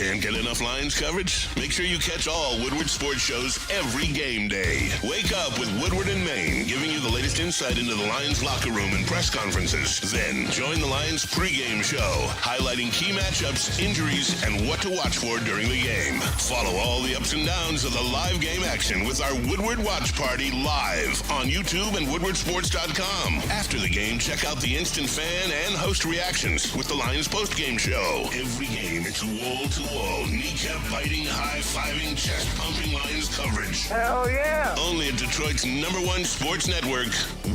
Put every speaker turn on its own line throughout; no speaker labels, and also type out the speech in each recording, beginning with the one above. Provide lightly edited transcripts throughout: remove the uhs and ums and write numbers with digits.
Can't get enough Lions coverage? Make sure you catch all Woodward sports shows every game day. Wake up with Woodward in Maine, giving you the latest insight into the Lions locker room and press conferences. Then join the Lions pregame show, highlighting key matchups, injuries, and what to watch for during the game. Follow all the ups and downs of the live game action with our Woodward Watch Party live on YouTube and WoodwardSports.com. After the game, check out the Instant Fan and Host reactions with the Lions postgame show. Every game, it's wall-to-wall, kneecap-biting, high-fiving, chest-pumping Lions coverage.
Hell yeah!
Only at Detroit's #1 sports network,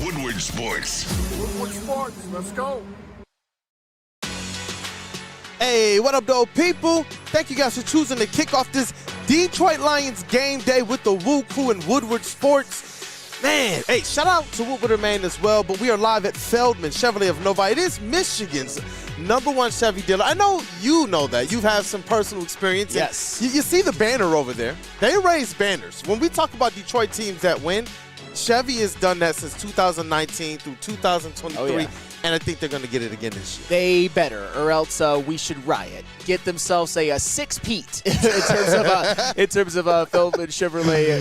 Woodward Sports.
Woodward Sports, let's go.
Hey, what up, though, people? Thank you guys for choosing to kick off this Detroit Lions game day with the WUW Crew and Woodward Sports. Man, hey, shout out to Woodward and Maine as well, but we are live at Feldman Chevrolet of Novi. It is Michigan's #1 Chevy dealer. I know you know that. You've had some personal experience.
Yes.
You see the banner over there. They raise banners. When we talk about Detroit teams that win, Chevy has done that since 2019 through 2023.
Oh, yeah.
And I think they're going to get it again this year.
They better, or else we should riot. Get themselves a six-peat in terms of Feldman Chevrolet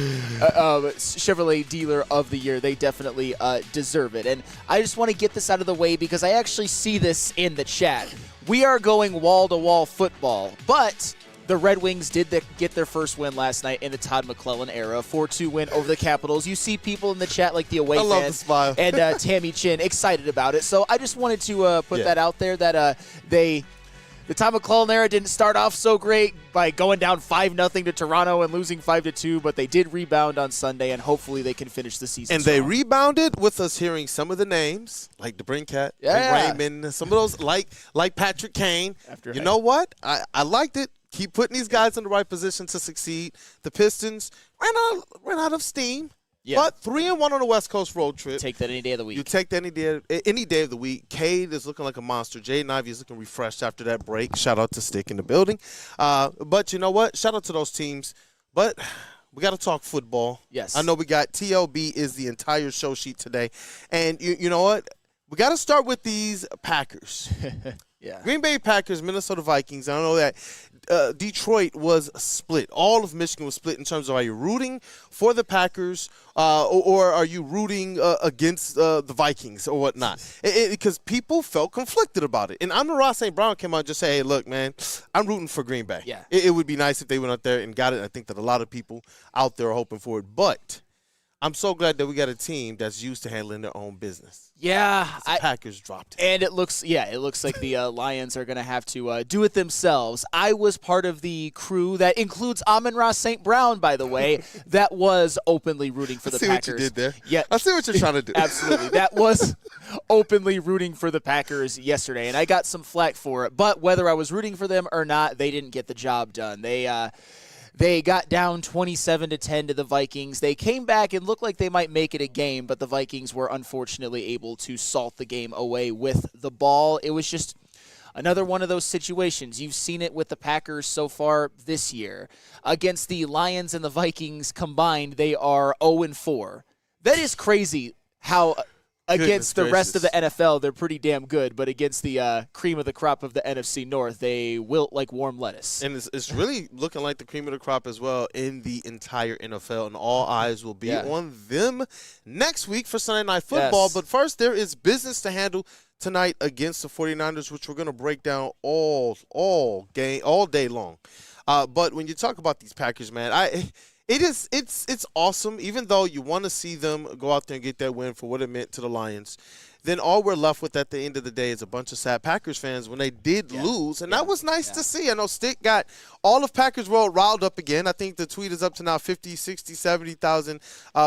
Dealer of the Year. They definitely deserve it. And I just want to get this out of the way because I actually see this in the chat. We are going wall-to-wall football, but the Red Wings did get their first win last night in the Todd McClellan era, 4-2 win over the Capitals. You see people in the chat like the away
I love
fans
the smile.
and Tammy Chin excited about it. So I just wanted to put that out there that the Todd McClellan era didn't start off so great by going down 5-0 to Toronto and losing 5-2, but they did rebound on Sunday, and hopefully they can finish the season
And
strong.
they rebounded with us hearing some of the names, like the Brinkat,
Yeah.
and Raymond, some of those, like Patrick Kane.
After
you know what? I liked it. Keep putting these guys in the right position to succeed. The Pistons ran out of steam, but 3-1 on the West Coast road trip.
Take that any day of the week.
You take that any day of the week. Cade is looking like a monster. Jaden Ivey is looking refreshed after that break. Shout out to Stick in the building. But you know what? Shout out to those teams. But we got to talk football.
Yes.
I know we got TLB is the entire show sheet today. And you know what? We got to start with these Packers.
Yeah.
Green Bay Packers, Minnesota Vikings. I know that Detroit was split. All of Michigan was split in terms of are you rooting for the Packers or are you rooting against the Vikings or whatnot? Because people felt conflicted about it. And Amon-Ra St. Brown came out and just said, hey, look, man, I'm rooting for Green Bay.
Yeah.
It would be nice if they went out there and got it. I think that a lot of people out there are hoping for it. But I'm so glad that we got a team that's used to handling their own business.
Yeah.
The Packers dropped it.
And it looks like the Lions are going to have to do it themselves. I was part of the crew that includes Amon-Ra St. Brown, by the way, that was openly rooting for the Packers.
I see what you did there.
Yeah.
I see what you're trying to do.
Absolutely. That was openly rooting for the Packers yesterday, and I got some flack for it. But whether I was rooting for them or not, they didn't get the job done. They got down 27-10 to the Vikings. They came back and looked like they might make it a game, but the Vikings were unfortunately able to salt the game away with the ball. It was just another one of those situations. You've seen it with the Packers so far this year. Against the Lions and the Vikings combined, they are 0-4. That is crazy how against the rest of the NFL, they're pretty damn good, but against the cream of the crop of the NFC North, they wilt like warm lettuce.
And it's really looking like the cream of the crop as well in the entire NFL, and all eyes will be on them next week for Sunday Night Football.
Yes.
But first, there is business to handle tonight against the 49ers, which we're going to break down all day long. But when you talk about these Packers, man, It's awesome, even though you want to see them go out there and get that win for what it meant to the Lions. Then all we're left with at the end of the day is a bunch of sad Packers fans when they did lose, and that was nice to see. I know Stick got all of Packers World riled up again. I think the tweet is up to now 50, 60, 70,000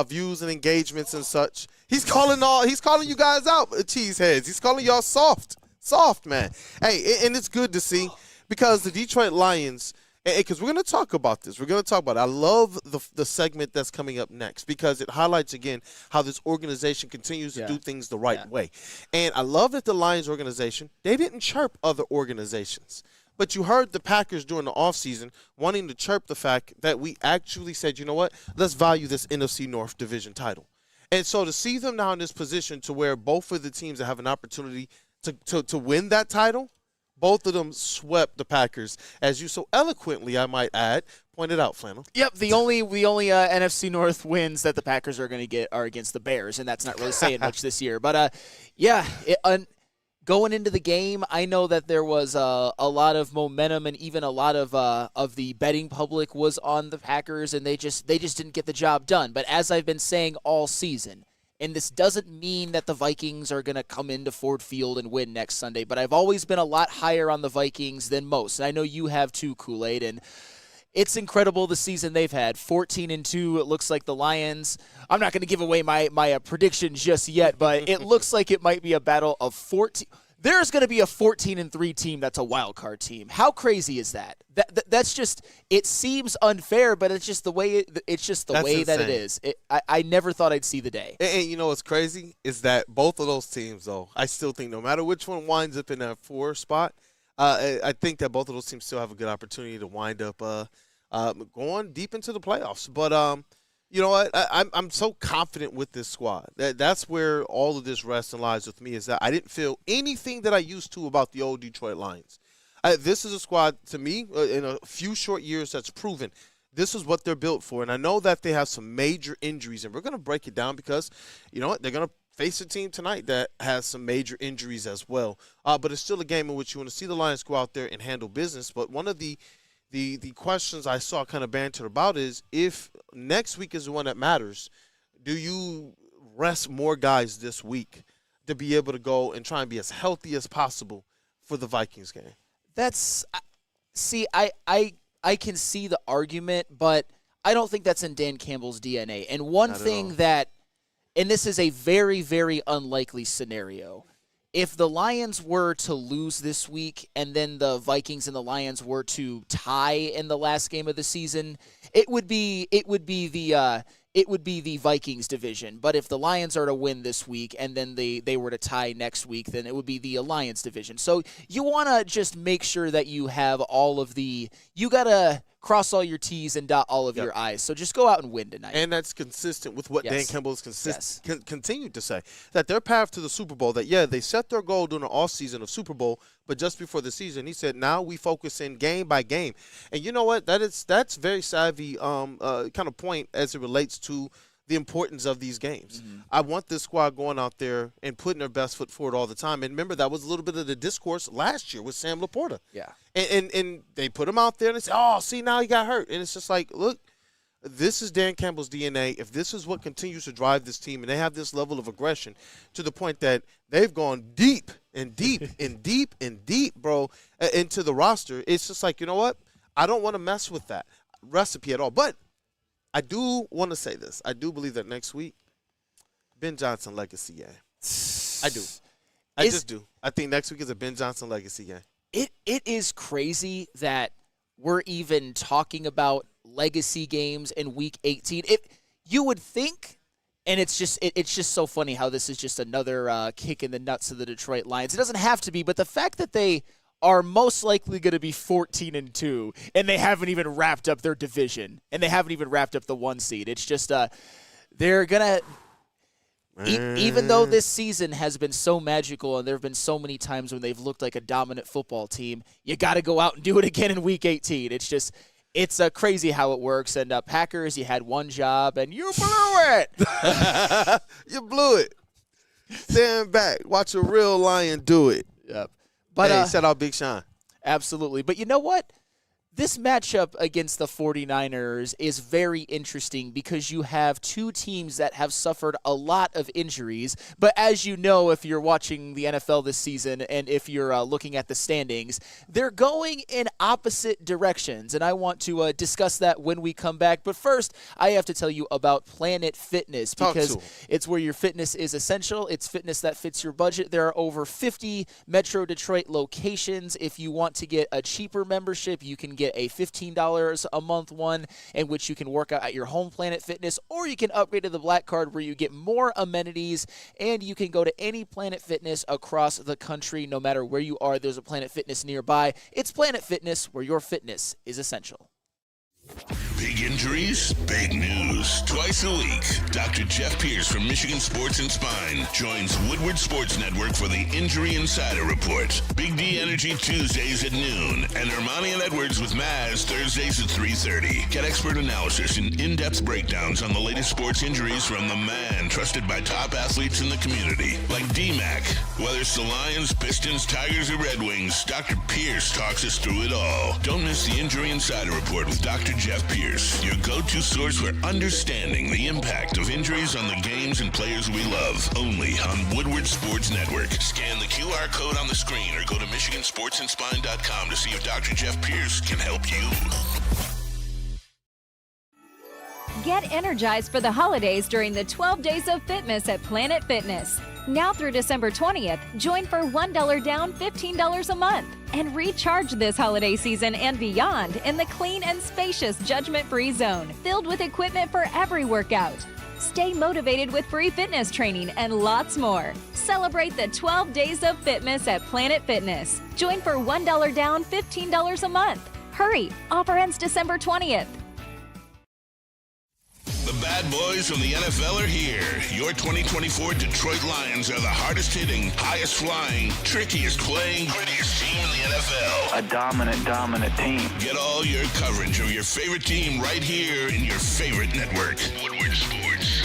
views and engagements and such. He's calling you guys out, cheeseheads. He's calling y'all soft, man. Hey, and it's good to see because the Detroit Lions – because we're going to talk about this. We're going to talk about it. I love the segment that's coming up next because it highlights, again, how this organization continues to do things the right way. And I love that the Lions organization, they didn't chirp other organizations. But you heard the Packers during the offseason wanting to chirp the fact that we actually said, you know what, let's value this NFC North division title. And so to see them now in this position to where both of the teams that have an opportunity to win that title, Both of them swept the Packers, as you so eloquently, I might add, pointed out, Flannel.
Yep, the only NFC North wins that the Packers are going to get are against the Bears, and that's not really saying much this year. But, going into the game, I know that there was a lot of momentum, and even a lot of the betting public was on the Packers, and they just didn't get the job done. But as I've been saying all season, and this doesn't mean that the Vikings are going to come into Ford Field and win next Sunday, but I've always been a lot higher on the Vikings than most. And I know you have too, Kool-Aid, and it's incredible the season they've had. 14-2, it looks like the Lions. I'm not going to give away my prediction just yet, but it looks like it might be a battle of 14. There's going to be a 14-3 team that's a wild card team. How crazy is that? That's just, it seems unfair, but it's just the way that it is. I never thought I'd see the day.
And you know what's crazy is that both of those teams, though, I still think no matter which one winds up in that 4 spot, I think that both of those teams still have a good opportunity to wind up going deep into the playoffs. But you know what? I'm so confident with this squad. That's where all of this rests and lies with me, is that I didn't feel anything that I used to about the old Detroit Lions. This is a squad, to me, in a few short years that's proven this is what they're built for. And I know that they have some major injuries, and we're going to break it down because, you know what, they're going to face a team tonight that has some major injuries as well. But it's still a game in which you want to see the Lions go out there and handle business. But one of the questions I saw kind of bantered about is, if next week is the one that matters, do you rest more guys this week to be able to go and try and be as healthy as possible for the Vikings game?
I can see the argument, but I don't think that's in Dan Campbell's DNA. And one thing that, and this is a very, very unlikely scenario, if the Lions were to lose this week and then the Vikings and the Lions were to tie in the last game of the season, it would be the Vikings division. But if the Lions are to win this week and then they were to tie next week, then it would be the Lions division. So you want to just make sure that you have you got to cross all your T's and dot all of your I's. So just go out and win tonight.
And that's consistent with what Dan Campbell has continued to say, that their path to the Super Bowl, that, they set their goal during the offseason of Super Bowl, but just before the season, he said, now we focus in game by game. And you know what? That's very savvy kind of point as it relates to the importance of these games. Mm-hmm. I want this squad going out there and putting their best foot forward all the time. And remember, that was a little bit of the discourse last year with Sam Laporta.
Yeah.
And they put him out there and they say, oh, see, now he got hurt. And it's just like, look, this is Dan Campbell's DNA. If this is what continues to drive this team, and they have this level of aggression to the point that they've gone deep and deep and deep and deep, bro, into the roster, it's just like, you know what? I don't want to mess with that recipe at all. But I do want to say this. I do believe that next week, Ben Johnson legacy game. I do. I just do. I think next week is a Ben Johnson legacy game.
It is crazy that we're even talking about legacy games in Week 18. You would think, and it's just so funny how this is just another kick in the nuts of the Detroit Lions. It doesn't have to be, but the fact that they are most likely going to be 14-2, and they haven't even wrapped up their division, and they haven't even wrapped up the 1 seed. It's just they're going to even though this season has been so magical and there have been so many times when they've looked like a dominant football team, you got to go out and do it again in Week 18. It's crazy how it works. And Packers, you had one job, and you blew it.
You blew it. Stand back. Watch a real lion do it.
Yep. But
hey, shout out Big Sean.
Absolutely. But you know what? This matchup against the 49ers is very interesting because you have two teams that have suffered a lot of injuries. But as you know, if you're watching the NFL this season and if you're looking at the standings, they're going in opposite directions. And I want to discuss that when we come back. But first, I have to tell you about Planet Fitness because it's where your fitness is essential. It's fitness that fits your budget. There are over 50 Metro Detroit locations. If you want to get a cheaper membership, you can get a $15 a month one in which you can work out at your home Planet Fitness, or you can upgrade to the Black Card where you get more amenities and you can go to any Planet Fitness across the country. No matter where you are, there's a Planet Fitness nearby. It's Planet Fitness, where your fitness is essential.
Big injuries, big news. Twice a week, Dr. Jeff Pierce from Michigan Sports and Spine joins Woodward Sports Network for the Injury Insider Report. Big D Energy Tuesdays at noon, and Ermanni and Edwards with Maz Thursdays at 3:30. Get expert analysis and in-depth breakdowns on the latest sports injuries from the man trusted by top athletes in the community, like D-Mac. Whether it's the Lions, Pistons, Tigers, or Red Wings, Dr. Pierce talks us through it all. Don't miss the Injury Insider Report with Dr. Jeff Pierce, your go-to source for understanding the impact of injuries on the games and players we love. Only on Woodward Sports Network. Scan the QR code on the screen or go to MichiganSportsandSpine.com to see if Dr. Jeff Pierce can help you.
Get energized for the holidays during the 12 Days of Fitness at Planet Fitness. Now through December 20th, join for $1 down, $15 a month. And recharge this holiday season and beyond in the clean and spacious judgment-free zone, filled with equipment for every workout. Stay motivated with free fitness training and lots more. Celebrate the 12 Days of Fitness at Planet Fitness. Join for $1 down, $15 a month. Hurry! Offer ends December 20th.
The bad boys from the NFL are here. Your 2024 Detroit Lions are the hardest hitting, highest flying, trickiest playing, grittiest team in the NFL.
A dominant team.
Get all your coverage of your favorite team right here in your favorite network. Woodward Sports.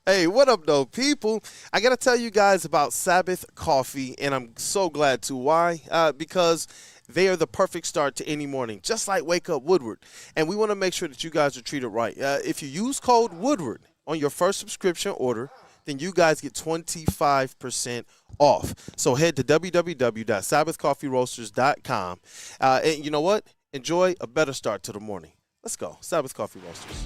Hey, what up, though, people? I got to tell you guys about Sabbath Coffee, and I'm so glad to. Why? Because they are the perfect start to any morning, just like Wake Up Woodward. And we want to make sure that you guys are treated right. If you use code Woodward on your first subscription order, then you guys get 25% off. So head to www.sabbathcoffeeroasters.com. And you know what? Enjoy a better start to the morning. Let's go. Sabbath Coffee Roasters.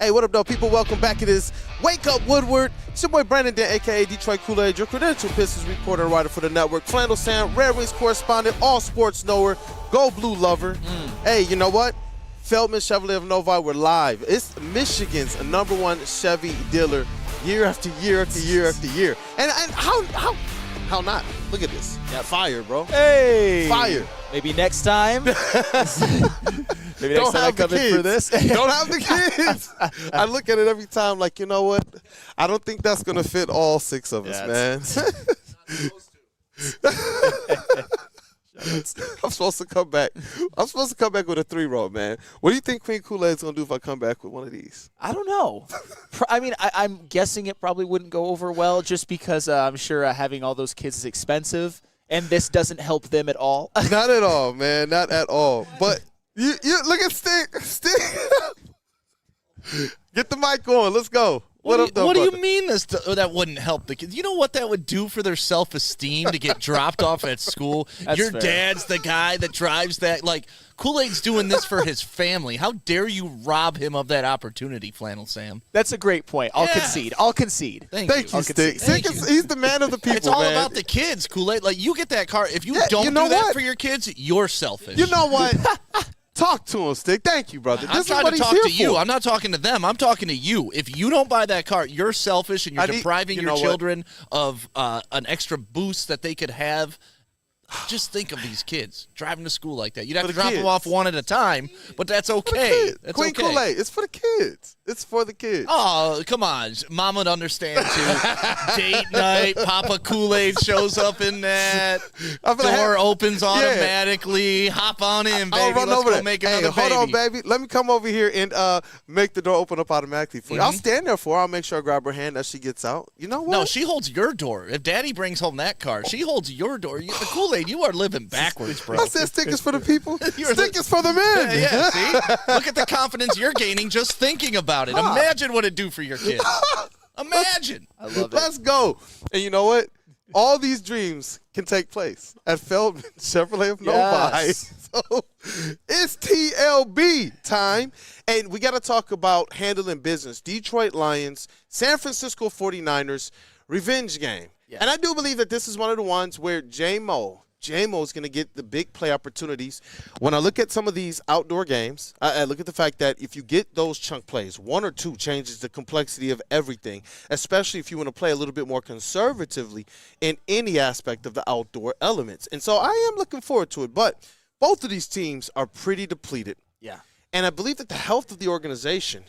Hey, what up, though, people? Welcome back. It is Wake Up Woodward. It's your boy Brandon Dent, a.k.a. Detroit Kool-Aid, your credential Pistons reporter and writer for the network, Flannel Sam, Red Wings correspondent, all sports knower, Go Blue lover. Hey, you know what? Feldman Chevrolet of Novi, we're live. It's Michigan's #1 Chevy dealer year after year after year after year. And how not? Look at this. Yeah, fire, bro.
Hey!
Fire.
Maybe next time. Maybe next time I come in for this.
Don't have the kids. I look at it every time like, you know what? I don't think that's going to fit all 6 of us, man. I'm supposed to come back. I'm supposed to come back with a 3-row, man. What do you think Queen Kool-Aid's going to do if I come back with one of these?
I don't know. I mean, I'm guessing it probably wouldn't go over well just because I'm sure having all those kids is expensive, and this doesn't help them at all.
Not at all, man. Not at all. But you look at Stick. Get the mic on. Let's go.
What do you mean that wouldn't help the kids? You know what that would do for their self-esteem to get dropped off at school? Your
fair.
dad's the guy that drives that. Like, Kool-Aid's doing this for his family. How dare you rob him of that opportunity, Flannel Sam?
That's a great point. I'll concede.
Thank
you, Stick. He's the man of the people,
It's all
man.
about the kids, Kool-Aid. Like, you get that car. If you don't
you know
do that
what?
for your kids, you're selfish.
You know what? Talk to him, Stick. Thank you, brother.
I'm
This is
trying
what
to
he's
talk
here
to you.
for.
I'm not talking to them. I'm talking to you. If you don't buy that car, you're selfish and you're depriving
you
your
know what?
children of an extra boost that they could have. Just think of these kids driving to school like that. You'd have to drop them off one at a time, but that's okay. That's
Queen
okay.
Kool-Aid. It's for the kids. It's for the kids.
Oh, come on. Mom would understand, too. Date night, Papa Kool-Aid shows up in that. Door opens automatically. Hop on in, baby.
I'll run
Let's
over
go
there.
make another
hold
baby.
on, baby. Let me come over here and make the door open up automatically for you. I'll stand there for her. I'll make sure I grab her hand as she gets out. You know what?
No, she holds your door. If Daddy brings home that car, she holds your door. The Kool-Aid, you are living backwards, bro.
I said Stick is for the people. Stick is for the men.
Yeah, see? Look at the confidence you're gaining just thinking about it. Imagine what it'd do for your kids. Imagine.
I love it.
Let's go. And you know what? All these dreams can take place at Feldman Chevrolet of Novi.
Yes.
So it's TLB time. And we got to talk about handling business. Detroit Lions, San Francisco 49ers, revenge game.
Yeah.
And I do believe that this is one of the ones where J-Mo J-Mo is going to get the big play opportunities. When I look at some of these outdoor games, I look at the fact that if you get those chunk plays, 1 or 2 changes the complexity of everything, especially if you want to play a little bit more conservatively in any aspect of the outdoor elements. And so I am looking forward to it. But both of these teams are pretty depleted.
Yeah.
And I believe that the health of the organization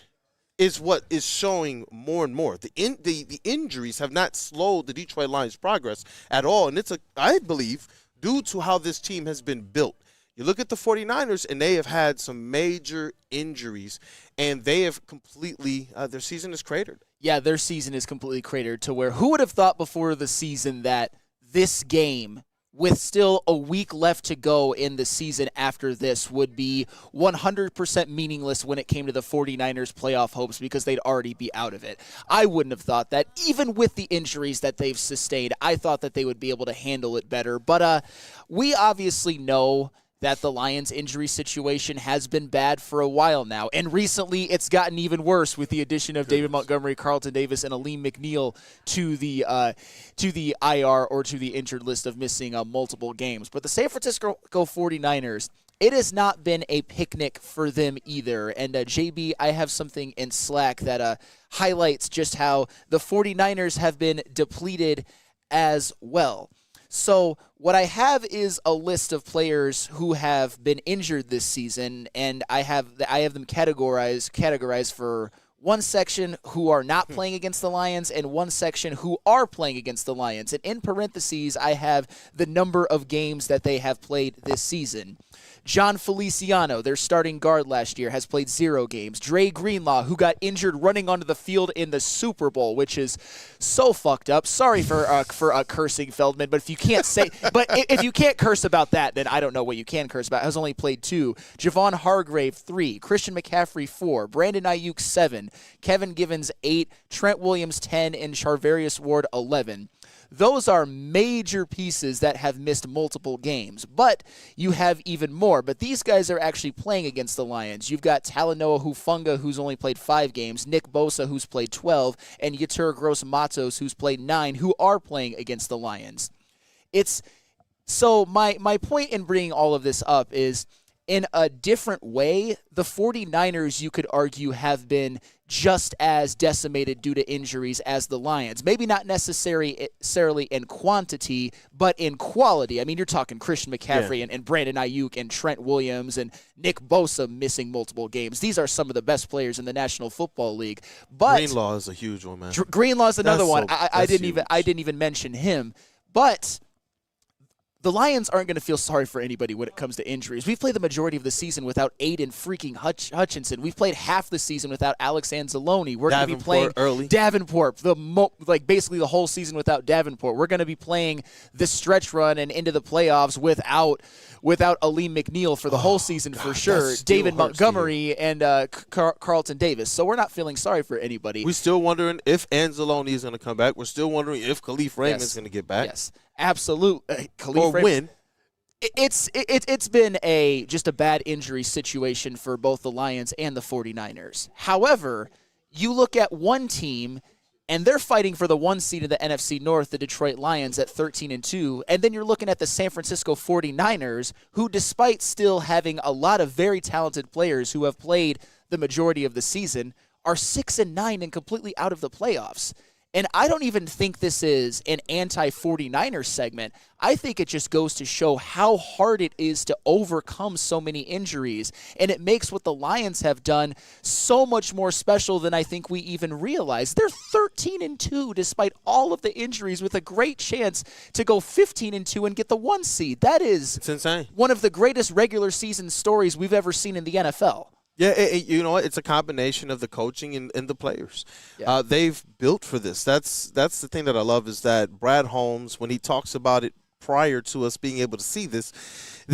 is what is showing more and more. The injuries have not slowed the Detroit Lions' progress at all. And it's, I believe, due to how this team has been built. You look at the 49ers, and they have had some major injuries, and they have completely their season is cratered.
Yeah, their season is completely cratered to where who would have thought before the season that this game, with still a week left to go in the season after this, would be 100% meaningless when it came to the 49ers playoff hopes because they'd already be out of it. I wouldn't have thought that. Even with the injuries that they've sustained, I thought that they would be able to handle it better. But we obviously know that the Lions' injury situation has been bad for a while now. And recently it's gotten even worse with the addition of David Montgomery, Carlton Davis, and Aleem McNeil to the IR or to the injured list of missing multiple games. But the San Francisco 49ers, it has not been a picnic for them either. And JB, I have something in Slack that highlights just how the 49ers have been depleted as well. So what I have is a list of players who have been injured this season, and I have them categorized for one section who are not playing against the Lions and one section who are playing against the Lions. And in parentheses, I have the number of games that they have played this season. John Feliciano, their starting guard last year, has played 0 games. Dre Greenlaw, who got injured running onto the field in the Super Bowl, which is so fucked up. Sorry for cursing, Feldman, but if you can't if you can't curse about that, then I don't know what you can curse about. Has only played 2. Javon Hargrave 3, Christian McCaffrey 4, Brandon Ayuk 7, Kevin Givens 8, Trent Williams 10, and Charvarius Ward 11. Those are major pieces that have missed multiple games, but you have even more. But these guys are actually playing against the Lions. You've got Talanoa Hufanga, who's only played 5 games, Nick Bosa, who's played 12, and Yetur Gross-Matos, who's played 9, who are playing against the Lions. So my point in bringing all of this up is, in a different way, the 49ers, you could argue, have been just as decimated due to injuries as the Lions. Maybe not necessarily in quantity, but in quality. I mean, you're talking Christian McCaffrey and Brandon Ayuk and Trent Williams and Nick Bosa missing multiple games. These are some of the best players in the National Football League. But
Greenlaw is a huge one, man.
Greenlaw is another one. I didn't even mention him. But the Lions aren't going to feel sorry for anybody when it comes to injuries. We've played the majority of the season without Aiden freaking Hutchinson. We've played half the season without Alex Anzalone. We're going to be playing
early.
Davenport, basically the whole season without Davenport. We're going to be playing the stretch run and into the playoffs without Aleem McNeil for the whole season for sure. David Montgomery and Carlton Davis. So we're not feeling sorry for anybody.
We're still wondering if Anzalone is going to come back. We're still wondering if Khalif Raymond is going to get back.
Yes, absolutely.
Or win.
It's been just a bad injury situation for both the Lions and the 49ers. However, you look at one team, and they're fighting for the 1 seed in the NFC North, the Detroit Lions at 13-2, and then you're looking at the San Francisco 49ers, who, despite still having a lot of very talented players who have played the majority of the season, are 6-9 and completely out of the playoffs. And I don't even think this is an anti-49ers segment. I think it just goes to show how hard it is to overcome so many injuries. And it makes what the Lions have done so much more special than I think we even realize. They're 13-2 despite all of the injuries, with a great chance to go 15-2 and get the 1 seed. It's
insane.
One of the greatest regular season stories we've ever seen in the NFL.
Yeah, it's a combination of the coaching and the players. Yeah. They've built for this. That's the thing that I love, is that Brad Holmes, when he talks about it prior to us being able to see this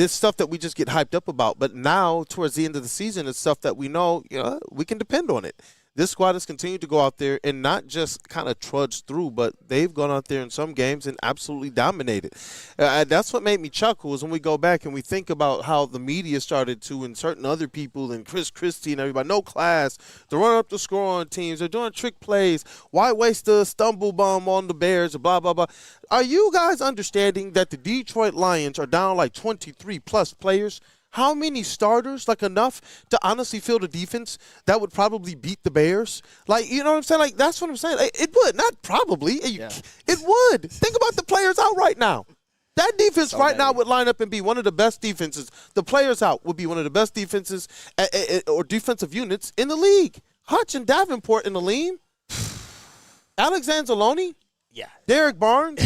stuff that we just get hyped up about. But now, towards the end of the season, it's stuff that we know, we can depend on it. this squad has continued to go out there and not just kind of trudge through, but they've gone out there in some games and absolutely dominated. That's what made me chuckle is when we go back and we think about how the media started to, and certain other people, and Chris Christie and everybody, no class, they're running up the score on teams, they're doing trick plays, why waste a stumble bomb on the Bears, blah, blah, blah. Are you guys understanding that the Detroit Lions are down like 23-plus players? How many starters, like enough to honestly field a defense that would probably beat the Bears? Like, you know what I'm saying? Like, that's what I'm saying. It would, not probably. It would. Think about the players out right now. That defense now would line up and be one of the best defenses. The players out would be one of the best defenses or defensive units in the league. Hutch and Davenport in the lean. Alexander Zaloni.
Yeah.
Derek Barnes.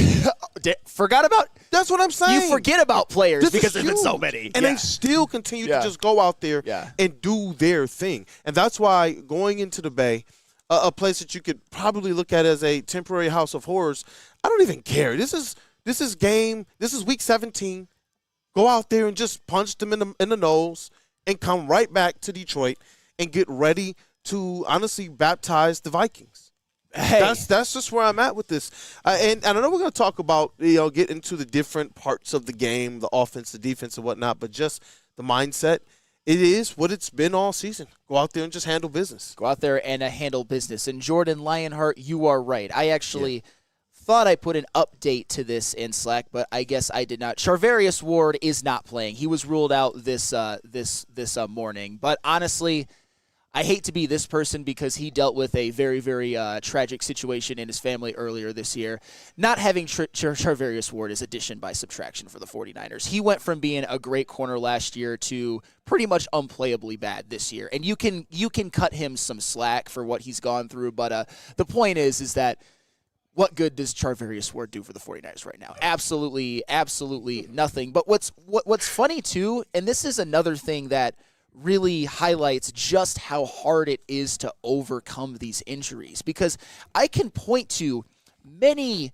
Forgot about.
That's what I'm saying.
You forget about players
This
because
is
there's been
huge.
so many.
And they still continue to just go out there and do their thing. And that's why going into the Bay, a place that you could probably look at as a temporary house of horrors, I don't even care. This is week 17. Go out there and just punch them in the nose and come right back to Detroit and get ready to honestly baptize the Vikings. Hey. That's just where I'm at with this. And I know we're going to talk about, get into the different parts of the game, the offense, the defense, and whatnot, but just the mindset, it is what it's been all season. Go out there and just handle business.
Go out there and handle business. And Jordan Lionheart, you are right. I actually thought I put an update to this in Slack, but I guess I did not. Charvarius Ward is not playing. He was ruled out this morning. But honestly, I hate to be this person because he dealt with a very, very tragic situation in his family earlier this year. Not having Charvarius Ward is addition by subtraction for the 49ers. He went from being a great corner last year to pretty much unplayably bad this year. And you can cut him some slack for what he's gone through, but the point is that what good does Charvarius Ward do for the 49ers right now? Absolutely, absolutely nothing. But what's funny too, and this is another thing that really highlights just how hard it is to overcome these injuries, because I can point to many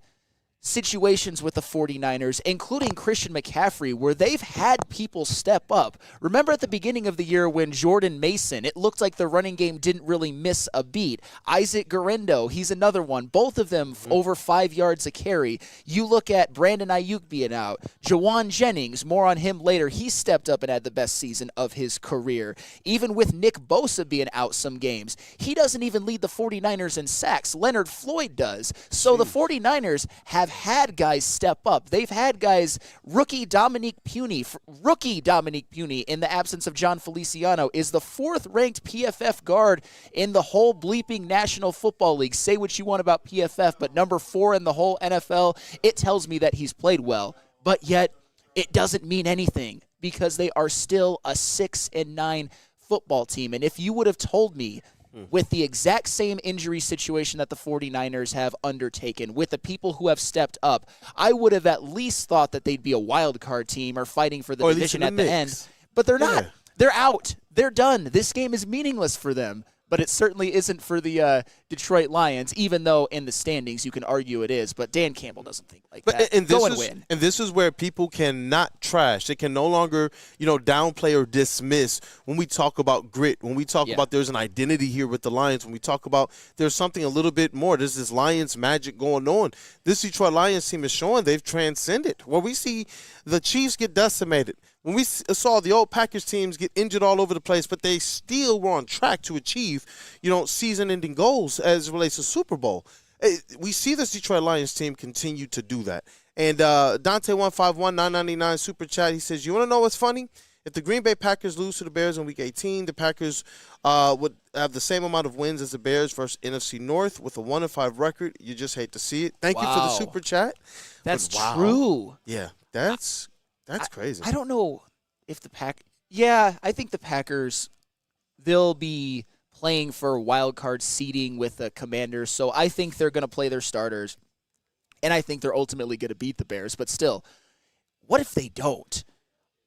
situations with the 49ers, including Christian McCaffrey, where they've had people step up. Remember at the beginning of the year when Jordan Mason, it looked like the running game didn't really miss a beat. Isaac Guerrero, he's another one. Both of them over 5 yards a carry. You look at Brandon Ayuk being out. Jawan Jennings, more on him later. He stepped up and had the best season of his career. Even with Nick Bosa being out some games, he doesn't even lead the 49ers in sacks. Leonard Floyd does. So the 49ers have had guys step up. They've had guys, rookie Dominique Puny in the absence of John Feliciano is the 4th-ranked PFF guard in the whole bleeping National Football League. Say what you want about PFF, but number 4 in the whole NFL, it tells me that he's played well. But yet, it doesn't mean anything because they are still a 6-9 football team. And if you would have told me with the exact same injury situation that the 49ers have undertaken, with the people who have stepped up, I would have at least thought that they'd be a wild card team or fighting for the division at the end. But they're not. They're out. They're done. This game is meaningless for them. But it certainly isn't for the Detroit Lions, even though in the standings you can argue it is. But Dan Campbell doesn't think like that. Go and win.
And this is where people cannot trash. They can no longer, downplay or dismiss when we talk about grit, when we talk about there's an identity here with the Lions, when we talk about there's something a little bit more. There's this Lions magic going on. This Detroit Lions team is showing they've transcended. Where we see the Chiefs get decimated, when we saw the old Packers teams get injured all over the place, but they still were on track to achieve, season-ending goals as it relates to Super Bowl. We see this Detroit Lions team continue to do that. And Dante151999 Super Chat, he says, you want to know what's funny? If the Green Bay Packers lose to the Bears in Week 18, the Packers would have the same amount of wins as the Bears versus NFC North with a 1-5 record. You just hate to see it. Thank you for the Super Chat.
That's true.
Yeah, that's crazy.
I don't know if the I think the Packers, they'll be playing for wild card seeding with the Commanders, so I think they're going to play their starters, and I think they're ultimately going to beat the Bears. But still, what if they don't?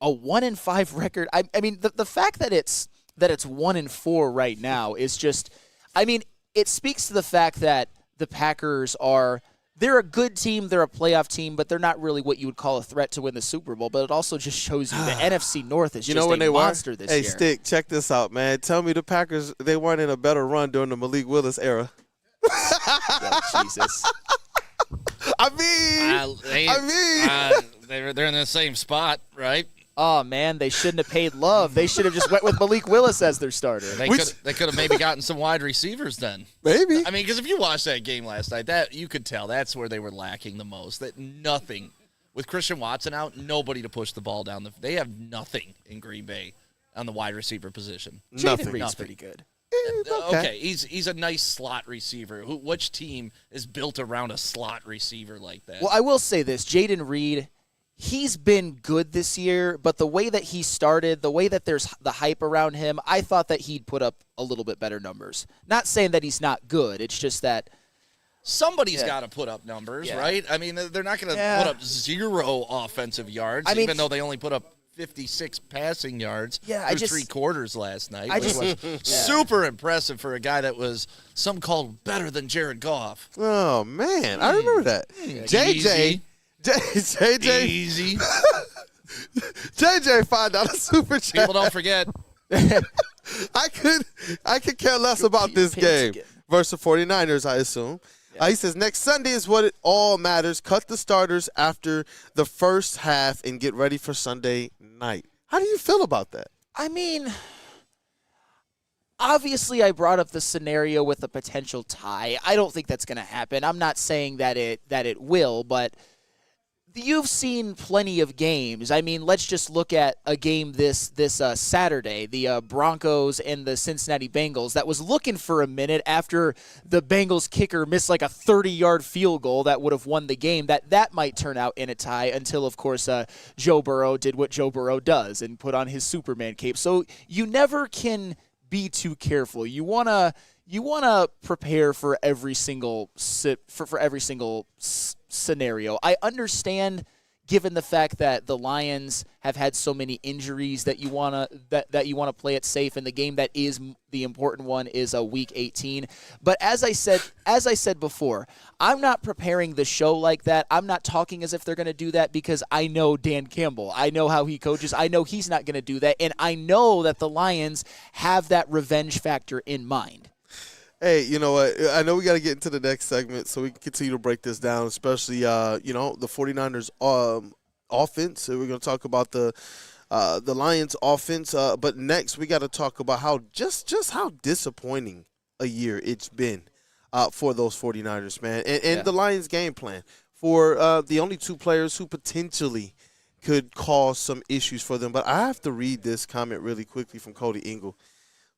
A 1-5 record. I mean, the fact that it's 1-4 right now is just. I mean, it speaks to the fact that the Packers are. they're a good team, they're a playoff team, but they're not really what you would call a threat to win the Super Bowl. But it also just shows you the NFC North is just a monster this year.
Hey, Stick, check this out, man. Tell me the Packers, they weren't in a better run during the Malik Willis era.
Jesus.
They're in the same spot, right?
Oh, man, they shouldn't have paid Love. They should have just went with Malik Willis as their starter.
They could have maybe gotten some wide receivers then.
Maybe.
I mean, because if you watched that game last night, that you could tell that's where they were lacking the most. That nothing. With Christian Watson out, nobody to push the ball down. They have nothing in Green Bay on the wide receiver position.
Jaden Reed's pretty good.
Okay, he's a nice slot receiver. Which team is built around a slot receiver like that?
Well, I will say this. Jaden Reed, he's been good this year, but the way that he started, the way that there's the hype around him, I thought that he'd put up a little bit better numbers. Not saying that he's not good. It's just that
somebody's got to put up numbers, right? I mean, they're not going to put up 0 offensive yards, even though they only put up 56 passing yards through 3 quarters last night. Which was super impressive for a guy that was some called better than Jared Goff.
Oh, man. I remember that. JJ.
Easy.
JJ $5 super chat.
People don't forget.
I could care less about this game versus the 49ers, I assume. He says, next Sunday is what it all matters. Cut the starters after the first half and get ready for Sunday night. How do you feel about that?
I mean, obviously I brought up the scenario with a potential tie. I don't think that's going to happen. I'm not saying that it will, but you've seen plenty of games. I mean, let's just look at a game this Saturday, the Broncos and the Cincinnati Bengals, that was looking for a minute after the Bengals kicker missed like a 30-yard field goal that would have won the game. That might turn out in a tie until, of course, Joe Burrow did what Joe Burrow does and put on his Superman cape. So you never can be too careful. You wanna prepare for every single scenario. I understand, given the fact that the Lions have had so many injuries, that you wanna play it safe, and the game that is the important one is a Week 18. But as I said before, I'm not preparing the show like that. I'm not talking as if they're going to do that because I know Dan Campbell. I know how he coaches. I know he's not going to do that, and I know that the Lions have that revenge factor in mind.
Hey, you know what? I know we got to get into the next segment so we can continue to break this down, especially, the 49ers offense. So we're going to talk about the Lions offense. But next, we got to talk about how how disappointing a year it's been for those 49ers, man. And the Lions game plan for the only 2 players who potentially could cause some issues for them. But I have to read this comment really quickly from Cody Ingle.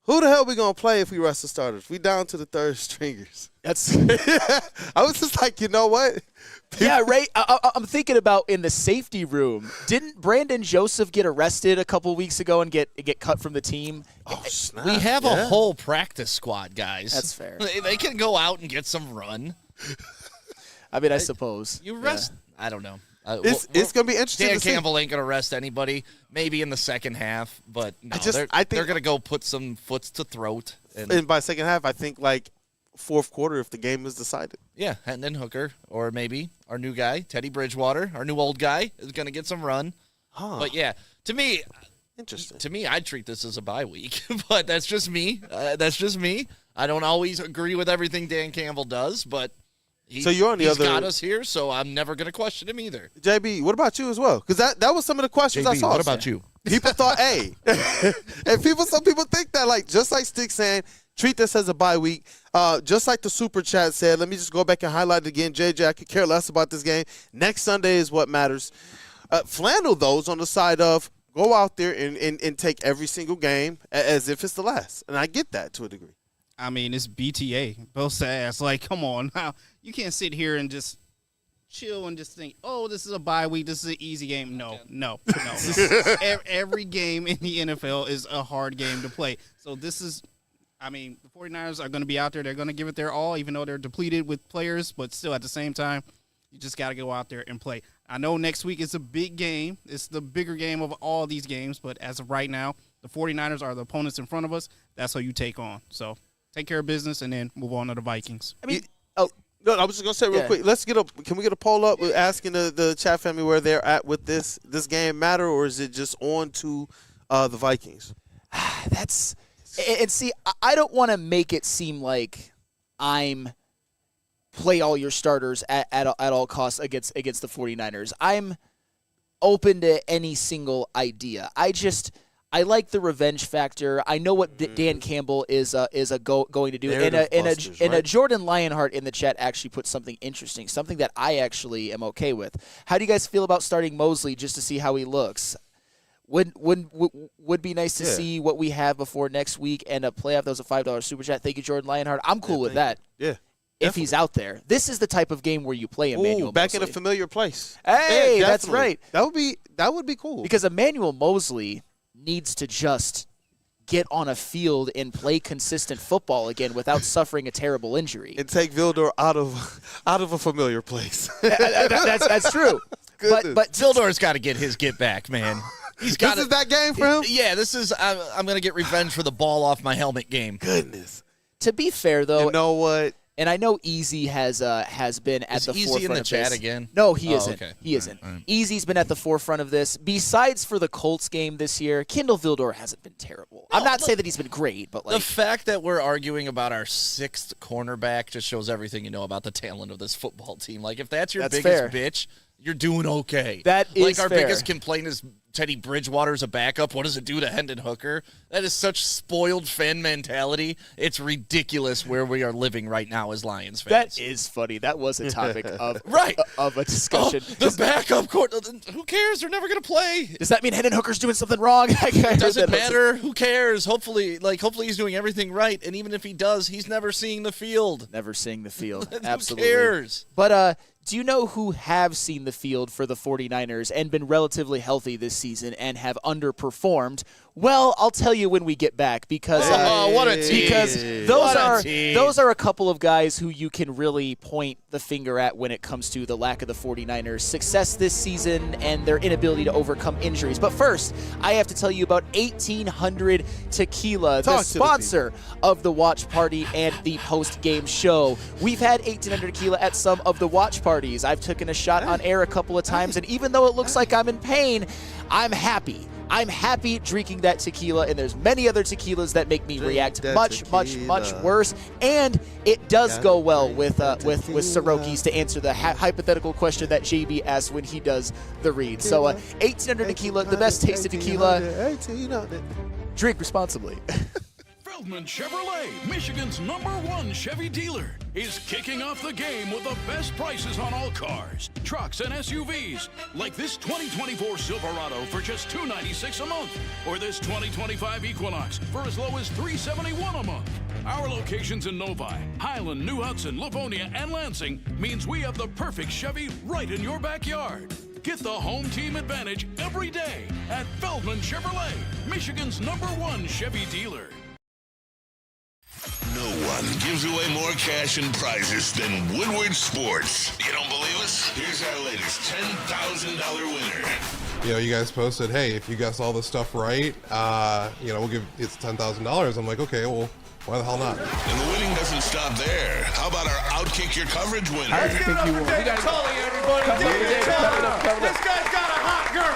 Who the hell we going to play if we rest the starters? We down to the 3rd stringers.
That's.
I was just like, you know what?
Yeah, Ray, I'm thinking about in the safety room. Didn't Brandon Joseph get arrested a couple weeks ago and get cut from the team?
Oh, snap.
We have a whole practice squad, guys.
That's fair.
They can go out and get some run.
I mean, I suppose.
You rest. Yeah. I don't know.
It's going to be interesting.
Dan Campbell ain't going to rest anybody. Maybe in the second half, but no, they're going to go put some foot to throat.
And by second half, I think like 4th quarter if the game is decided.
Yeah, Hendon Hooker, or maybe our new guy, Teddy Bridgewater, our new old guy, is going to get some run. Huh. But yeah, to me,
interesting.
To me, I'd treat this as a bye week, but that's just me. I don't always agree with everything Dan Campbell does, but. He's got us here, so I'm never going to question him either.
JB, what about you as well? Because that was some of the questions I saw.
What about you?
People thought, hey, and some people think that, like, just like Stick saying, treat this as a bye week. Just like the super chat said, let me just go back and highlight it again. JJ, I could care less about this game. Next Sunday is what matters. Flannel those on the side of go out there and take every single game as if it's the last. And I get that to a degree.
I mean, it's BTA. Both ass. Like, come on. Now, you can't sit here and just chill and just think, oh, this is a bye week. This is an easy game. No. Every game in the NFL is a hard game to play. So this is, I mean, the 49ers are going to be out there. They're going to give it their all, even though they're depleted with players. But still, at the same time, you just got to go out there and play. I know next week is a big game. It's the bigger game of all these games. But as of right now, the 49ers are the opponents in front of us. That's who you take on. So take care of business and then move on to the Vikings.
I mean,
No, I was just gonna say real quick. Can we get a poll up asking the chat family where they're at with this game matter, or is it just on to the Vikings?
I don't want to make it seem like I'm play all your starters at all costs against the 49ers. I'm open to any single idea. I like the revenge factor. I know what Dan Campbell is going to do. And a Jordan Lionheart in the chat actually put something interesting, something that I actually am okay with. How do you guys feel about starting Mosley just to see how he looks? Would be nice to see what we have before next week and a playoff. That was a $5 super chat. Thank you, Jordan Lionheart. I'm cool with that.
Yeah.
If he's out there. This is the type of game where you play Emmanuel Mosley.
Back in a familiar place.
Hey, that's right.
That would be cool.
Because Emmanuel Mosley needs to just get on a field and play consistent football again without suffering a terrible injury.
And take Vildor out of a familiar place.
That's true. But
Vildor's got to get his get back, man.
This is that game for him?
Yeah, this is I'm going to get revenge for the ball off my helmet game.
Goodness.
To be fair, though.
You know what?
And I know Easy has been at the forefront
in the
of
chat
this.
again?
No, he isn't.
Okay.
He isn't.
All right.
Easy's been at the forefront of this. Besides for the Colts game this year, Kendall Vildor hasn't been terrible. I'm not saying that he's been great, but
the fact that we're arguing about our sixth cornerback just shows everything you know about the talent of this football team. Like if that's your biggest bitch, you're doing okay.
That is
like our
fair.
biggest complaint is Teddy Bridgewater's a backup. What does it do to Hendon Hooker? That is such spoiled fan mentality. It's ridiculous where we are living right now as Lions fans.
That is funny. That was a topic of
of
a discussion.
The backup court. Who cares? They're never going to play.
Does that mean Hendon Hooker's doing something wrong?
It doesn't matter. Who cares? Hopefully he's doing everything right. And even if he does, he's never seeing the field.
Never seeing the field.
Who
Absolutely.
cares?
But do you know who have seen the field for the 49ers and been relatively healthy this season and have underperformed? Well, I'll tell you when we get back because
what a team.
Because those are a couple of guys who you can really point the finger at when it comes to the lack of the 49ers' success this season and their inability to overcome injuries. But first, I have to tell you about 1800 Tequila, the sponsor of the watch party and the post-game show. We've had 1800 Tequila at some of the watch parties. I've taken a shot on air a couple of times, and even though it looks like I'm in pain, I'm happy. I'm happy drinking that tequila, and there's many other tequilas that make me react much worse. And it does go well with Soroki's to answer the hypothetical question that JB asks when he does the read. So 1800 Tequila, the best tasted tequila. Drink responsibly.
Feldman Chevrolet, Michigan's #1 Chevy dealer, is kicking off the game with the best prices on all cars, trucks, and SUVs, like this 2024 Silverado for just $296 a month, or this 2025 Equinox for as low as $371 a month. Our locations in Novi, Highland, New Hudson, Livonia, and Lansing means we have the perfect Chevy right in your backyard. Get the home team advantage every day at Feldman Chevrolet, Michigan's #1 Chevy dealer.
No one gives away more cash and prizes than Woodward Sports. You don't believe us? Here's our latest $10,000 winner.
You guys posted, hey, if you guess all this stuff right, we'll give it's $10,000. I'm like, okay, well, why the hell not?
And the winning doesn't stop there. How about our Outkick Your Coverage winner?
How do you think you won? This guy's got a hot girl.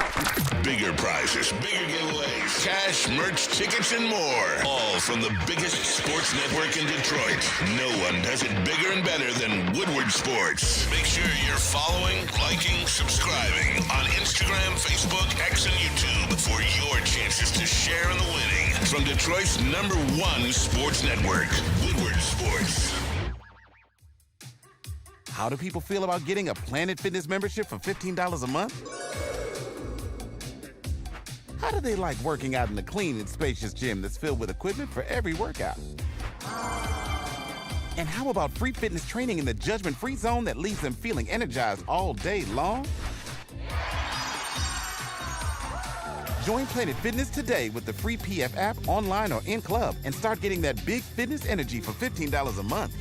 Bigger prizes, bigger giveaways, cash, merch, tickets, and more. All from the biggest sports network in Detroit. No one does it bigger and better than Woodward Sports. Make sure you're following, liking, subscribing on Instagram, Facebook, X, and YouTube for your chances to share in the winning. From Detroit's #1 sports network, Woodward Sports.
How do people feel about getting a Planet Fitness membership for $15 a month? How do they like working out in a clean and spacious gym that's filled with equipment for every workout? And how about free fitness training in the judgment-free zone that leaves them feeling energized all day long? Join Planet Fitness today with the free PF app, online or in club, and start getting that big fitness energy for $15 a month.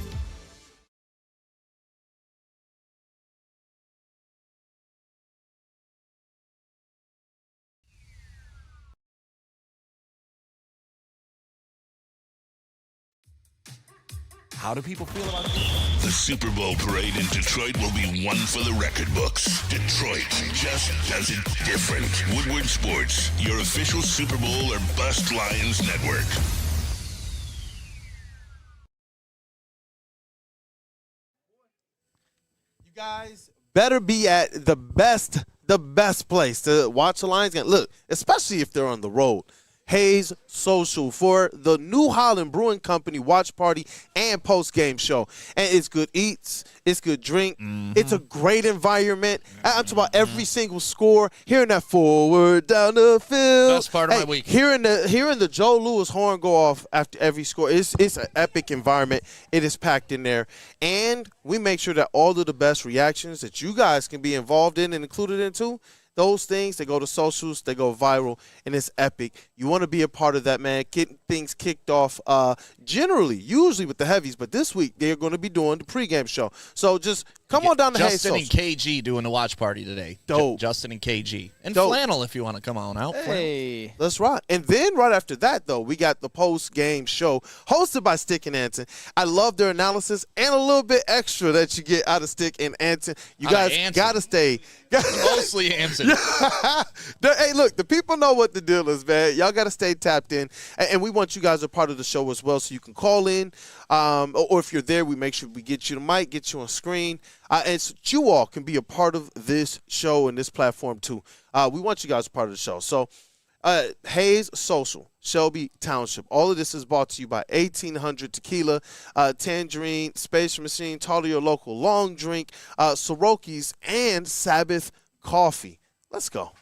How do people feel about this?
The Super Bowl parade in Detroit will be one for the record books. Detroit just does it different. Woodward Sports, your official Super Bowl or bust Lions network.
You guys better be at the best place to watch the Lions game. Look, especially if they're on the road. Hayes Social for the New Holland Brewing Company watch party and post-game show. And it's good eats, it's good drink, it's a great environment. I'm talking about every single score, hearing that forward down the field.
Best part of my week.
Hearing the Joe Louis horn go off after every score. It's an epic environment. It is packed in there. And we make sure that all of the best reactions that you guys can be involved in and included in too, those things, they go to socials, they go viral, and it's epic. You want to be a part of that, man. Getting things kicked off usually with the heavies, but this week they're going to be doing the pregame show. So just come on down to Hayes
Justin
Social.
and KG doing the watch party today.
Dope.
Justin and KG. And
Dope.
Flannel if you want to come on out.
Hey.
That's right. And then right after that, though, we got the post-game show hosted by Stick and Anton. I love their analysis and a little bit extra that you get out of Stick and Anton. You guys got to stay.
Mostly Anton.
Hey, look, the people know what the deal is, man. Y'all got to stay tapped in. And we want you guys a part of the show as well, so you can call in. Or if you're there, we make sure we get you the mic, get you on screen. And so you all can be a part of this show and this platform, too. We want you guys a part of the show. So, Hayes Social, Shelby Township. All of this is brought to you by 1800 Tequila, Tangerine, Space Machine, Taller Your Local Long Drink, Soroki's, and Sabbath Coffee. Let's go.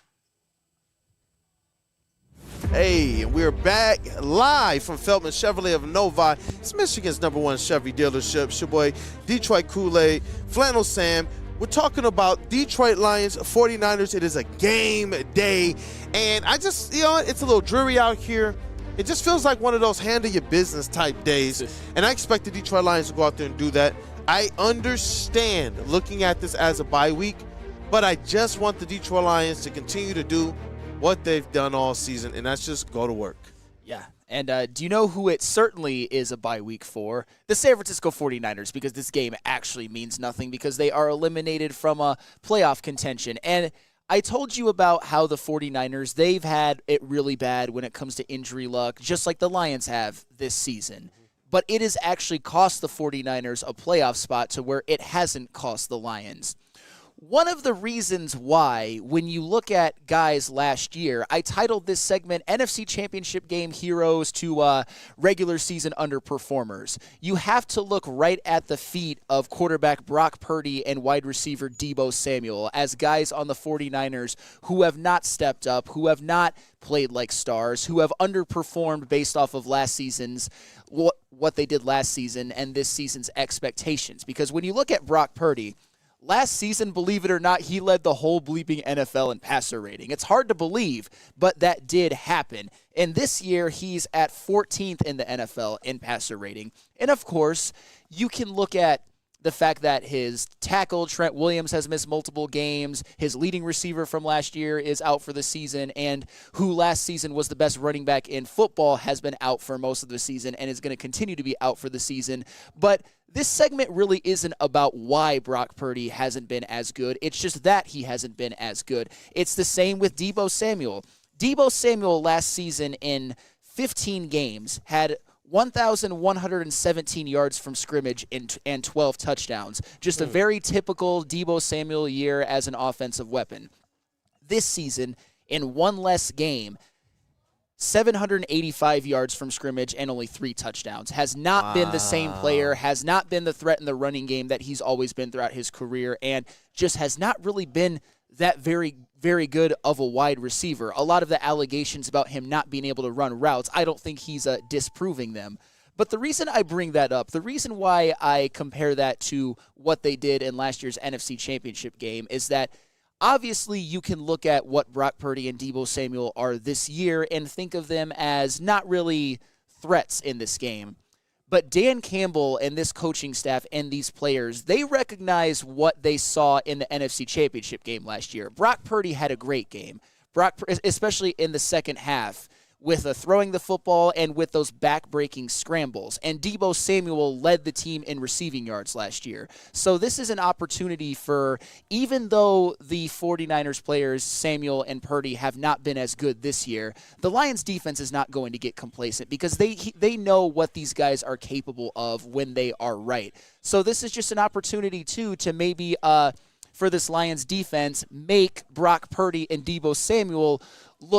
Hey, we're back live from Feldman Chevrolet of Novi. It's Michigan's #1 Chevy dealership. It's your boy, Detroit Kool-Aid, Flannel Sam. We're talking about Detroit Lions, 49ers. It is a game day. And I just, it's a little dreary out here. It just feels like one of those handle your business type days. And I expect the Detroit Lions to go out there and do that. I understand looking at this as a bye week, but I just want the Detroit Lions to continue to do what they've done all season, and that's just go to work.
Yeah. And do you know who it certainly is a bye week for? The San Francisco 49ers, because this game actually means nothing because they are eliminated from a playoff contention. And I told you about how the 49ers, they've had it really bad when it comes to injury luck, just like the Lions have this season. But it has actually cost the 49ers a playoff spot to where it hasn't cost the Lions. One of the reasons why, when you look at guys last year, I titled this segment NFC Championship Game Heroes to Regular Season Underperformers. You have to look right at the feet of quarterback Brock Purdy and wide receiver Deebo Samuel as guys on the 49ers who have not stepped up, who have not played like stars, who have underperformed based off of last season's what they did last season and this season's expectations. Because when you look at Brock Purdy, last season, believe it or not, he led the whole bleeping NFL in passer rating. It's hard to believe, but that did happen. And this year, he's at 14th in the NFL in passer rating. And, of course, you can look at the fact that his tackle, Trent Williams, has missed multiple games. His leading receiver from last year is out for the season, and who last season was the best running back in football has been out for most of the season and is going to continue to be out for the season. But this segment really isn't about why Brock Purdy hasn't been as good. It's just that he hasn't been as good. It's the same with Deebo Samuel. Deebo Samuel last season in 15 games had 1,117 yards from scrimmage and 12 touchdowns. Just a very typical Deebo Samuel year as an offensive weapon. This season, in one less game, 785 yards from scrimmage and only 3 touchdowns. Has not been the same player, has not been the threat in the running game that he's always been throughout his career, and just has not really been that very good of a wide receiver. A lot of the allegations about him not being able to run routes, I don't think he's disproving them. But the reason I bring that up, the reason why I compare that to what they did in last year's NFC Championship game is that obviously you can look at what Brock Purdy and Deebo Samuel are this year and think of them as not really threats in this game. But Dan Campbell and this coaching staff and these players, they recognize what they saw in the NFC Championship game last year. Brock Purdy had a great game, especially in the second half, with throwing the football and with those back-breaking scrambles. And Deebo Samuel led the team in receiving yards last year. So this is an opportunity for, even though the 49ers players, Samuel and Purdy, have not been as good this year, the Lions defense is not going to get complacent because they know what these guys are capable of when they are right. So this is just an opportunity, too, to maybe, for this Lions defense, make Brock Purdy and Deebo Samuel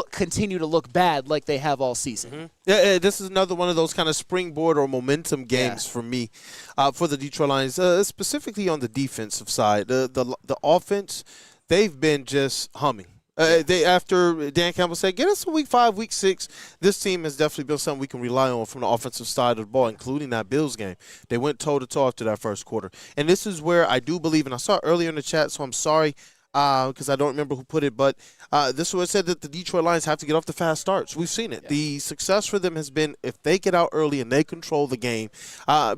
continue to look bad like they have all season.
Mm-hmm. Yeah, this is another one of those kind of springboard or momentum games for me, for the Detroit Lions, specifically on the defensive side. The offense, they've been just humming. After Dan Campbell said, get us a week 5, week 6, this team has definitely been something we can rely on from the offensive side of the ball, including that Bills game. They went toe-to-toe after that first quarter. And this is where I do believe, and I saw it earlier in the chat, so I'm sorry, because I don't remember who put it, but this was said that the Detroit Lions have to get off the fast starts. We've seen it. Yeah. The success for them has been if they get out early and they control the game,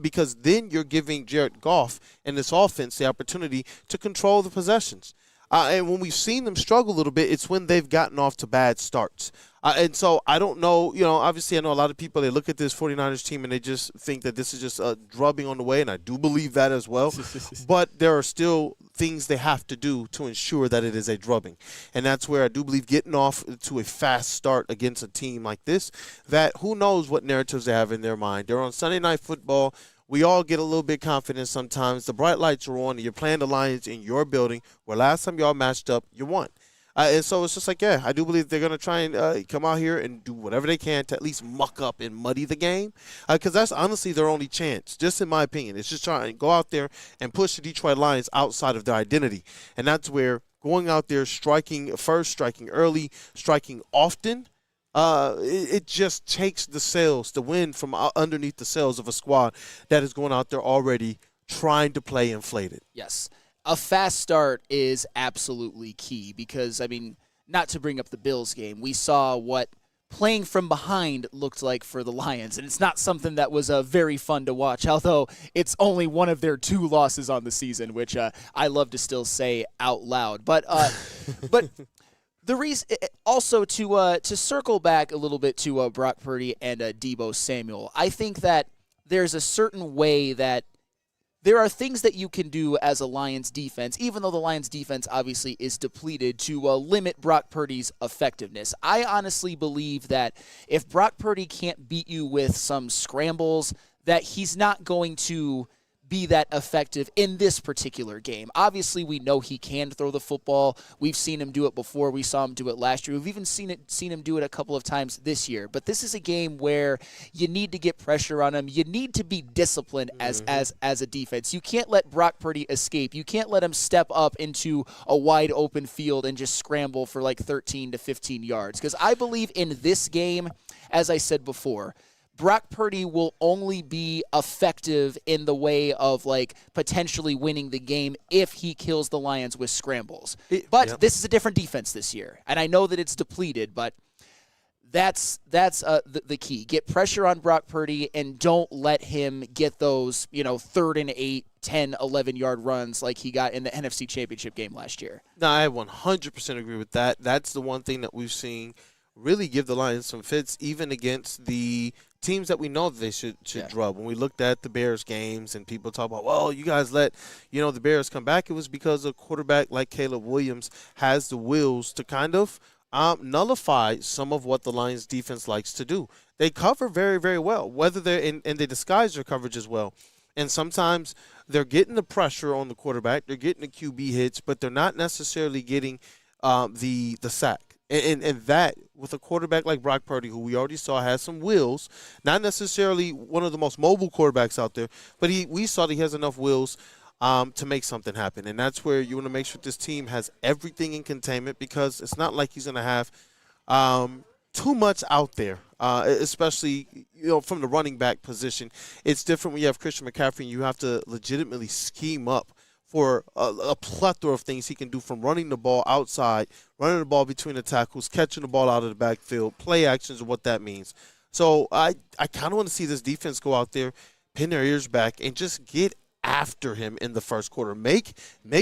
because then you're giving Jared Goff and this offense the opportunity to control the possessions. And when we've seen them struggle a little bit, it's when they've gotten off to bad starts. And so I don't know, obviously I know a lot of people, they look at this 49ers team and they just think that this is just a drubbing on the way, and I do believe that as well. But there are still things they have to do to ensure that it is a drubbing. And that's where I do believe getting off to a fast start against a team like this, that who knows what narratives they have in their mind. They're on Sunday Night Football. We all get a little bit confident sometimes. The bright lights are on, and you're playing the Lions in your building, where last time y'all matched up, you won. And so it's just like, yeah, I do believe they're going to try and come out here and do whatever they can to at least muck up and muddy the game, because that's honestly their only chance, just in my opinion. It's just trying to go out there and push the Detroit Lions outside of their identity. And that's where going out there, striking first, striking early, striking often, it just takes the wind from underneath the sails of a squad that is going out there already trying to play inflated.
Yes. A fast start is absolutely key because, not to bring up the Bills game, we saw what playing from behind looked like for the Lions, and it's not something that was very fun to watch, although it's only one of their 2 losses on the season, which I love to still say out loud. But the reason also to circle back a little bit to Brock Purdy and Deebo Samuel, I think that there's a certain way that there are things that you can do as a Lions defense, even though the Lions defense obviously is depleted, to limit Brock Purdy's effectiveness. I honestly believe that if Brock Purdy can't beat you with some scrambles, that he's not going to be that effective in this particular game. Obviously, we know he can throw the football. We've seen him do it before. We saw him do it last year. We've even seen him do it a couple of times this year. But this is a game where you need to get pressure on him. You need to be disciplined as a defense. You can't let Brock Purdy escape. You can't let him step up into a wide open field and just scramble for like 13 to 15 yards. Because I believe in this game, as I said before, Brock Purdy will only be effective in the way of potentially winning the game if he kills the Lions with scrambles. But this is a different defense this year, and I know that it's depleted, but that's the key. Get pressure on Brock Purdy and don't let him get those 3rd and 8, 10, 11-yard runs like he got in the NFC Championship game last year.
No, I 100% agree with that. That's the one thing that we've seen really give the Lions some fits, even against the teams that we know that they should drub. When we looked at the Bears games and people talk about, well, you guys let the Bears come back, it was because a quarterback like Caleb Williams has the wheels to kind of nullify some of what the Lions defense likes to do. They cover very, very well, whether they're and they disguise their coverage as well. And sometimes they're getting the pressure on the quarterback, they're getting the QB hits, but they're not necessarily getting the sack. And that, with a quarterback like Brock Purdy, who we already saw has some wheels, not necessarily one of the most mobile quarterbacks out there, but we saw that he has enough wheels to make something happen. And that's where you want to make sure this team has everything in containment, because it's not like he's going to have too much out there, especially from the running back position. It's different when you have Christian McCaffrey and you have to legitimately scheme up for a plethora of things he can do, from running the ball outside, running the ball between the tackles, catching the ball out of the backfield, play actions, and what that means. So I kind of want to see this defense go out there, pin their ears back, and just get after him in the first quarter. Make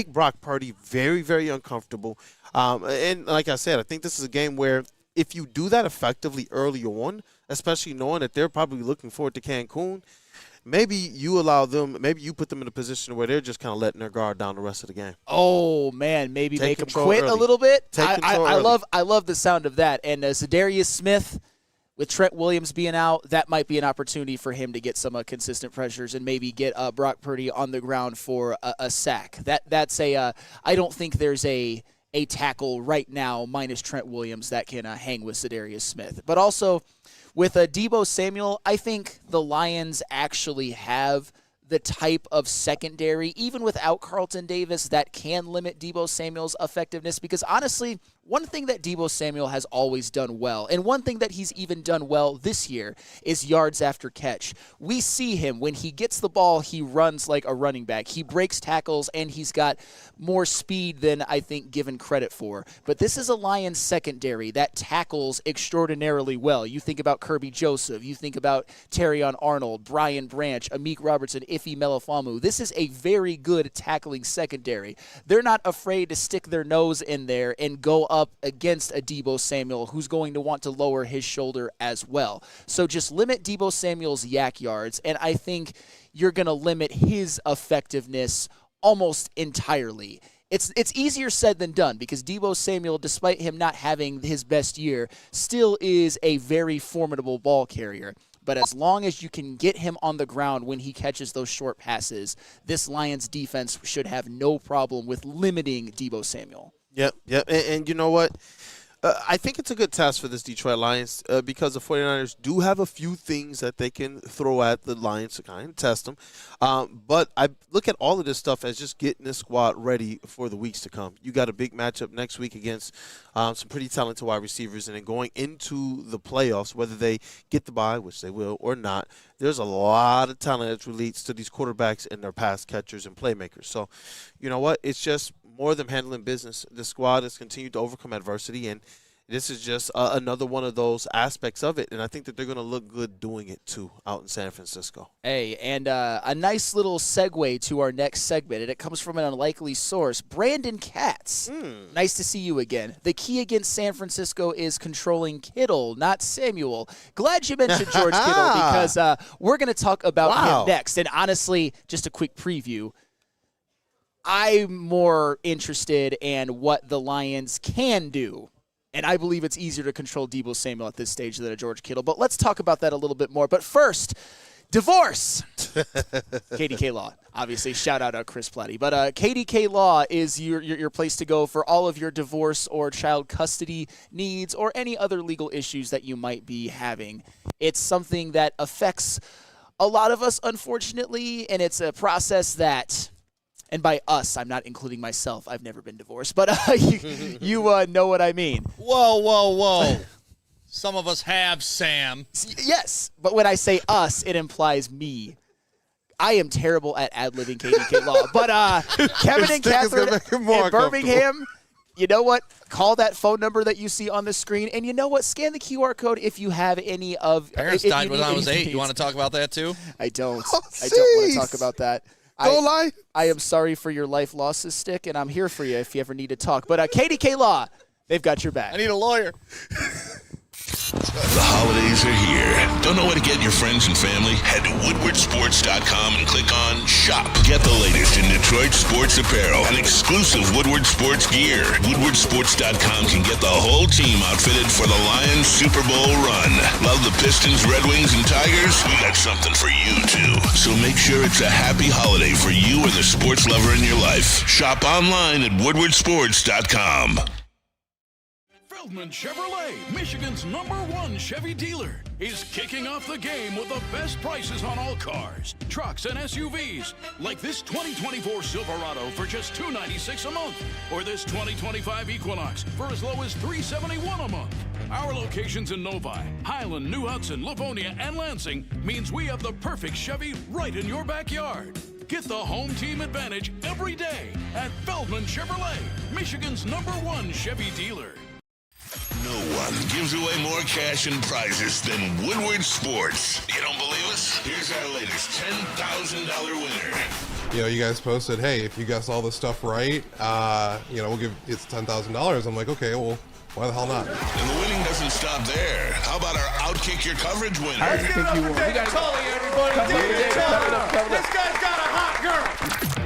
Brock Purdy very, very uncomfortable. And like I said, I think this is a game where if you do that effectively early on, especially knowing that they're probably looking forward to Cancun, maybe you put them in a position where they're just kind of letting their guard down the rest of the game.
Oh man, maybe make them quit
early.
a little bit.
Take control
I love the sound of that. And Zadarius Smith, with Trent Williams being out, that might be an opportunity for him to get some consistent pressures and maybe get Brock Purdy on the ground for a sack. That's I don't think there's a tackle right now minus Trent Williams that can hang with Zadarius Smith. But also with Deebo Samuel, I think the Lions actually have the type of secondary, even without Carlton Davis, that can limit Deebo Samuel's effectiveness. Because honestly, one thing that Deebo Samuel has always done well, and one thing that he's even done well this year, is yards after catch. We see him, when he gets the ball, he runs like a running back. He breaks tackles, and he's got more speed than I think given credit for. But this is a Lions secondary that tackles extraordinarily well. You think about Kirby Joseph. You think about Terrion Arnold, Brian Branch, Amik Robertson, Ife Melifomu. This is a very good tackling secondary. They're not afraid to stick their nose in there and go up against a Deebo Samuel who's going to want to lower his shoulder as well. So just limit Deebo Samuel's yak yards, and I think you're going to limit his effectiveness almost entirely. It's easier said than done, because Deebo Samuel, despite him not having his best year, still is a very formidable ball carrier. But as long as you can get him on the ground when he catches those short passes, this Lions defense should have no problem with limiting Deebo Samuel.
Yep. And you know what? I think it's a good test for this Detroit Lions because the 49ers do have a few things that they can throw at the Lions to kind of test them. But I look at all of this stuff as just getting this squad ready for the weeks to come. You got a big matchup next week against some pretty talented wide receivers, and then going into the playoffs, whether they get the bye, which they will, or not, there's a lot of talent that relates to these quarterbacks and their pass catchers and playmakers. So, you know what? It's just more of them handling business. The squad has continued to overcome adversity, and this is just another one of those aspects of it. And I think that they're going to look good doing it, too, out in San Francisco.
Hey, and a nice little segue to our next segment, and it comes from an unlikely source. Brandon Katz, nice to see you again. The key against San Francisco is controlling Kittle, not Samuel. Glad you mentioned George Kittle, because we're going to talk about him next. And honestly, just a quick preview, I'm more interested in what the Lions can do. And I believe it's easier to control Deebo Samuel at this stage than a George Kittle. But let's talk about that a little bit more. But first, divorce. KDK Law, obviously. Shout out Chris Platty. But KDK Law is your place to go for all of your divorce or child custody needs or any other legal issues that you might be having. It's something that affects a lot of us, unfortunately, and it's a process that... And by us, I'm not including myself. I've never been divorced. But you know what I mean.
Whoa. Some of us have, Sam.
Yes, but when I say us, it implies me. I am terrible at ad-libbing KDK Law. But Kevin and Catherine in Birmingham, you know what? Call that phone number that you see on the screen. And you know what? Scan the QR code if you have any of...
Parents died when I was 8. You want to talk about that too?
I don't. I don't want to talk about that.
Don't lie.
I am sorry for your life losses, Stick, and I'm here for you if you ever need to talk. But KDK Law, they've got your back.
I need a lawyer.
The holidays are here. Don't know where to get your friends and family? Head to woodwardsports.com and click on Shop. Get the latest in Detroit sports apparel and exclusive Woodward sports gear. Woodwardsports.com can get the whole team outfitted for the Lions Super Bowl run. Love the Pistons, Red Wings, and Tigers? We got something for you, too. So make sure it's a happy holiday for you or the sports lover in your life. Shop online at woodwardsports.com.
Feldman Chevrolet, Michigan's #1 Chevy dealer, is kicking off the game with the best prices on all cars, trucks, and SUVs, like this 2024 Silverado for just $296 a month, or this 2025 Equinox for as low as $371 a month. Our locations in Novi, Highland, New Hudson, Livonia, and Lansing means we have the perfect Chevy right in your backyard. Get the home team advantage every day at Feldman Chevrolet, Michigan's #1 Chevy dealer.
No one gives away more cash and prizes than Woodward Sports. You don't believe us? Here's our latest $10,000 winner.
You know, you guys posted, hey, if you guess all this stuff right, we'll give it's $10,000. I'm like, okay, well, why the hell not?
And the winning doesn't stop there. How about our Outkick Your Coverage winner?
Let's give it up for David Tully, everybody. David Tully. This guy's got a hot girl.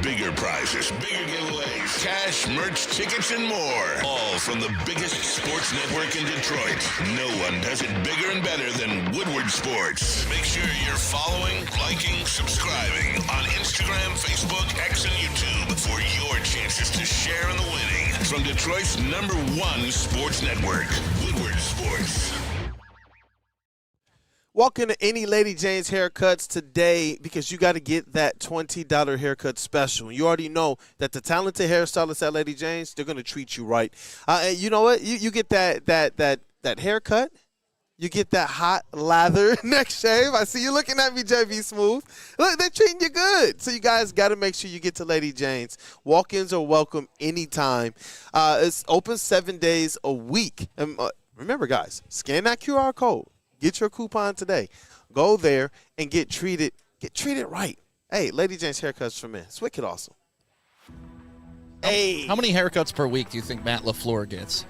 Bigger prizes, bigger giveaways, cash, merch, tickets, and more. All from the biggest sports network in Detroit. No one does it bigger and better than Woodward Sports. Make sure you're following, liking, subscribing on Instagram, Facebook, X, and YouTube for your chances to share in the winning. From Detroit's #1 sports network, Woodward Sports.
Walk into any Lady Jane's Haircuts today because you got to get that $20 haircut special. You already know that the talented hairstylists at Lady Jane's, they're going to treat you right. And you know what? You get that haircut. You get that hot lather next shave. I see you looking at me, JB Smooth. Look, they're treating you good. So you guys got to make sure you get to Lady Jane's. Walk-ins are welcome anytime. It's open 7 days a week. And remember, guys, scan that QR code. Get your coupon today. Go there and get treated right. Hey, Lady Jane's Haircuts for men. It's wicked awesome.
Hey. How many haircuts per week do you think Matt LaFleur gets?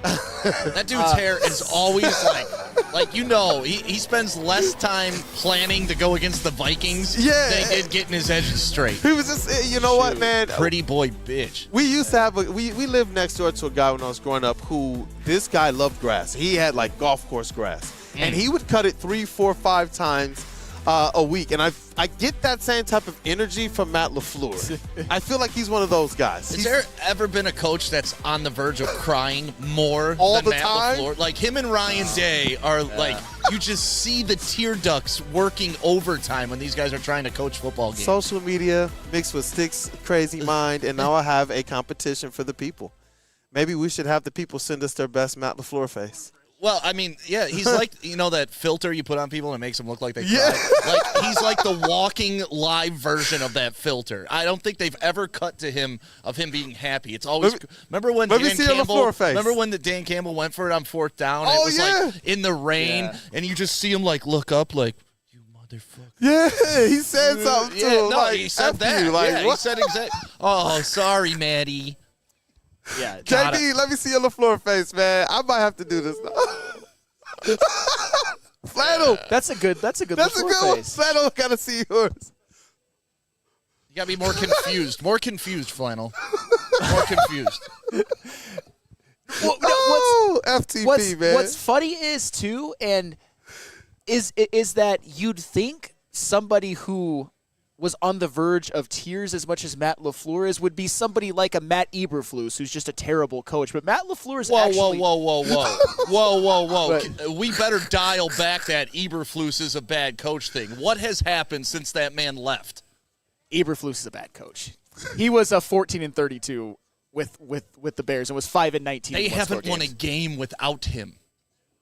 That dude's hair is always he spends less time planning to go against the Vikings than he did getting his edges straight.
He was just, what, man?
Pretty boy bitch.
We used to have, we lived next door to a guy when I was growing up who, this guy loved grass. He had like golf course grass. And he would cut it 3, 4, 5 times a week. And I get that same type of energy from Matt LaFleur. I feel like he's one of those guys.
Has there ever been a coach that's on the verge of crying more than Matt LaFleur? Like him and Ryan Day are you just see the tear ducts working overtime when these guys are trying to coach football games.
Social media mixed with Stick's crazy mind, and now I have a competition for the people. Maybe we should have the people send us their best Matt LaFleur face.
Well, I mean, yeah, he's like, that filter you put on people and it makes them look like they cry? Like, he's like the walking live version of that filter. I don't think they've ever cut to him of him being happy. It's always remember when Dan Campbell went for it on 4th down and it was like in the rain and you just see him like look up like, you motherfucker.
Yeah, he said something too.
Yeah, no, he said that. He said exactly. Oh, sorry, Maddie. Yeah,
JB, let me see your LaFleur face, man. I might have to do this now. Flannel.
That's a good LaFleur face.
Flannel, gotta see yours.
You gotta be more confused. More confused, Flannel. More confused.
FTP, man.
What's funny is too, and is that you'd think somebody who was on the verge of tears as much as Matt LaFleur is would be somebody like a Matt Eberflus, who's just a terrible coach. But Matt LaFleur is actually...
Whoa. We better dial back that Eberflus is a bad coach thing. What has happened since that man left?
Eberflus is a bad coach. He was a 14-32 with the Bears and was 5-19.
They haven't won a game without him.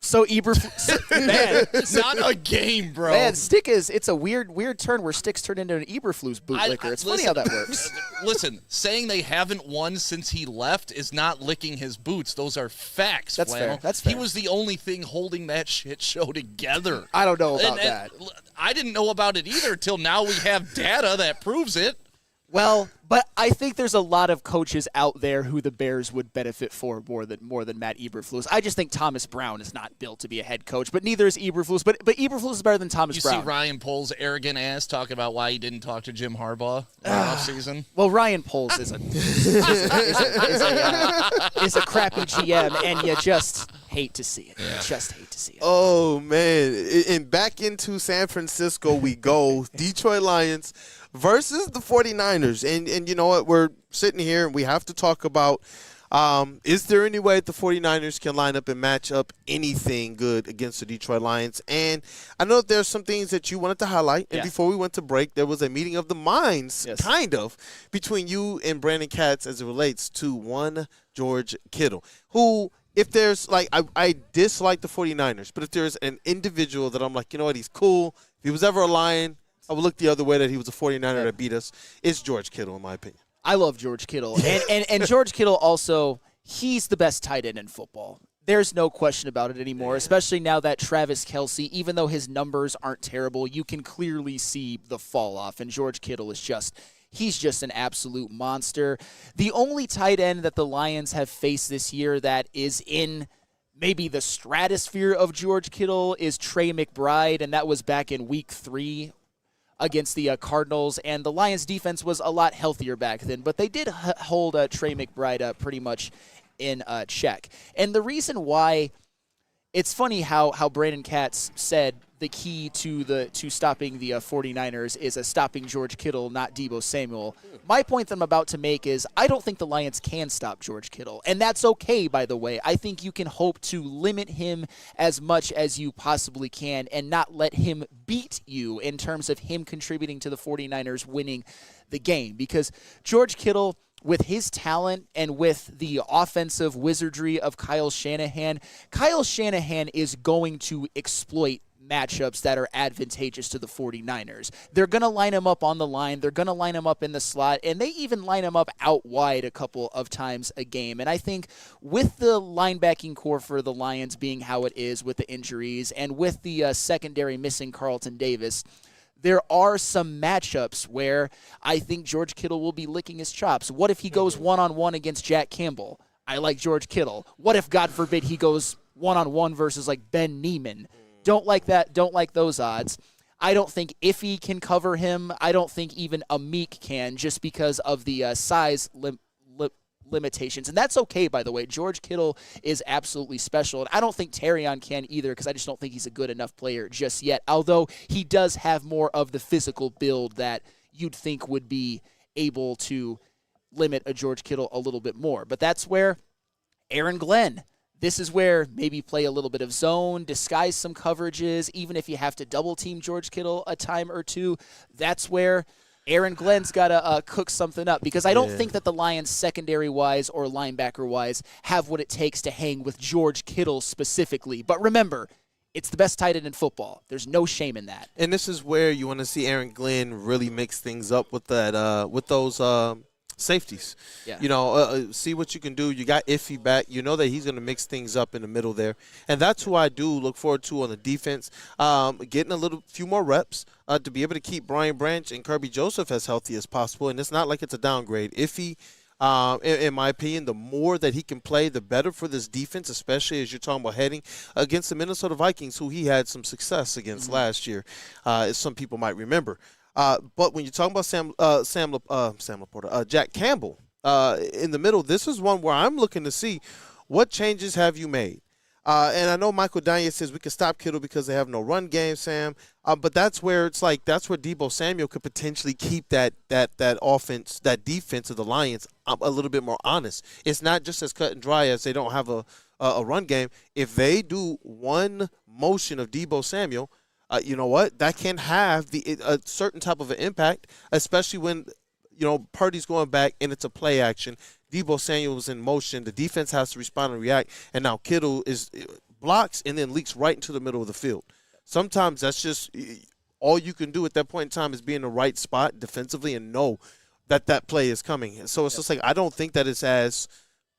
So Eberflus, man,
not a game, bro.
Man, it's a weird turn where Stick's turned into an Eberflus bootlicker. It's funny how that works.
Listen, saying they haven't won since he left is not licking his boots. Those are facts.
That's
Flannel.
fair. That's fair.
He was the only thing holding that shit show together.
I don't know about that.
I didn't know about it either till now. We have data that proves it.
Well, but I think there's a lot of coaches out there who the Bears would benefit for more than Matt Eberflus. I just think Thomas Brown is not built to be a head coach, but neither is Eberflus. But Eberflus is better than Thomas Brown.
You see Ryan Poles' arrogant ass talking about why he didn't talk to Jim Harbaugh in the offseason?
Well, Ryan Poles is a crappy GM, and you just hate to see it.
Yeah.
You just hate to see it.
Oh, man. And back into San Francisco we go. Detroit Lions versus the 49ers. And you know what? We're sitting here and we have to talk about is there any way the 49ers can line up and match up anything good against the Detroit Lions? And I know there's some things that you wanted to highlight. And before we went to break, there was a meeting of the minds, kind of, between you and Brandon Katz as it relates to one George Kittle, who – if there's, I dislike the 49ers, but if there's an individual that I'm like, you know what, he's cool. If he was ever a Lion, I would look the other way that he was a 49er that beat us. It's George Kittle, in my opinion.
I love George Kittle. And George Kittle also, he's the best tight end in football. There's no question about it anymore, especially now that Travis Kelce, even though his numbers aren't terrible, you can clearly see the fall off. And George Kittle is just, He's just an absolute monster. The only tight end that the Lions have faced this year that is in maybe the stratosphere of George Kittle is Trey McBride, and that was back in week 3 against the Cardinals, and the Lions defense was a lot healthier back then, but they did hold Trey McBride pretty much in check. And the reason why, it's funny how Brandon Katz said the key to stopping the 49ers is stopping George Kittle, not Deebo Samuel. My point that I'm about to make is I don't think the Lions can stop George Kittle, and that's okay, by the way. I think you can hope to limit him as much as you possibly can and not let him beat you in terms of him contributing to the 49ers winning the game, because George Kittle, with his talent and with the offensive wizardry of Kyle Shanahan is going to exploit matchups that are advantageous to the 49ers. They're going to line him up on the line. They're going to line him up in the slot, and they even line him up out wide a couple of times a game. And I think with the linebacking core for the Lions being how it is with the injuries and with the secondary missing Carlton Davis, there are some matchups where I think George Kittle will be licking his chops. What if he goes one-on-one against Jack Campbell? I like George Kittle. What if, God forbid, he goes one-on-one versus like Ben Neiman? Don't like that. Don't like those odds. I don't think Iffy can cover him. I don't think even Amik can, just because of the size limitations. And that's okay, by the way. George Kittle is absolutely special. And I don't think Terrion can either, because I just don't think he's a good enough player just yet, although he does have more of the physical build that you'd think would be able to limit a George Kittle a little bit more. But that's where Aaron Glenn, this is where maybe play a little bit of zone, disguise some coverages, even if you have to double-team George Kittle a time or two. That's where Aaron Glenn's got to cook something up, because I don't think that the Lions secondary-wise or linebacker-wise have what it takes to hang with George Kittle specifically. But remember, it's the best tight end in football. There's no shame in that.
And this is where you want to see Aaron Glenn really mix things up with that, with those safeties.
Yeah.
You know, see what you can do. You got Iffy back. You know that he's going to mix things up in the middle there. And that's who I do look forward to on the defense, getting a few more reps to be able to keep Brian Branch and Kirby Joseph as healthy as possible. And it's not like it's a downgrade. Iffy, in my opinion, the more that he can play, the better for this defense, especially as you're talking about heading against the Minnesota Vikings, who he had some success against last year, as some people might remember. But when you're talking about Sam Laporta, Jack Campbell in the middle, this is one where I'm looking to see what changes have you made. And I know Michael Daniel says we can stop Kittle because they have no run game, Sam. But that's where that's where Deebo Samuel could potentially keep that offense, that defense of the Lions a little bit more honest. It's not just as cut and dry as they don't have a run game. If they do one motion of Deebo Samuel, you know what? That can have a certain type of an impact, especially when, you know, Purdy's going back and it's a play action. Deebo Samuel's in motion. The defense has to respond and react. And now Kittle blocks and then leaks right into the middle of the field. Sometimes that's just all you can do at that point in time is be in the right spot defensively and know that play is coming. So it's just like I don't think that it's as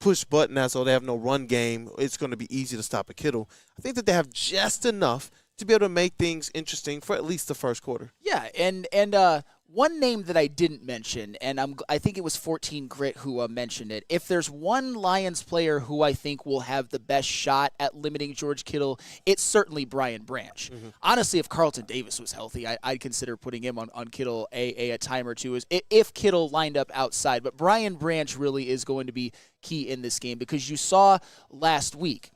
push button as they have no run game. It's going to be easy to stop a Kittle. I think that they have just enough to be able to make things interesting for at least the first quarter.
Yeah, and one name that I didn't mention, and I think it was 14 Grit who mentioned it. If there's one Lions player who I think will have the best shot at limiting George Kittle, it's certainly Brian Branch. Honestly, if Carlton Davis was healthy, I'd consider putting him on Kittle a time or two if Kittle lined up outside. But Brian Branch really is going to be key in this game, because you saw last week,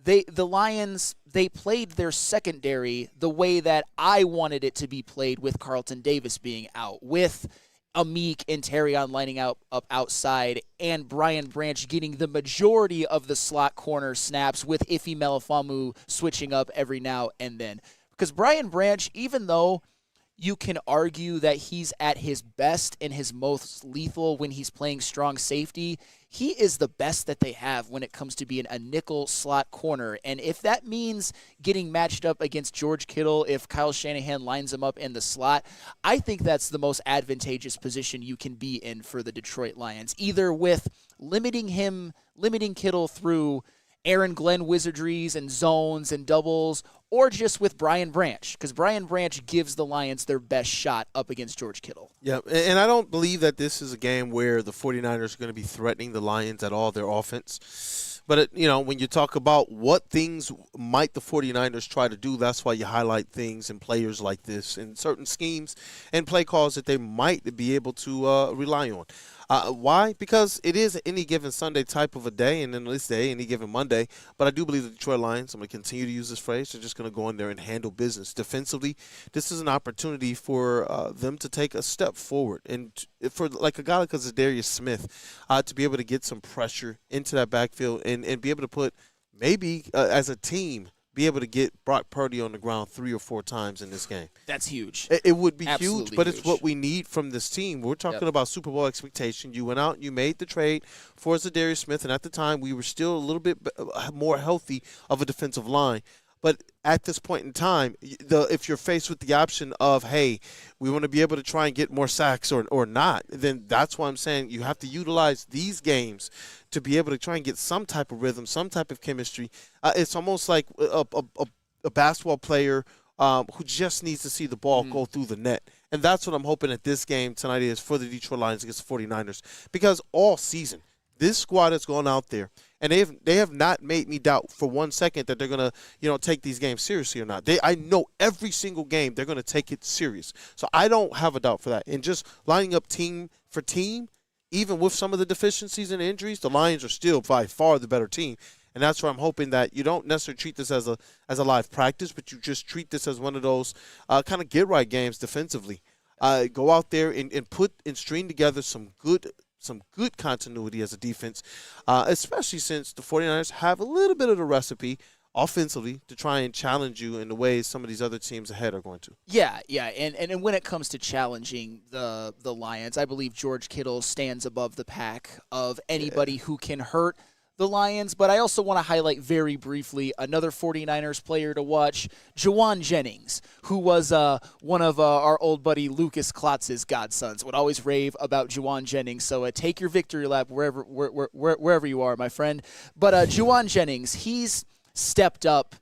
the Lions, they played their secondary the way that I wanted it to be played, with Carlton Davis being out, with Amik and Terrion lining up outside, and Brian Branch getting the majority of the slot corner snaps, with Iffy Melifonwu switching up every now and then. Because Brian Branch, even though you can argue that he's at his best and his most lethal when he's playing strong safety, he is the best that they have when it comes to being a nickel slot corner. And if that means getting matched up against George Kittle, if Kyle Shanahan lines him up in the slot, I think that's the most advantageous position you can be in for the Detroit Lions, either with limiting Kittle through Aaron Glenn wizardries and zones and doubles, or just with Brian Branch, because Brian Branch gives the Lions their best shot up against George Kittle.
Yeah, and I don't believe that this is a game where the 49ers are going to be threatening the Lions at all, their offense. But, when you talk about what things might the 49ers try to do, that's why you highlight things and players like this and certain schemes and play calls that they might be able to rely on. Why? Because it is any given Sunday type of a day, and then this day, any given Monday. But I do believe the Detroit Lions, I'm going to continue to use this phrase, they're just going to go in there and handle business. Defensively, this is an opportunity for them to take a step forward. And for like a guy like Zadarius Smith to be able to get some pressure into that backfield and be able to put maybe as a team be able to get Brock Purdy on the ground 3 or 4 times in this game.
That's huge.
It would be
Absolutely
huge, but
huge.
it's what we need from this team. We're talking about Super Bowl expectation. You went out and you made the trade for Zadarius Smith, and at the time we were still a little bit more healthy of a defensive line. But at this point in time, if you're faced with the option of, hey, we want to be able to try and get more sacks or not, then that's why I'm saying you have to utilize these games to be able to try and get some type of rhythm, some type of chemistry. It's almost like a basketball player who just needs to see the ball go through the net. And that's what I'm hoping that this game tonight is for the Detroit Lions against the 49ers. Because all season, this squad has gone out there, and they have not made me doubt for 1 second that they're going to, take these games seriously or not. I know every single game they're going to take it serious. So I don't have a doubt for that. And just lining up team for team, even with some of the deficiencies and injuries, the Lions are still by far the better team. And that's where I'm hoping that you don't necessarily treat this as a live practice, but you just treat this as one of those kind of get-right games defensively. Go out there and put and string together some good continuity as a defense, especially since the 49ers have a little bit of the recipe offensively to try and challenge you in the ways some of these other teams ahead are going to.
Yeah, and when it comes to challenging the Lions, I believe George Kittle stands above the pack of anybody who can hurt the Lions, but I also want to highlight very briefly another 49ers player to watch, Juwan Jennings, who was one of our old buddy Lucas Klotz's godsons. Would always rave about Juwan Jennings, so take your victory lap wherever you are, my friend. But Juwan Jennings, he's stepped up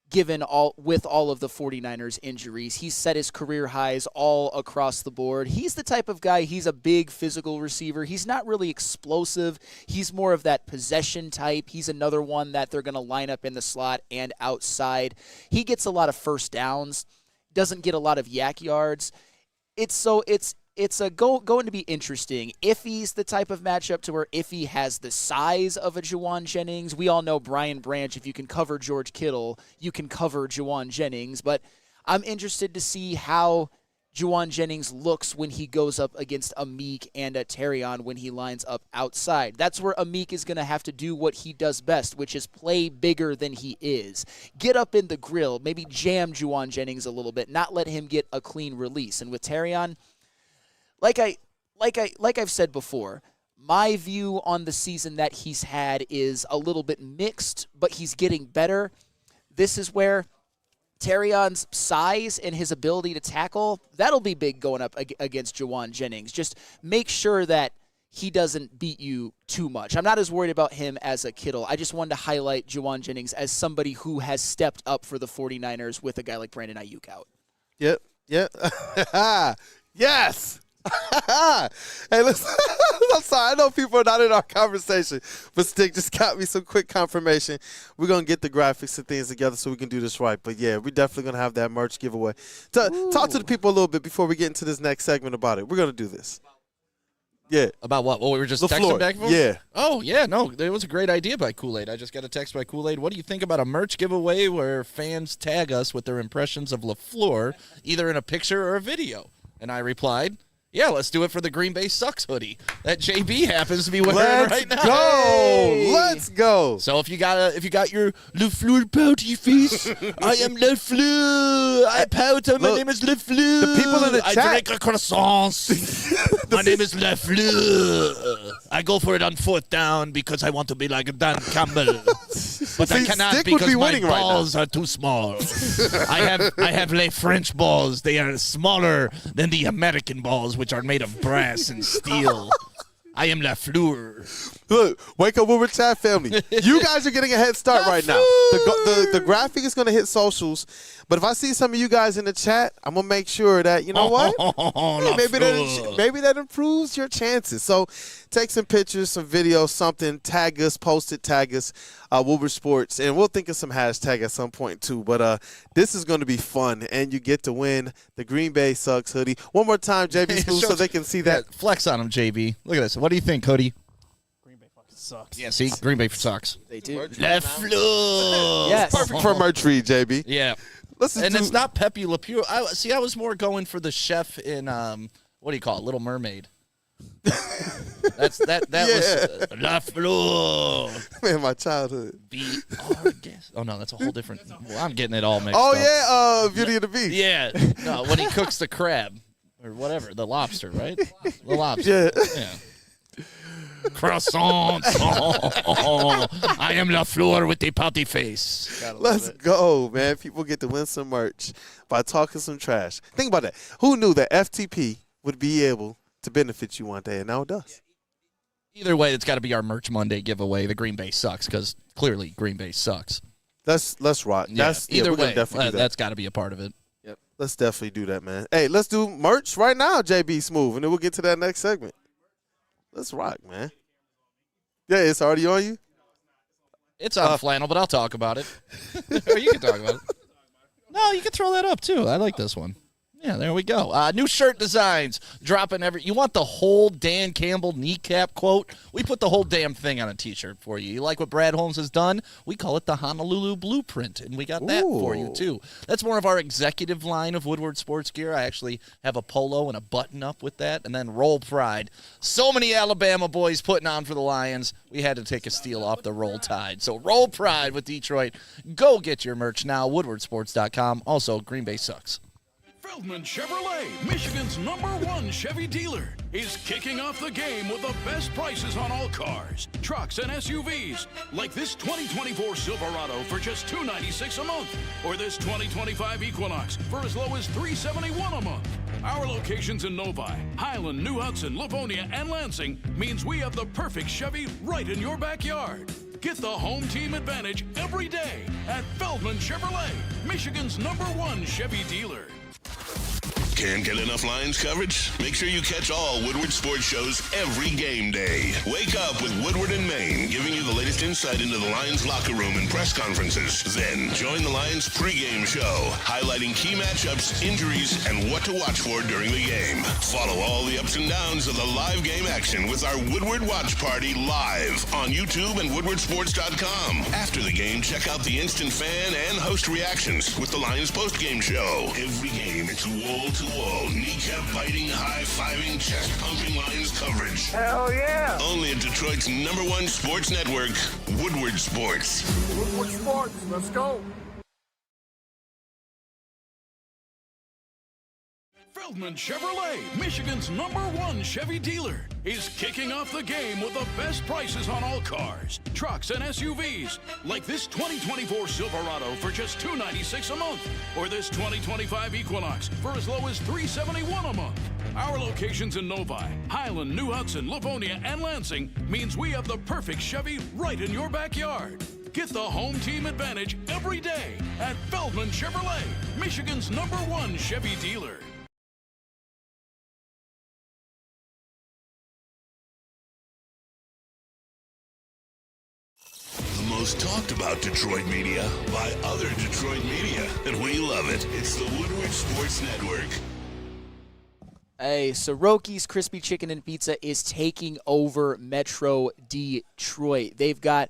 with all of the 49ers injuries. He's set his career highs all across the board. He's the type of guy, he's a big physical receiver. He's not really explosive. He's more of that possession type. He's another one that they're going to line up in the slot and outside. He gets a lot of first downs, doesn't get a lot of yak yards. It's going to be interesting if he's the type of matchup to where if he has the size of a Juwan Jennings. We all know Brian Branch, if you can cover George Kittle, you can cover Juwan Jennings. But I'm interested to see how Juwan Jennings looks when he goes up against Amik and a Terrion when he lines up outside. That's where Amik is going to have to do what he does best, which is play bigger than he is. Get up in the grill, maybe jam Juwan Jennings a little bit, not let him get a clean release. And with Terrion, like I've said before, my view on the season that he's had is a little bit mixed, but he's getting better. This is where Terrion's size and his ability to tackle, that'll be big going up against Juwan Jennings. Just make sure that he doesn't beat you too much. I'm not as worried about him as a Kittle. I just wanted to highlight Juwan Jennings as somebody who has stepped up for the 49ers with a guy like Brandon Ayuk out.
Yep. Yes! Hey, listen, I'm sorry. I know people are not in our conversation, but Stick just got me some quick confirmation. We're going to get the graphics and things together so we can do this right. But, yeah, we're definitely going to have that merch giveaway. Talk to the people a little bit before we get into this next segment about it. We're going to do this. Yeah.
About what? Well, we were just texting back and forth? Yeah. Oh, yeah. No, it was a great idea by Kool-Aid. I just got a text by Kool-Aid. What do you think about a merch giveaway where fans tag us with their impressions of LaFleur, either in a picture or a video? And I replied, yeah, let's do it for the Green Bay Sucks hoodie that JB happens to be wearing right now.
Let's go.
So if you got your LaFleur pouty face, I am LaFleur. I pout. My name is LaFleur.
The people in the chat.
I drink a croissant. My name is LaFleur. I go for it on fourth down because I want to be like Dan Campbell. But I cannot because my balls are too small. I have les French balls. They are smaller than the American balls, which are made of brass and steel. I am La Fleur.
Look, Wake Up Woodward chat family. You guys are getting a head start right now. The graphic is going to hit socials. But if I see some of you guys in the chat, I'm going to make sure that, you know what? Maybe that improves your chances. So take some pictures, some videos, something, tag us, post it, tag us, Woodward Sports, and we'll think of some hashtag at some point too. But this is going to be fun, and you get to win the Green Bay Sucks hoodie. One more time, JB Smooth, so they can see that.
Yeah, flex on them, JB. Look at this. What do you think, hoodie?
Green Bay fucking sucks.
Yeah, see? Green Bay sucks.
They do.
La Fleur.
Yes.
Perfect for merch read, JB.
Yeah. It's not Pepe Le Pew. I was more going for the chef in what do you call it, Little Mermaid. that was La Fleur.
Man, my childhood.
Oh no, that's a whole different. Well, I'm getting it all mixed
Oh
up.
yeah, Beauty and the Beast.
Yeah, no, when he cooks the crab or whatever, the lobster, right? The lobster. Yeah. Croissant. I am La Fleur with the pouty face.
Let's go, man. People get to win some merch by talking some trash. Think about that. Who knew that FTP would be able to benefit you one day, and now it does.
Either way, it's got to be our Merch Monday giveaway. The Green Bay sucks because clearly Green Bay sucks.
Let's rock.
Either way,
definitely
that's got to be a part of it.
Yep. Let's definitely do that, man. Hey, let's do merch right now, JB Smooth, and then we'll get to that next segment. Let's rock, man. Yeah, it's already on you?
It's on flannel, but I'll talk about it. Or you can talk about it. No, you can throw that up, too. I like this one. Yeah, there we go. New shirt designs dropping you want the whole Dan Campbell kneecap quote? We put the whole damn thing on a T-shirt for you. You like what Brad Holmes has done? We call it the Honolulu Blueprint, and we got that for you, too. That's more of our executive line of Woodward sports gear. I actually have a polo and a button-up with that, and then Roll Pride. So many Alabama boys putting on for the Lions, we had to take a steal off the Roll Tide. So Roll Pride with Detroit. Go get your merch now, woodwardsports.com. Also, Green Bay sucks.
Feldman Chevrolet, Michigan's #1 Chevy dealer, is kicking off the game with the best prices on all cars, trucks, and SUVs, like this 2024 Silverado for just $296 a month, or this 2025 Equinox for as low as $371 a month. Our locations in Novi, Highland, New Hudson, Livonia, and Lansing means we have the perfect Chevy right in your backyard. Get the home team advantage every day at Feldman Chevrolet, Michigan's #1 Chevy dealer.
Can't get enough Lions coverage? Make sure you catch all Woodward sports shows every game day. Wake up with Woodward and Main, giving you the latest insight into the Lions locker room and press conferences. Then join the Lions pregame show, highlighting key matchups, injuries, and what to watch for during the game. Follow all the ups and downs of the live game action with our Woodward Watch Party live on YouTube and woodwardsports.com. After the game, check out the instant fan and host reactions with the Lions postgame show. Every game, it's wall-to-wall, kneecap-biting, high-fiving, chest-pumping Lions coverage.
Hell yeah!
Only at Detroit's #1 sports network, Woodward Sports.
Woodward Sports, let's go.
Feldman Chevrolet, Michigan's #1 Chevy dealer, is kicking off the game with the best prices on all cars, trucks, and SUVs, like this 2024 Silverado for just $296 a month, or this 2025 Equinox for as low as $371 a month. Our locations in Novi, Highland, New Hudson, Livonia, and Lansing means we have the perfect Chevy right in your backyard. Get the home team advantage every day at Feldman Chevrolet, Michigan's #1 Chevy dealer.
Most talked about Detroit media by other Detroit media, and we love it. It's the Woodward Sports Network.
Hey, Soroki's Crispy Chicken and Pizza is taking over Metro Detroit. They've got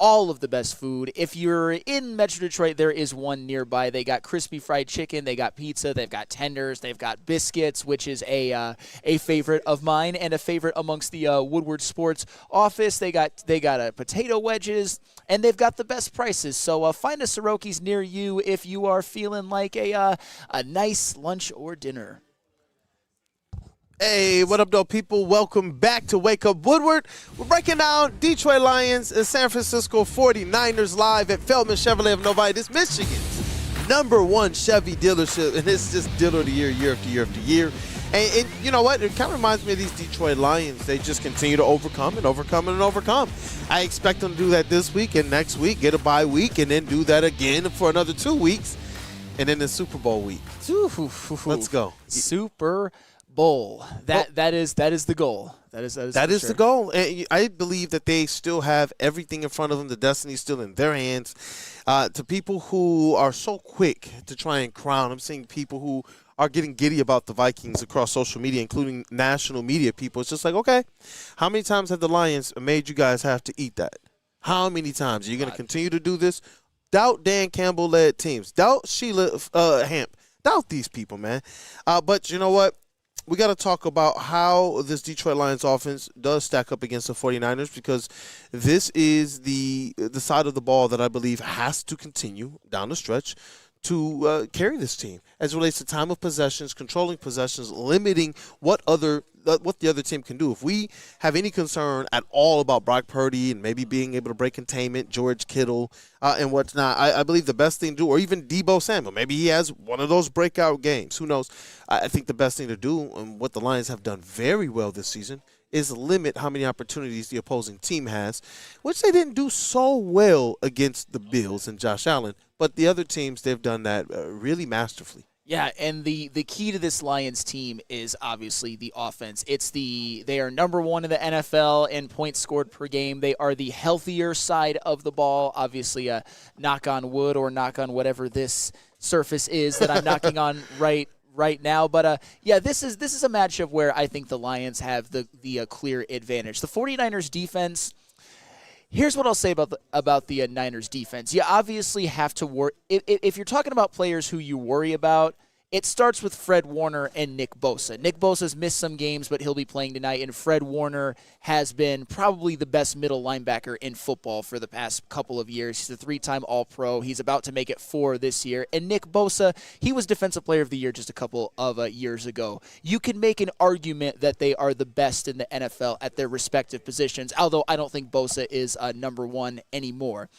all of the best food. If you're in Metro Detroit, there is one nearby. They got crispy fried chicken, they got pizza, they've got tenders, they've got biscuits, which is a favorite of mine and a favorite amongst the Woodward Sports office. They got potato wedges, and they've got the best prices. So find a Soroki's near you if you are feeling like a nice lunch or dinner.
Hey, what up, though, people? Welcome back to Wake Up Woodward. We're breaking down Detroit Lions and San Francisco 49ers live at Feldman Chevrolet of Novi. This Michigan's #1 Chevy dealership, and it's just dealer of the year, year after year after year. And you know what? It kind of reminds me of these Detroit Lions. They just continue to overcome and overcome and overcome. I expect them to do that this week and next week, get a bye week, and then do that again for another 2 weeks, and then the Super Bowl week. Let's go.
Super Bowl. That is the goal. That is
the goal. And I believe that they still have everything in front of them. The destiny's still in their hands. To people who are so quick to try and crown, I'm seeing people who are getting giddy about the Vikings across social media, including national media people. It's just like, okay, how many times have the Lions made you guys have to eat that? How many times? Are you going to continue to do this? Doubt Dan Campbell-led teams. Doubt Sheila Hamp. Doubt these people, man. But you know what? We got to talk about how this Detroit Lions offense does stack up against the 49ers, because this is the side of the ball that I believe has to continue down the stretch to carry this team as it relates to time of possessions, controlling possessions, limiting what the other team can do. If we have any concern at all about Brock Purdy and maybe being able to break containment, George Kittle, and whatnot, I believe the best thing to do, or even Deebo Samuel, maybe he has one of those breakout games. Who knows? I think the best thing to do, and what the Lions have done very well this season, is limit how many opportunities the opposing team has, which they didn't do so well against the Bills and Josh Allen. But the other teams, they've done that really masterfully.
Yeah, and the key to this Lions team is obviously the offense. They are number one in the NFL in points scored per game. They are the healthier side of the ball. Obviously, knock on wood or knock on whatever this surface is that I'm knocking on right now. But yeah, this is a matchup where I think the Lions have the clear advantage. The 49ers defense. Here's what I'll say about the Niners defense. You obviously have to worry. If you're talking about players who you worry about, it starts with Fred Warner and Nick Bosa. Nick Bosa's missed some games, but he'll be playing tonight, and Fred Warner has been probably the best middle linebacker in football for the past couple of years. He's a 3-time All-Pro. He's about to make it 4 this year. And Nick Bosa, he was Defensive Player of the Year just a couple of years ago. You can make an argument that they are the best in the NFL at their respective positions, although I don't think Bosa is number one anymore.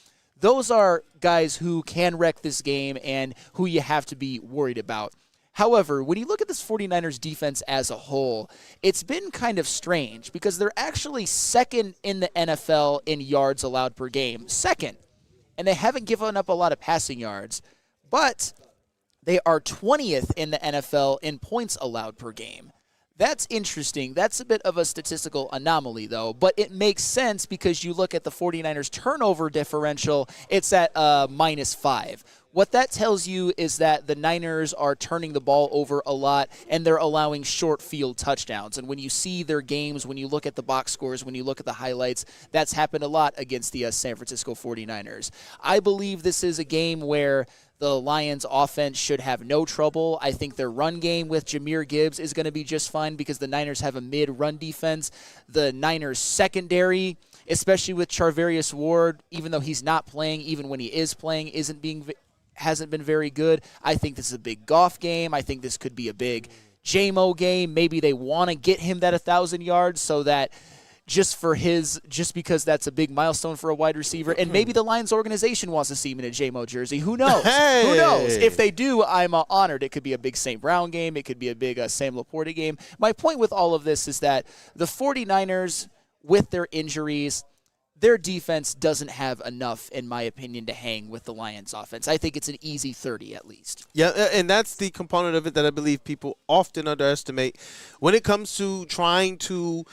Those are guys who can wreck this game and who you have to be worried about. However, when you look at this 49ers defense as a whole, it's been kind of strange because they're actually second in the NFL in yards allowed per game. Second. And they haven't given up a lot of passing yards. But they are 20th in the NFL in points allowed per game. That's interesting. That's a bit of a statistical anomaly, though. But it makes sense because you look at the 49ers turnover differential, it's at -5. What that tells you is that the Niners are turning the ball over a lot, and they're allowing short field touchdowns. And when you see their games, when you look at the box scores, when you look at the highlights, that's happened a lot against the San Francisco 49ers. I believe this is a game where the Lions offense should have no trouble. I think their run game with Jahmyr Gibbs is going to be just fine because the Niners have a mid-run defense. The Niners secondary, especially with Charvarius Ward, even though he's not playing, even when he is playing, hasn't been very good. I think this is a big Goff game. I think this could be a big J-Mo game. Maybe they want to get him that 1,000 yards so that just because that's a big milestone for a wide receiver. And maybe the Lions organization wants to see him in a J-Mo jersey. Who knows?
Hey.
Who knows? If they do, I'm honored. It could be a big St. Brown game. It could be a big Sam Laporta game. My point with all of this is that the 49ers, with their injuries, their defense doesn't have enough, in my opinion, to hang with the Lions offense. I think it's an easy 30 at least.
Yeah, and that's the component of it that I believe people often underestimate when it comes to trying to,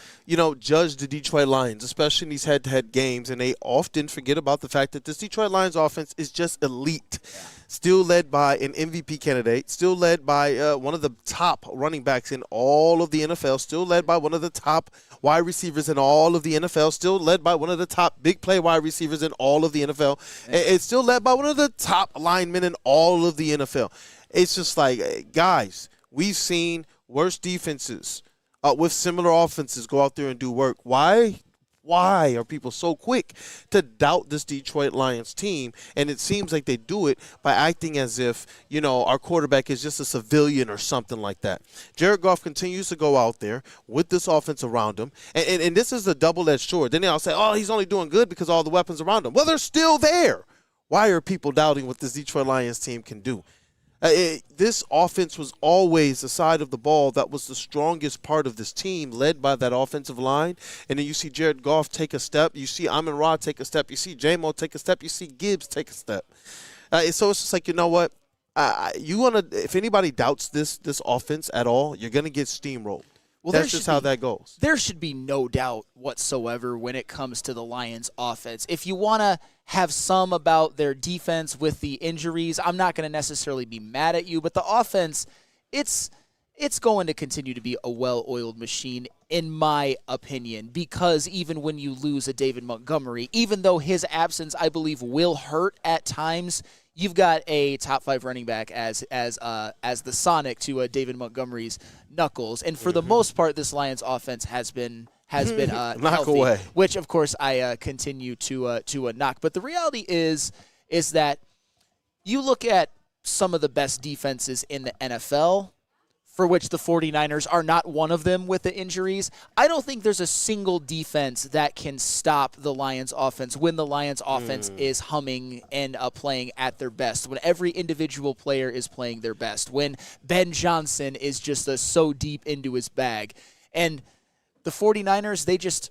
judge the Detroit Lions, especially in these head-to-head games. And they often forget about the fact that this Detroit Lions offense is just elite. Yeah. Still led by an MVP candidate, still led by one of the top running backs in all of the NFL, still led by one of the top wide receivers in all of the NFL, still led by one of the top big play wide receivers in all of the NFL. It's still led by one of the top linemen in all of the NFL. It's just like, guys, we've seen worse defenses with similar offenses go out there and do work. Why are people so quick to doubt this Detroit Lions team? And it seems like they do it by acting as if, our quarterback is just a civilian or something like that. Jared Goff continues to go out there with this offense around him. And this is a double-edged sword. Then they all say, oh, he's only doing good because of all the weapons around him. Well, they're still there. Why are people doubting what this Detroit Lions team can do? This offense was always the side of the ball that was the strongest part of this team, led by that offensive line. And then you see Jared Goff take a step. You see Amon-Ra take a step. You see J-Mo take a step. You see Gibbs take a step. So it's just like, you know what? If anybody doubts this offense at all, you're going to get steamrolled. Well, that's just how that goes.
There should be no doubt whatsoever when it comes to the Lions' offense. If you want to have some about their defense with the injuries, I'm not going to necessarily be mad at you. But the offense, it's going to continue to be a well-oiled machine, in my opinion, because even when you lose a David Montgomery, even though his absence, I believe, will hurt at times, you've got a top 5 running back as the Sonic to David Montgomery's Knuckles, and for the most part, this Lions offense has been healthy,
away.
which of course I continue to knock. But the reality is that you look at some of the best defenses in the NFL, for which the 49ers are not one of them with the injuries. I don't think there's a single defense that can stop the Lions offense when the Lions offense is humming and playing at their best, when every individual player is playing their best, when Ben Johnson is just so deep into his bag. And the 49ers, they just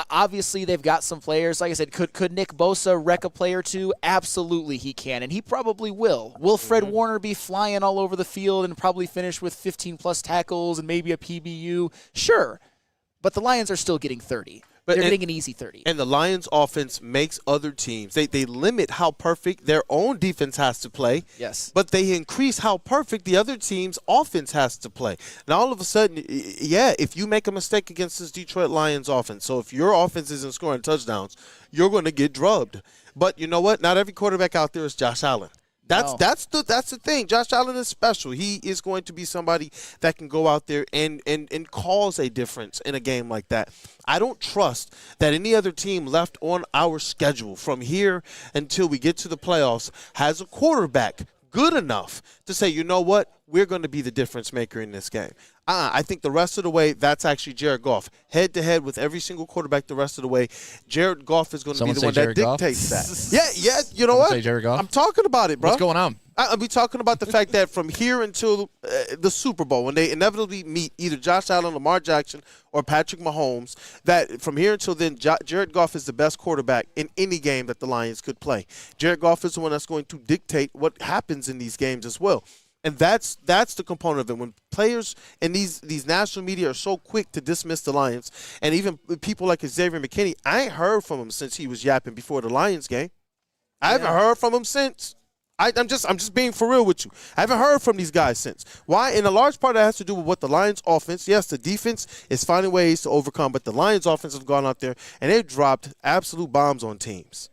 obviously they've got some players. Like I said, could Nick Bosa wreck a play or two? Absolutely he can, and he probably will. Will Fred Warner be flying all over the field and probably finish with 15-plus tackles and maybe a PBU? Sure, but the Lions are still getting 30. They're getting an easy 30.
And the Lions offense makes other teams. They limit how perfect their own defense has to play.
Yes.
But they increase how perfect the other team's offense has to play. Now, all of a sudden, if you make a mistake against this Detroit Lions offense, so if your offense isn't scoring touchdowns, you're going to get drubbed. But you know what? Not every quarterback out there is Josh Allen. That's the thing. Josh Allen is special. He is going to be somebody that can go out there and cause a difference in a game like that. I don't trust that any other team left on our schedule from here until we get to the playoffs has a quarterback good enough to say, you know what, we're going to be the difference maker in this game. I think the rest of the way, that's actually Jared Goff. Head-to-head with every single quarterback the rest of the way, Jared Goff is going to be the one that dictates that. Yeah, you know what?
Say Jared Goff?
I'm talking about it, bro.
What's going on?
I'll be talking about the fact that from here until the Super Bowl, when they inevitably meet either Josh Allen, Lamar Jackson, or Patrick Mahomes, that from here until then, Jared Goff is the best quarterback in any game that the Lions could play. Jared Goff is the one that's going to dictate what happens in these games as well. And that's the component of it. When players and these national media are so quick to dismiss the Lions, and even people like Xavier McKinney, I ain't heard from him since he was yapping before the Lions game. I haven't heard from him since. I'm just being for real with you. I haven't heard from these guys since. Why? And a large part of that has to do with what the Lions offense, yes, the defense is finding ways to overcome, but the Lions offense have gone out there and they've dropped absolute bombs on teams.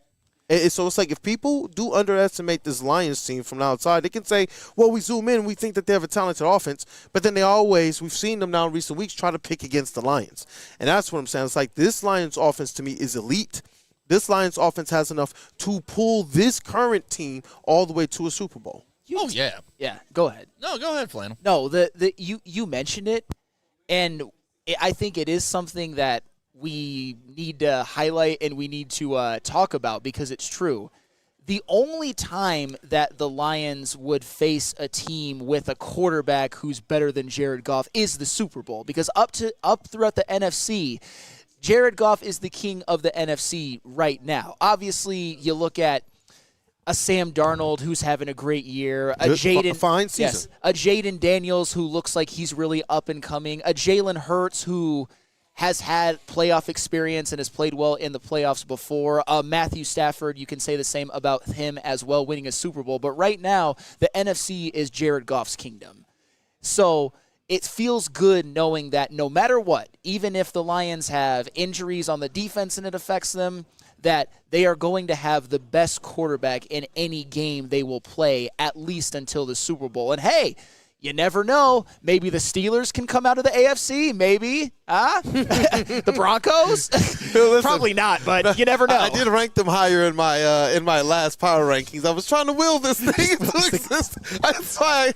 So it's like if people do underestimate this Lions team from the outside, they can say, well, we zoom in, we think that they have a talented offense, but then we've seen them now in recent weeks try to pick against the Lions. And that's what I'm saying. It's like this Lions offense to me is elite. This Lions offense has enough to pull this current team all the way to a Super Bowl.
Yeah.
Yeah, go ahead.
No, go ahead, Flannel.
No, you mentioned it, and I think it is something that we need to highlight and we need to talk about because it's true. The only time that the Lions would face a team with a quarterback who's better than Jared Goff is the Super Bowl, because up throughout the NFC, Jared Goff is the king of the NFC right now. Obviously, you look at a Sam Darnold who's having a great year, a Jaden Daniels who looks like he's really up and coming, a Jalen Hurts who has had playoff experience and has played well in the playoffs before. Matthew Stafford, you can say the same about him as well, winning a Super Bowl. But right now, the NFC is Jared Goff's kingdom. So it feels good knowing that no matter what, even if the Lions have injuries on the defense and it affects them, that they are going to have the best quarterback in any game they will play, at least until the Super Bowl. And hey, you never know. Maybe the Steelers can come out of the AFC. Maybe. The Broncos?
Listen,
probably not, but you never know.
I did rank them higher in my last power rankings. I was trying to will this thing to exist. That's why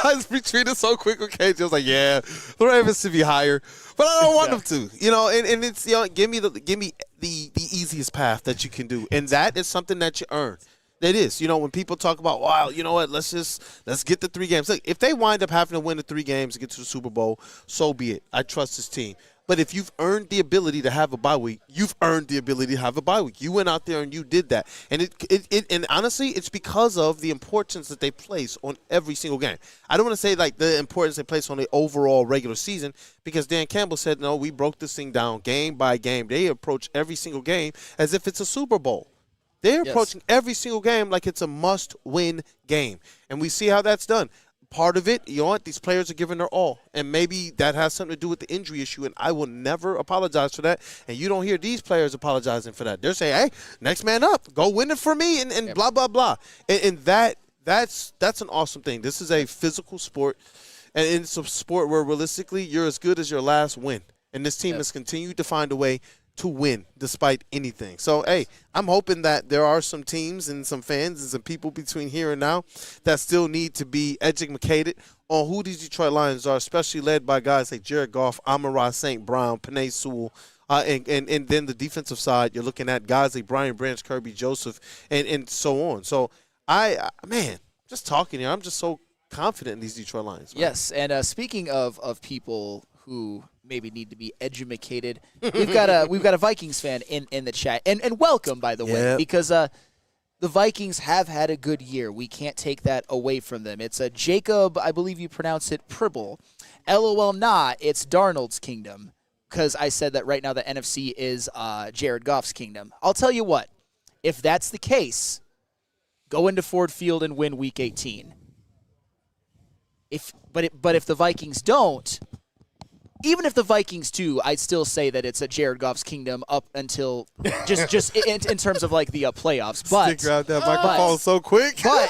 I was retreated so quick with KJ. I was like, yeah, the Ravens should be higher. But I don't want them to. And it's give me the easiest path that you can do. And that is something that you earn. It is. When people talk about, wow, you know what, let's get the 3 games. Look, if they wind up having to win the 3 games to get to the Super Bowl, so be it. I trust this team. But if you've earned the ability to have a bye week, you've earned the ability to have a bye week. You went out there and you did that. And and honestly, it's because of the importance that they place on every single game. I don't want to say like the importance they place on the overall regular season, because Dan Campbell said, no, we broke this thing down game by game. They approach every single game as if it's a Super Bowl. They're approaching every single game like it's a must-win game. And we see how that's done. Part of it, these players are giving their all. And maybe that has something to do with the injury issue, and I will never apologize for that. And you don't hear these players apologizing for that. They're saying, hey, next man up. Go win it for me and blah, blah, blah. And that's an awesome thing. This is a physical sport, and it's a sport where realistically you're as good as your last win. And this team has continued to find a way to win despite anything. So, hey, I'm hoping that there are some teams and some fans and some people between here and now that still need to be educated on who these Detroit Lions are, especially led by guys like Jared Goff, Amon-Ra, St. Brown, Penei Sewell, and then the defensive side, you're looking at guys like Brian Branch, Kirby Joseph, and so on. So, just talking here, I'm just so confident in these Detroit Lions. Man.
Yes, and speaking of people who maybe need to be educated, we've got a Vikings fan in the chat, and welcome, by the way, because the Vikings have had a good year. We can't take that away from them. It's a Jacob, I believe you pronounce it, Pribble. LOL, nah, it's Darnold's kingdom, because I said that right now the NFC is Jared Goff's kingdom. I'll tell you what, if that's the case, go into Ford Field and win Week 18. But if the Vikings don't, even if the Vikings do, I'd still say that it's a Jared Goff's kingdom up until just in terms of like the playoffs. But
stick around that microphone so quick.
But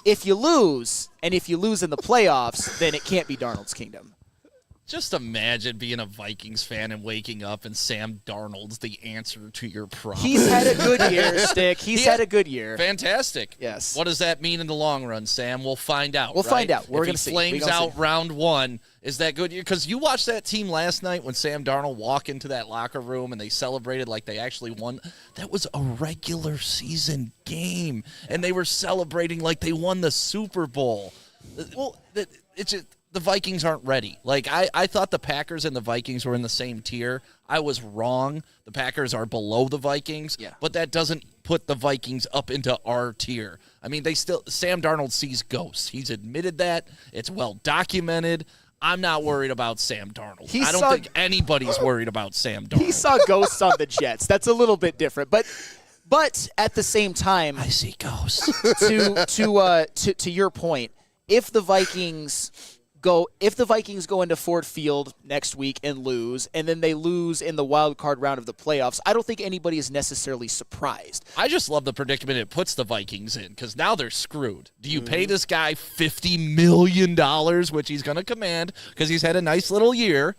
if you lose, and if you lose in the playoffs, then it can't be Darnold's kingdom.
Just imagine being a Vikings fan and waking up and Sam Darnold's the answer to your problem.
He's had a good year, Stick. He's had a good year.
Fantastic.
Yes.
What does that mean in the long run, Sam? We'll find out.
We're going to see.
Flames out round 1, is that good? Because you watched that team last night when Sam Darnold walked into that locker room and they celebrated like they actually won. That was a regular season game, and they were celebrating like they won the Super Bowl. Well, it's just, the Vikings aren't ready. Like, I thought the Packers and the Vikings were in the same tier. I was wrong. The Packers are below the Vikings, but that doesn't put the Vikings up into our tier. I mean, Sam Darnold sees ghosts. He's admitted that. It's well documented. I'm not worried about Sam Darnold. I don't think anybody's worried about Sam Darnold.
He saw ghosts on the Jets. That's a little bit different, but at the same time,
I see ghosts.
To your point, if the Vikings go into Ford Field next week and lose, and then they lose in the wild card round of the playoffs, I don't think anybody is necessarily surprised.
I just love the predicament it puts the Vikings in, because now they're screwed. Do you pay this guy $50 million, which he's going to command because he's had a nice little year,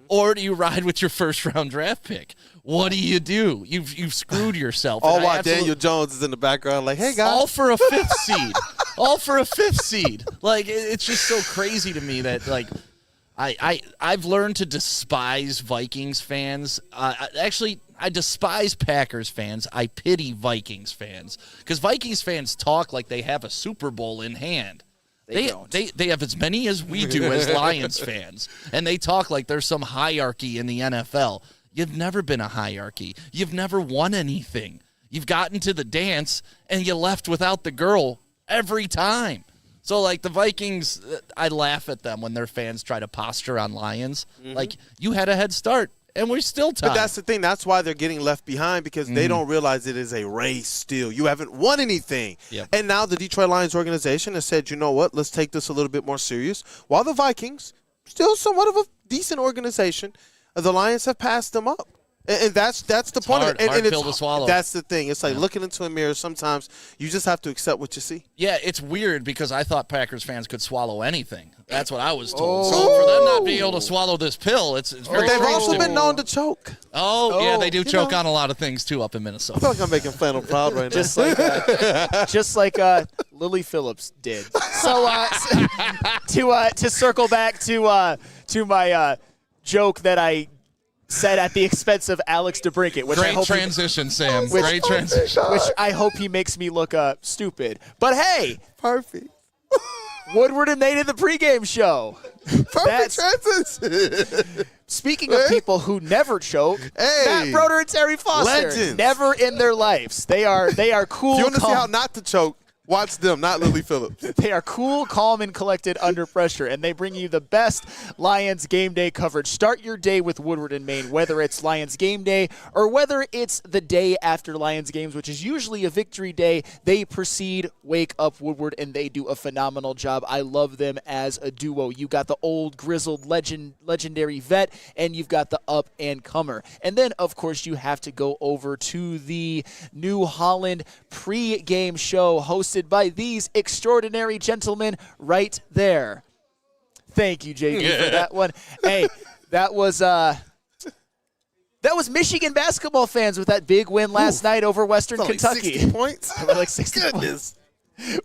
or do you ride with your first-round draft pick? What do? You've screwed yourself.
All while Daniel Jones is in the background like, hey, guys.
All for a 5th seed. All for a 5th seed. Like, it's just so crazy to me that, like, I've learned to despise Vikings fans. Actually, I despise Packers fans. I pity Vikings fans. Because Vikings fans talk like they have a Super Bowl in hand. They have as many as we do as Lions fans. And they talk like there's some hierarchy in the NFL. You've never been a hierarchy. You've never won anything. You've gotten to the dance, and you left without the girl every time. So, like, the Vikings, I laugh at them when their fans try to posture on Lions. Like, you had a head start, and we're still tied.
But that's the thing. That's why they're getting left behind, because they don't realize it is a race still. You haven't won anything.
Yep.
And now the Detroit Lions organization has said, you know what, let's take this a little bit more serious. While the Vikings, still somewhat of a decent organization, the Lions have passed them up. And that's the point of it.
Hard pill to swallow.
That's the thing. It's like looking into a mirror. Sometimes you just have to accept what you see.
Yeah, it's weird because I thought Packers fans could swallow anything. That's what I was told. So for them not being able to swallow this pill, it's very
But they've
strange
also
to
been
me.
known to choke.
Oh, yeah, they do choke on a lot of things, too, up in
I
Minnesota.
feel like I'm making Flannel proud right now.
just like Lily Phillips did. So to circle back to my joke that I said at the expense of Alex DeBrincat. Which
Great
I hope
transition, Sam. Great transition.
Which I hope he makes me look stupid. But hey.
Perfect.
Woodward and Nate in the pregame show.
Perfect transition.
Speaking of people who never choke, Matt Broder and Terry Foster.
Legends.
Never in their lives. They are cool.
If you want to see how not to choke, watch them, not Lily Phillips.
They are cool, calm, and collected under pressure, and they bring you the best Lions game day coverage. Start your day with Woodward and Maine, whether it's Lions game day or whether it's the day after Lions games, which is usually a victory day. They proceed, wake up Woodward, and they do a phenomenal job. I love them as a duo. You got the old grizzled legendary vet, and you've got the up-and-comer. And then, of course, you have to go over to the New Holland pre-game show hosted by these extraordinary gentlemen right there. Thank you, JD, for that one. Hey, that was Michigan basketball fans with that big win last night over Western Kentucky.
60 points?
Like 60 points.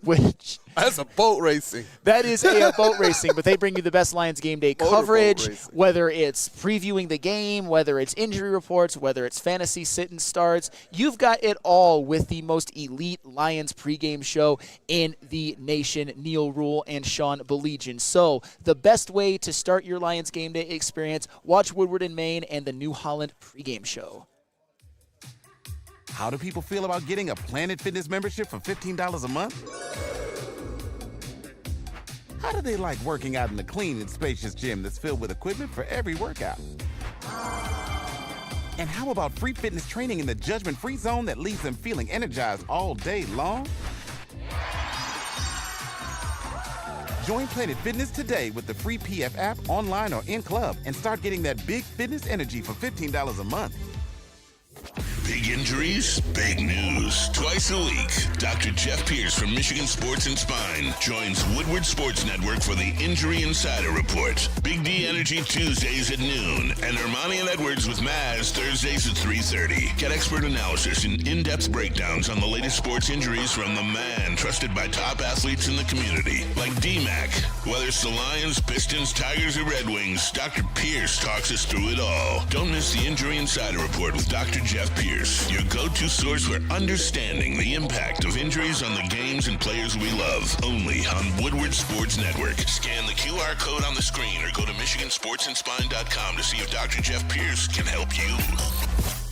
Which
that's a boat racing.
That is a boat racing, but they bring you the best Lions game day coverage, whether it's previewing the game, whether it's injury reports, whether it's fantasy sit and starts. You've got it all with the most elite Lions pregame show in the nation, Neil Rule and Sean Belegian. So the best way to start your Lions game day experience, watch Woodward and Maine and the New Holland pregame show.
How do people feel about getting a Planet Fitness membership for $15 a month? How do they like working out in a clean and spacious gym that's filled with equipment for every workout? And how about free fitness training in the judgment-free zone that leaves them feeling energized all day long? Join Planet Fitness today with the free PF app, online or in club, and start getting that big fitness energy for $15 a month.
Big injuries, big news. Twice a week, Dr. Jeff Pierce from Michigan Sports and Spine joins Woodward Sports Network for the Injury Insider Report. Big D Energy Tuesdays at noon, and Ermanni and Edwards with Maz Thursdays at 3:30. Get expert analysis and in-depth breakdowns on the latest sports injuries from the man trusted by top athletes in the community, like D-Mac. Whether it's the Lions, Pistons, Tigers, or Red Wings, Dr. Pierce talks us through it all. Don't miss the Injury Insider Report with Dr. Jeff Pierce, your go-to source for understanding the impact of injuries on the games and players we love. Only on Woodward Sports Network. Scan the QR code on the screen or go to MichiganSportsandSpine.com to see if Dr. Jeff Pierce can help you.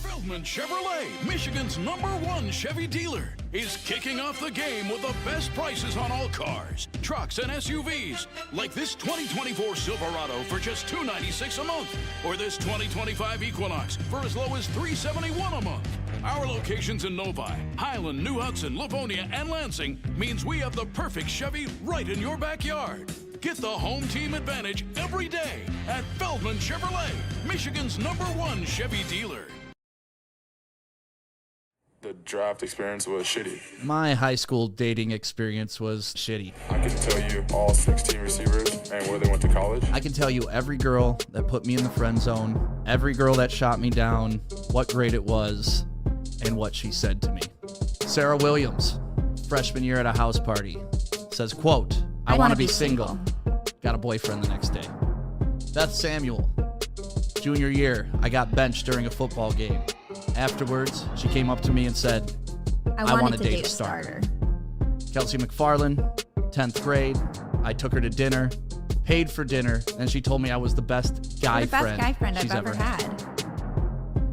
Feldman Chevrolet, Michigan's #1 Chevy dealer, is kicking off the game with the best prices on all cars, trucks, and SUVs, like this 2024 Silverado for just $296 a month, or this 2025 Equinox for as low as $371 a month. Our locations in Novi, Highland, New Hudson, Livonia, and Lansing means we have the perfect Chevy right in your backyard. Get the home team advantage every day at Feldman Chevrolet, Michigan's #1 Chevy dealer.
The draft experience was shitty.
My high school dating experience was shitty.
I can tell you all 16 receivers and where they went to college.
I can tell you every girl that put me in the friend zone, every girl that shot me down, what grade it was, and what she said to me. Sarah Williams, freshman year at a house party, says, quote, I want to be single. Got a boyfriend the next day. Beth Samuel, junior year, I got benched during a football game. Afterwards, she came up to me and said, I want to date a starter. Kelsey McFarland, 10th grade, I took her to dinner, paid for dinner, and she told me I was the best guy friend
I've ever had.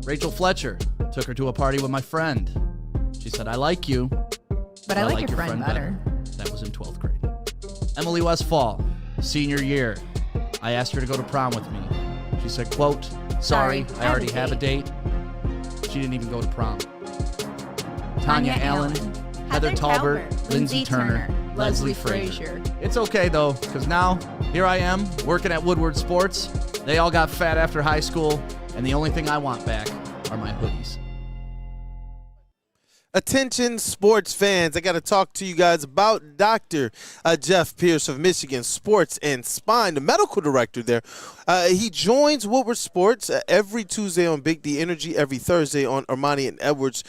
Rachel Fletcher, took her to a party with my friend. She said, I like you,
but I like your friend better.
That was in 12th grade. Emily Westfall, senior year, I asked her to go to prom with me. She said, quote, sorry, I already have a date. She didn't even go to prom. Tanya Allen, Heather Talbert, Lindsey Turner, Leslie Frazier. It's okay, though, because now, here I am, working at Woodward Sports. They all got fat after high school, and the only thing I want back are my hoodies.
Attention sports fans, I got to talk to you guys about Dr. Jeff Pierce of Michigan Sports and Spine, the medical director there. He joins Woodward Sports every Tuesday on Big D Energy, every Thursday on Ermanni and Edwards,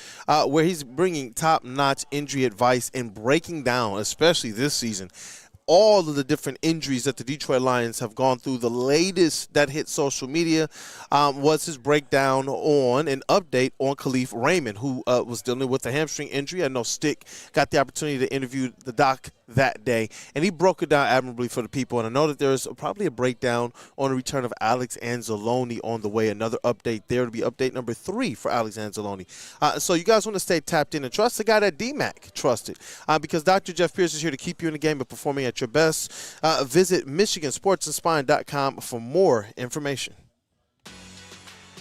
where he's bringing top-notch injury advice and breaking down, especially this season, all of the different injuries that the Detroit Lions have gone through. The latest that hit social media was his breakdown on an update on Khalif Raymond, who was dealing with a hamstring injury. I know Stick got the opportunity to interview the doc that day, and he broke it down admirably for the people. And I know that there's probably a breakdown on the return of Alex Anzalone on the way. Another update there to be update number 3 for Alex Anzalone. So you guys want to stay tapped in and trust the guy that DMAC trusted, because Dr. Jeff Pierce is here to keep you in the game of performing at your best. Visit MichiganSportsandSpine.com for more information.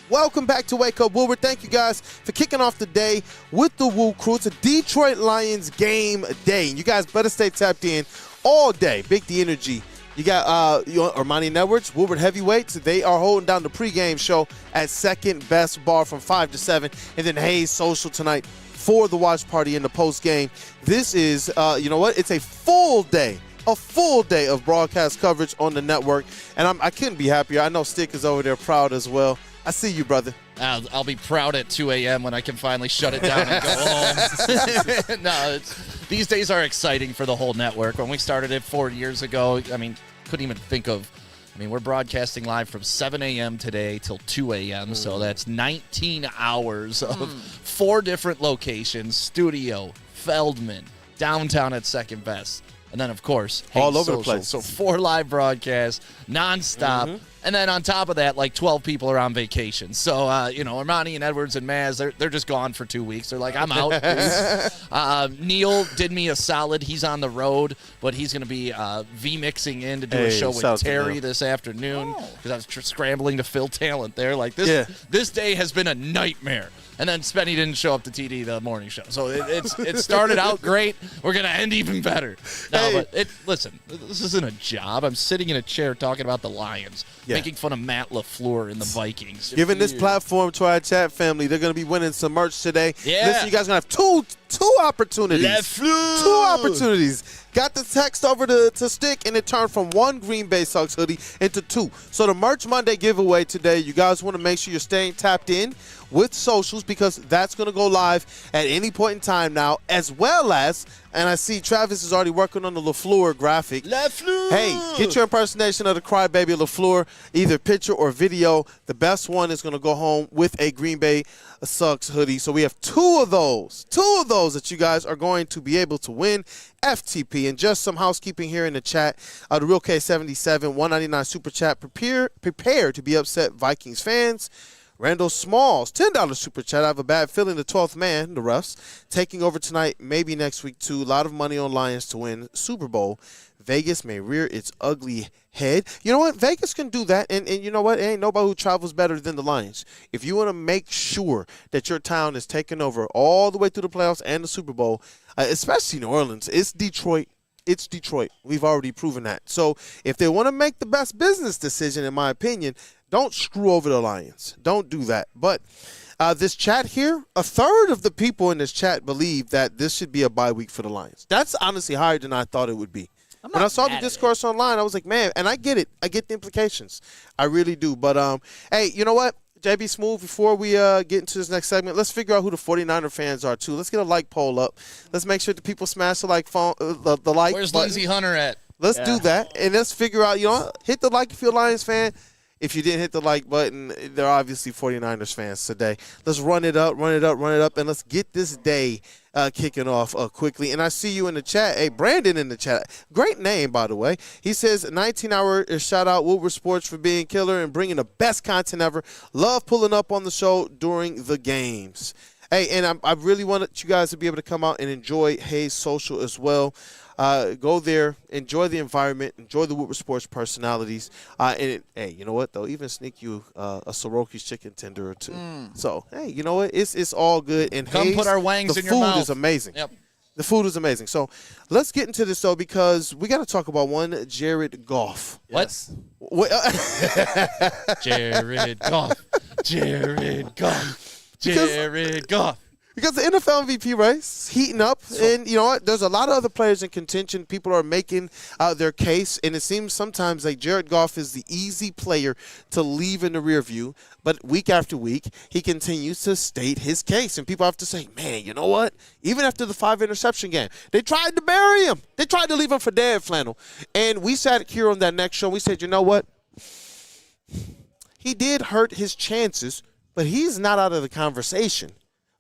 Welcome back to Wake Up Woodward. Thank you guys for kicking off the day with the WUW Crew. It's a Detroit Lions game day. You guys better stay tapped in all day. Big D Energy. You got Ermanni and Edwards, Woodward Heavyweights. They are holding down the pregame show at Second Best Bar from 5 to 7. And then Hayes Social tonight for the watch party in the postgame. This is, you know what? It's a full day of broadcast coverage on the network. And I couldn't be happier. I know Stick is over there proud as well. I see you, brother.
I'll be proud at 2 a.m. when I can finally shut it down and go home. No, these days are exciting for the whole network. When we started it 4 years ago, I mean, couldn't even think of. I mean, we're broadcasting live from 7 a.m. today till 2 a.m., so that's 19 hours of 4 different locations: studio, Feldman, downtown at Second Best, and then, of course,
all over
Social.
the place.
So 4 live broadcasts, nonstop. And then on top of that, like 12 people are on vacation. So, Ermanni and Edwards and Maz, they're just gone for 2 weeks. They're like, I'm out. Neil did me a solid. He's on the road, but he's going to be V-mixing in to do a show with Terry this afternoon because I was scrambling to fill talent there. Like, this day has been a nightmare. And then Spenny didn't show up to TD the morning show. So it started out great. We're going to end even better. No, but listen, this isn't a job. I'm sitting in a chair talking about the Lions, making fun of Matt LaFleur and the Vikings.
Giving this platform to our chat family. They're going to be winning some merch today.
Yeah.
Listen, you guys are going to have two opportunities.
LaFleur.
2 opportunities. Got the text over to Stick, and it turned from 1 Green Bay Sox hoodie into 2. So the Merch Monday giveaway today, you guys want to make sure you're staying tapped in with socials, because that's going to go live at any point in time now, as well as, and I see Travis is already working on the LaFleur graphic.
LaFleur!
Hey, get your impersonation of the crybaby LaFleur, either picture or video. The best one is going to go home with a Green Bay Sox hoodie. So we have 2 of those that you guys are going to be able to win. FTP. And just some housekeeping here in the chat. The Real K77 $1.99 super chat. Prepare to be upset, Vikings fans. Randall Smalls, $10 super chat. I have a bad feeling the 12th man, the refs, taking over tonight, maybe next week too. A lot of money on Lions to win Super Bowl. Vegas may rear its ugly head. You know what? Vegas can do that. And you know what? It ain't nobody who travels better than the Lions. If you want to make sure that your town is taking over all the way through the playoffs and the Super Bowl, especially New Orleans, it's Detroit. It's Detroit. We've already proven that. So if they want to make the best business decision, in my opinion, don't screw over the Lions. Don't do that. But this chat here, a third of the people in this chat believe that this should be a bye week for the Lions. That's honestly higher than I thought it would be. When I saw the discourse online, I was like, man, and I get it. I get the implications. I really do. But, hey, you know what? JB Smooth, before we get into this next segment, let's figure out who the 49er fans are, too. Let's get a like poll up. Let's make sure the people smash the like the like
Where's
button.
Lindsey Hunter at?
Let's do that, and let's figure out, hit the like if you're a Lions fan. If you didn't hit the like button, they're obviously 49ers fans today. Let's run it up, and let's get this day kicking off quickly. And I see you in the chat. Hey, Brandon in the chat. Great name, by the way. He says, 19-hour shout-out Woodward Sports for being killer and bringing the best content ever. Love pulling up on the show during the games. Hey, and I really wanted you guys to be able to come out and enjoy Hayes Social as well. Go there, enjoy the environment, enjoy the Woodward Sports personalities. Hey, you know what, though? Even sneak you a Soroki's chicken tender or 2. So, hey, you know what? It's all good. And
Come
Hayes,
put our wangs in your mouth.
The food is amazing.
Yep.
The food is amazing. So, let's get into this, though, because we got to talk about one Jared Goff.
What? Jared Goff. Jared Goff. Jared Goff.
Because the NFL MVP race heating up, and you know what? There's a lot of other players in contention. People are making their case, and it seems sometimes like Jared Goff is the easy player to leave in the rear view. But week after week, he continues to state his case, and people have to say, "Man, you know what? Even after the 5-interception game, they tried to bury him. They tried to leave him for dead, Flannel." And we sat here on that next show. We said, "You know what? He did hurt his chances, but he's not out of the conversation."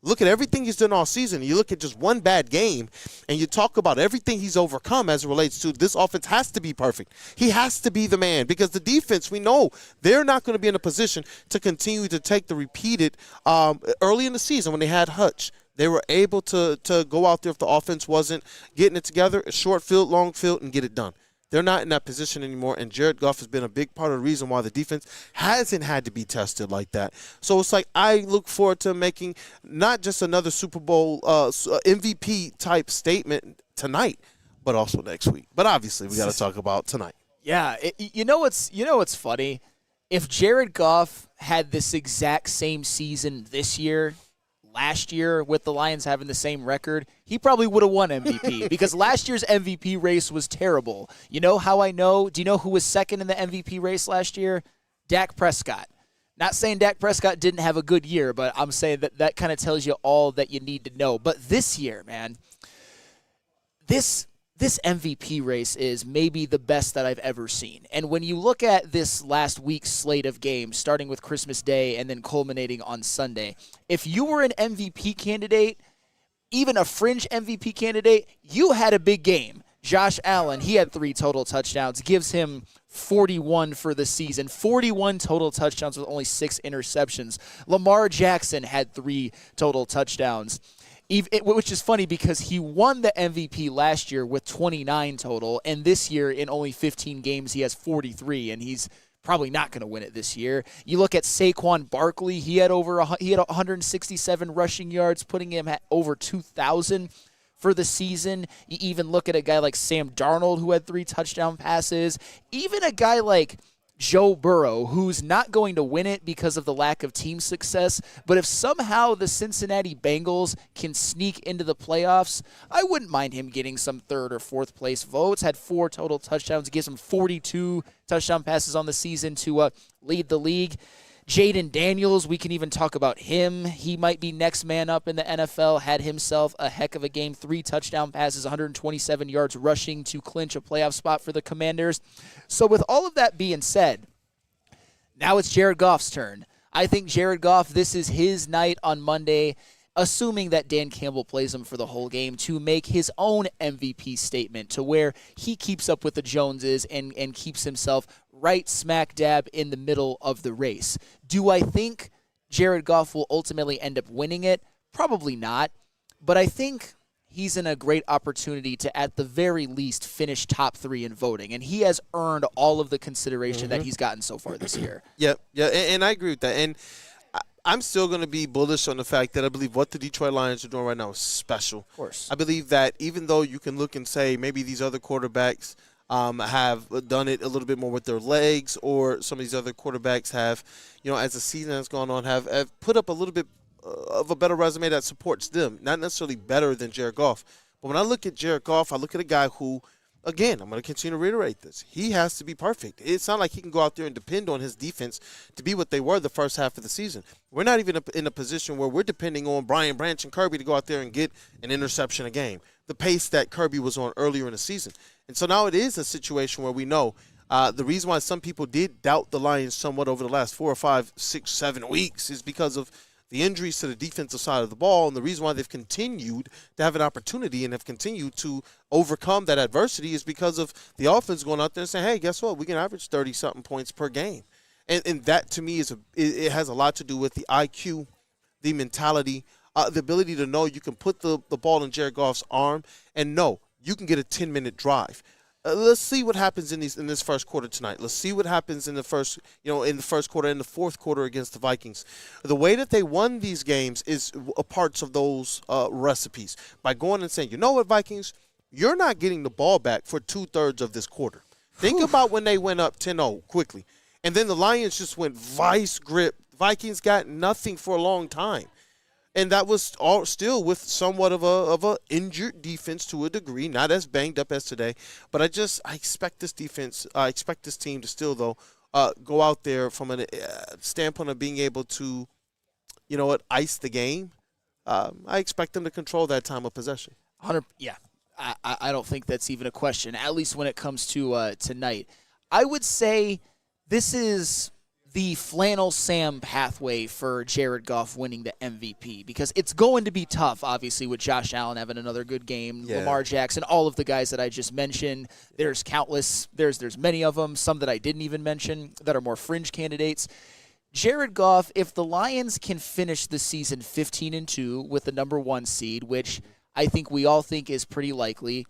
Look at everything he's done all season. You look at just one bad game, and you talk about everything he's overcome as it relates to this offense has to be perfect. He has to be the man because the defense, we know, they're not going to be in a position to continue to take the repeated early in the season when they had Hutch. They were able to go out there if the offense wasn't getting it together, a short field, long field, and get it done. They're not in that position anymore, and Jared Goff has been a big part of the reason why the defense hasn't had to be tested like that. So it's like I look forward to making not just another Super Bowl MVP-type statement tonight, but also next week. But obviously, we got to talk about tonight.
Yeah, you know what's funny? If Jared Goff had this exact same season this year, last year with the Lions having the same record, he probably would have won MVP because last year's MVP race was terrible. You know how I know? Do you know who was second in the MVP race last year? Dak Prescott. Not saying Dak Prescott didn't have a good year, but I'm saying that kind of tells you all that you need to know. But this year, man, this MVP race is maybe the best that I've ever seen. And when you look at this last week's slate of games, starting with Christmas Day and then culminating on Sunday, if you were an MVP candidate, even a fringe MVP candidate, you had a big game. Josh Allen, he had 3 total touchdowns, gives him 41 for the season, 41 total touchdowns with only 6 interceptions. Lamar Jackson had 3 total touchdowns. Which is funny because he won the MVP last year with 29 total, and this year in only 15 games he has 43, and he's probably not going to win it this year. You look at Saquon Barkley; he had 167 rushing yards, putting him at over 2,000 for the season. You even look at a guy like Sam Darnold who had 3 touchdown passes. Even a guy like Joe Burrow, who's not going to win it because of the lack of team success, but if somehow the Cincinnati Bengals can sneak into the playoffs, I wouldn't mind him getting some 3rd or 4th place votes. Had 4 total touchdowns, gives him 42 touchdown passes on the season to lead the league. Jaden Daniels, we can even talk about him. He might be next man up in the NFL. Had himself a heck of a game. 3 touchdown passes, 127 yards rushing to clinch a playoff spot for the Commanders. So with all of that being said, now it's Jared Goff's turn. I think Jared Goff, this is his night on Monday, assuming that Dan Campbell plays him for the whole game, to make his own MVP statement to where he keeps up with the Joneses and keeps himself right smack dab in the middle of the race. Do I think Jared Goff will ultimately end up winning it? Probably not. But I think he's in a great opportunity to, at the very least, finish top 3 in voting. And he has earned all of the consideration that he's gotten so far this year.
Yeah, and I agree with that. And I'm still going to be bullish on the fact that I believe what the Detroit Lions are doing right now is special.
Of course.
I believe that even though you can look and say maybe these other quarterbacks have done it a little bit more with their legs, or some of these other quarterbacks have, as the season has gone on, have put up a little bit of a better resume that supports them. Not necessarily better than Jared Goff. But when I look at Jared Goff, I look at a guy who, again, I'm going to continue to reiterate this. He has to be perfect. It's not like he can go out there and depend on his defense to be what they were the first half of the season. We're not even in a position where we're depending on Brian Branch and Kirby to go out there and get an interception a game, the pace that Kirby was on earlier in the season. And so now it is a situation where we know the reason why some people did doubt the Lions somewhat over the last 4 or 5, 6, 7 weeks is because of the injuries to the defensive side of the ball, and the reason why they've continued to have an opportunity and have continued to overcome that adversity is because of the offense going out there and saying, hey, guess what? We can average 30-something points per game. And that, to me, it has a lot to do with the IQ, the mentality, the ability to know you can put the ball in Jared Goff's arm and know you can get a 10-minute drive. Let's see what happens in this first quarter tonight. Let's see what happens in the first quarter, in the fourth quarter against the Vikings. The way that they won these games is parts of those recipes by going and saying, you know what, Vikings, you're not getting the ball back for 2/3 of this quarter. Think about when they went up 10-0 quickly, and then the Lions just went vice grip. Vikings got nothing for a long time. And that was all still with somewhat of a injured defense to a degree, not as banged up as today. But I expect this defense, I expect this team to still, though, go out there from a standpoint of being able to, ice the game. I expect them to control that time of possession.
100. Yeah, I don't think that's even a question, at least when it comes to tonight. I would say this is the flannel Sam pathway for Jared Goff winning the MVP, because it's going to be tough, obviously, with Josh Allen having another good game, Lamar Jackson, all of the guys that I just mentioned. There's countless, there's many of them, some that I didn't even mention that are more fringe candidates. Jared Goff, if the Lions can finish the season 15-2 with the number 1 seed, which I think we all think is pretty likely,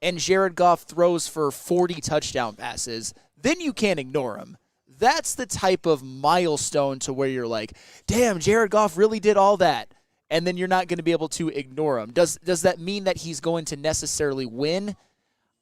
and Jared Goff throws for 40 touchdown passes, then you can't ignore him. That's the type of milestone to where you're like, damn, Jared Goff really did all that. And then you're not going to be able to ignore him. Does that mean that he's going to necessarily win?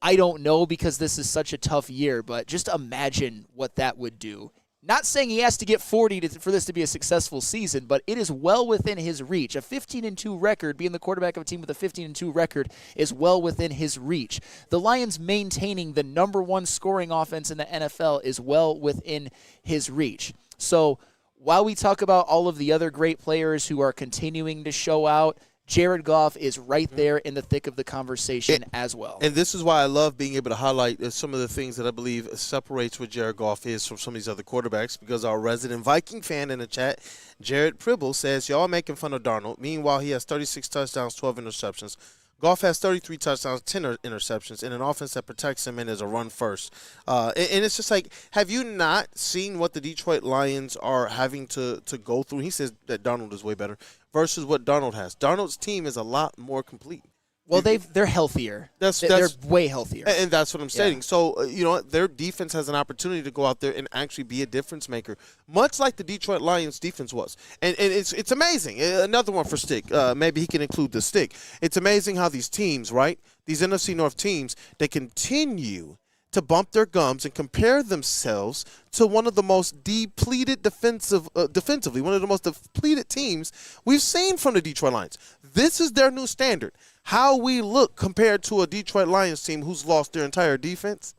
I don't know, because this is such a tough year, but just imagine what that would do. Not saying he has to get 40 for this to be a successful season, but it is well within his reach. A 15-2 record, being the quarterback of a team with a 15-2 record, is well within his reach. The Lions maintaining the number 1 scoring offense in the NFL is well within his reach. So while we talk about all of the other great players who are continuing to show out, Jared Goff is right there in the thick of the conversation as well.
And this is why I love being able to highlight some of the things that I believe separates what Jared Goff is from some of these other quarterbacks, because our resident Viking fan in the chat, Jared Pribble, says, y'all making fun of Darnold. Meanwhile, he has 36 touchdowns, 12 interceptions. Goff has 33 touchdowns, 10 interceptions, in an offense that protects him and is a run first. And it's just like, have you not seen what the Detroit Lions are having to go through? He says that Darnold is way better versus what Darnold has. Darnold's team is a lot more complete.
Well, they're healthier. They're way healthier.
And that's what I'm stating. Yeah. So, their defense has an opportunity to go out there and actually be a difference maker, much like the Detroit Lions defense was. And it's amazing. Another one for Stick. Maybe he can include the Stick. It's amazing how these teams, right, these NFC North teams, they continue to bump their gums and compare themselves to one of the most depleted defensively, one of the most depleted teams we've seen from the Detroit Lions. This is their new standard. How we look compared to a Detroit Lions team who's lost their entire defense.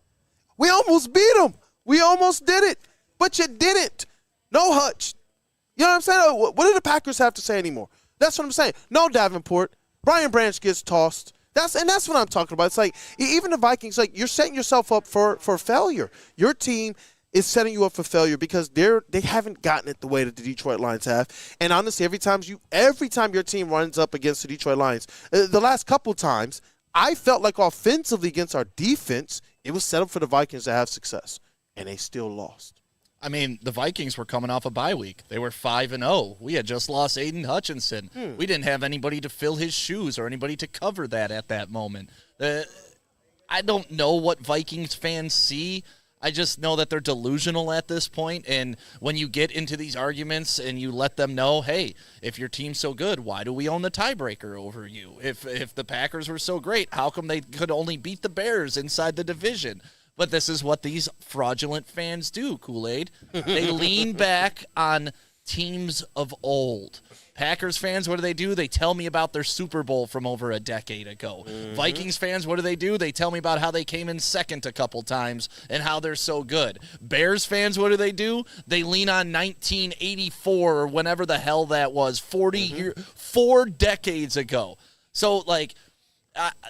We almost beat them. We almost did it, but you didn't. No Hutch. You know what I'm saying? What do the Packers have to say anymore? That's what I'm saying. No Davenport. Brian Branch gets tossed. That's what I'm talking about. It's like, even the Vikings, like, you're setting yourself up for failure. Your team is setting you up for failure because they haven't gotten it the way that the Detroit Lions have. And honestly, every time your team runs up against the Detroit Lions, the last couple times, I felt like offensively against our defense, it was set up for the Vikings to have success, and they still lost.
I mean, the Vikings were coming off a bye week. They were 5-0. We had just lost Aiden Hutchinson. We didn't have anybody to fill his shoes or anybody to cover that at that moment. I don't know what Vikings fans see. I just know that they're delusional at this point, and when you get into these arguments and you let them know, hey, if your team's so good, why do we own the tiebreaker over you? If the Packers were so great, how come they could only beat the Bears inside the division? But this is what these fraudulent fans do, Kool-Aid. They lean back on teams of old. Packers fans, what do? They tell me about their Super Bowl from over a decade ago. Vikings fans, what do? They tell me about how they came in second a couple times and how they're so good. Bears fans, what do? They lean on 1984 or whenever the hell that was, 4 decades ago. So, like,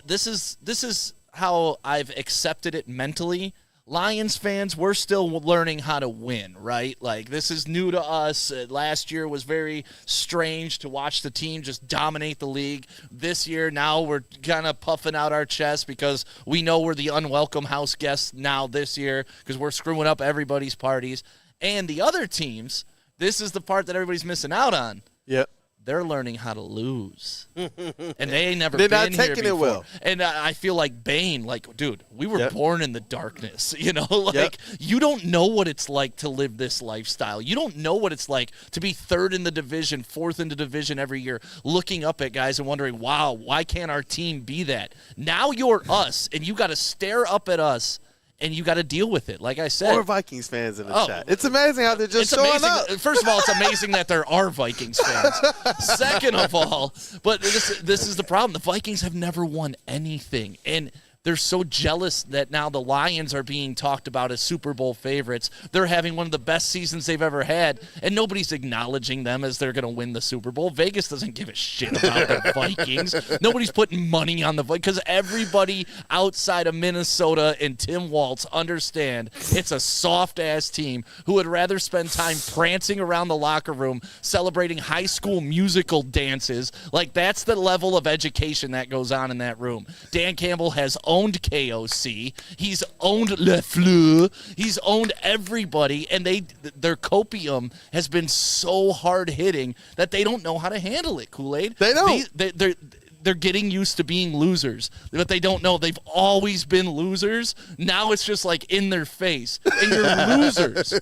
this is how I've accepted it mentally. Lions fans, we're still learning how to win, right? Like, this is new to us. Last year was very strange to watch the team just dominate the league. This year, now we're kind of puffing out our chest because we know we're the unwelcome house guests now this year because we're screwing up everybody's parties. And the other teams, this is the part that everybody's missing out on.
Yep.
They're learning how to lose. And they ain't never
They're
been
not
here
taking
before.
it well.
And I feel like Bane, like, dude, we were born in the darkness, you know? Like,
Yep.
you don't know what it's like to live this lifestyle. You don't know what it's like to be third in the division, fourth in the division every year, looking up at guys and wondering, wow, why can't our team be that? Now you're us, and you got to stare up at us and you got to deal with it. Like I said,
more Vikings fans in the chat. It's amazing how they're just showing up.
First of all, it's amazing that there are Vikings fans. Second of all, but this is the problem. The Vikings have never won anything, and they're so jealous that now the Lions are being talked about as Super Bowl favorites. They're having one of the best seasons they've ever had, and nobody's acknowledging them as they're going to win the Super Bowl. Vegas doesn't give a shit about the Vikings. Nobody's putting money on the Vikings because everybody outside of Minnesota and Tim Waltz understand it's a soft-ass team who would rather spend time prancing around the locker room celebrating high school musical dances. Like, that's the level of education that goes on in that room. Dan Campbell has owned KOC. He's owned LeFleur. He's owned everybody, and their copium has been so hard-hitting that they don't know how to handle it, Kool-Aid.
They don't.
They're getting used to being losers, but they don't know they've always been losers. Now it's just like in their face, and you're losers.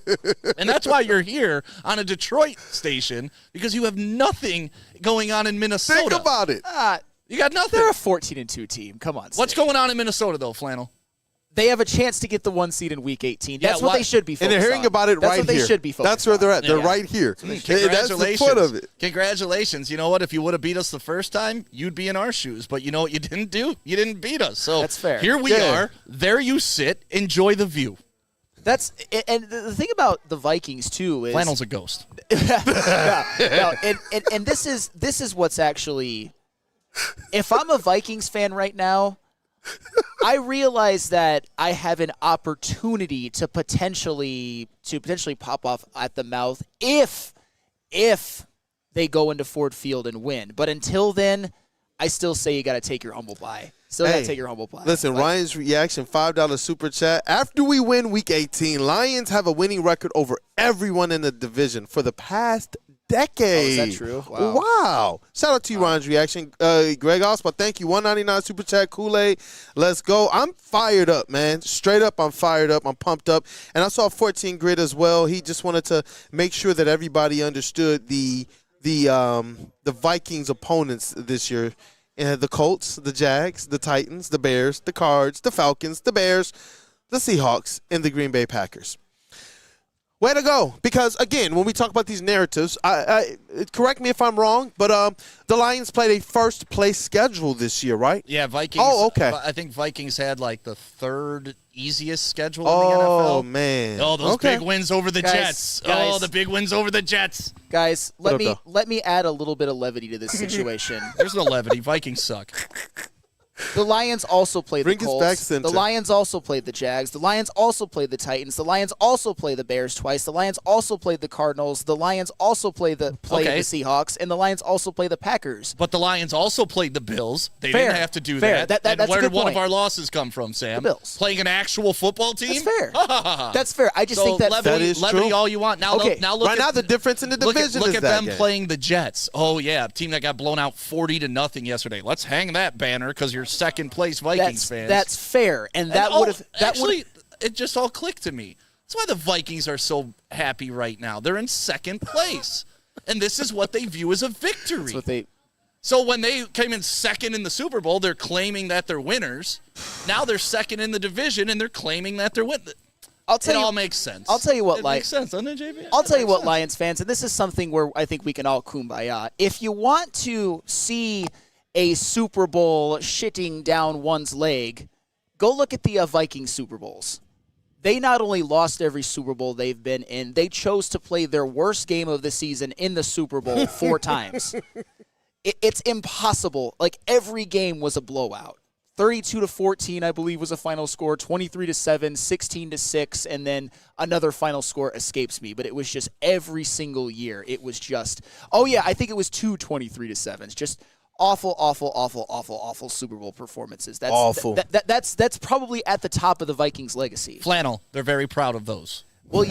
And that's why you're here on a Detroit station, because you have nothing going on in Minnesota.
Think about it.
You got nothing.
They're a 14-2 team. Come on.
What's going on in Minnesota, though, Flannel?
They have a chance to get the 1 seed in Week 18. That's what they should be focused on.
And they're hearing about it right here.
That's what they should be focused on.
That's where they're at. They're right here.
Congratulations.
That's the point of it.
Congratulations. You know what? If you would have beat us the first time, you'd be in our shoes. But you know what you didn't do? You didn't beat us. So
that's fair.
Here we are. There you sit. Enjoy the view.
And the thing about the Vikings too is
Flannel's a ghost.
And this is what's actually. If I'm a Vikings fan right now, I realize that I have an opportunity to potentially pop off at the mouth if they go into Ford Field and win. But until then, I still say you got to take your humble bye. Listen, Ryan's reaction, $5 super chat. After we win Week 18, Lions have a winning record over everyone in the division for the past decade. Oh, is that true?
Wow. Shout out to you, Ryan's reaction. Greg Oswald, thank you. $1.99 super chat. Kool-Aid, let's go. I'm fired up, man. Straight up, I'm fired up. I'm pumped up. And I saw 14 Grid as well. He just wanted to make sure that everybody understood the Vikings opponents this year. The Colts, the Jags, the Titans, the Bears, the Cards, the Falcons, the Bears, the Seahawks, and the Green Bay Packers. Way to go. Because, again, when we talk about these narratives, I correct me if I'm wrong, but the Lions played a first-place schedule this year, right?
Yeah, Vikings.
Oh, okay.
I think Vikings had, like, the third easiest schedule in the NFL.
Oh, man.
Oh, those big wins over the Jets. Oh, the big wins over the Jets.
Guys, let me add a little bit of levity to this situation.
There's no levity. Vikings suck.
The Lions also played the Colts.
Back center.
The Lions also played the Jags. The Lions also played the Titans. The Lions also played the Bears twice. The Lions also played the Cardinals. The Lions also played the Seahawks. And the Lions also played the Packers.
But the Lions also played the Bills. They didn't have to do that.
That's
where
a
did
good
one
point.
of our losses come from, Sam?
The Bills.
Playing an actual football team?
That's fair. That's fair. I just think
levity
true.
all you want. Now, look
now the difference in the division
look
is
at
that
them
game.
playing the Jets. Oh, yeah, a team that got blown out 40-0 yesterday. Let's hang that banner because you're second place Vikings fans.
That's fair. And that would have
actually it just all clicked to me. That's why the Vikings are so happy right now. They're in second place. And this is what they view as a victory. So when they came in second in the Super Bowl, they're claiming that they're winners. Now they're second in the division and they're claiming that they're winners. It all makes sense.
I'll tell you what,
makes sense, doesn't it, JB?
I'll tell you what, Lions fans, and this is something where I think we can all kumbaya. If you want to see a Super Bowl shitting down one's leg, go look at the Viking Super Bowls. They not only lost every Super Bowl they've been in, they chose to play their worst game of the season in the Super Bowl 4 times. It's impossible. Like, every game was a blowout. 32-14, I believe, was a final score. 23-7, 16-6, and then another final score escapes me. But it was just every single year. It was just, I think it was 2 23-7s. Just awful Super Bowl performances. That's
awful.
That's probably at the top of the Vikings' legacy.
Flannel, they're very proud of those.
Well,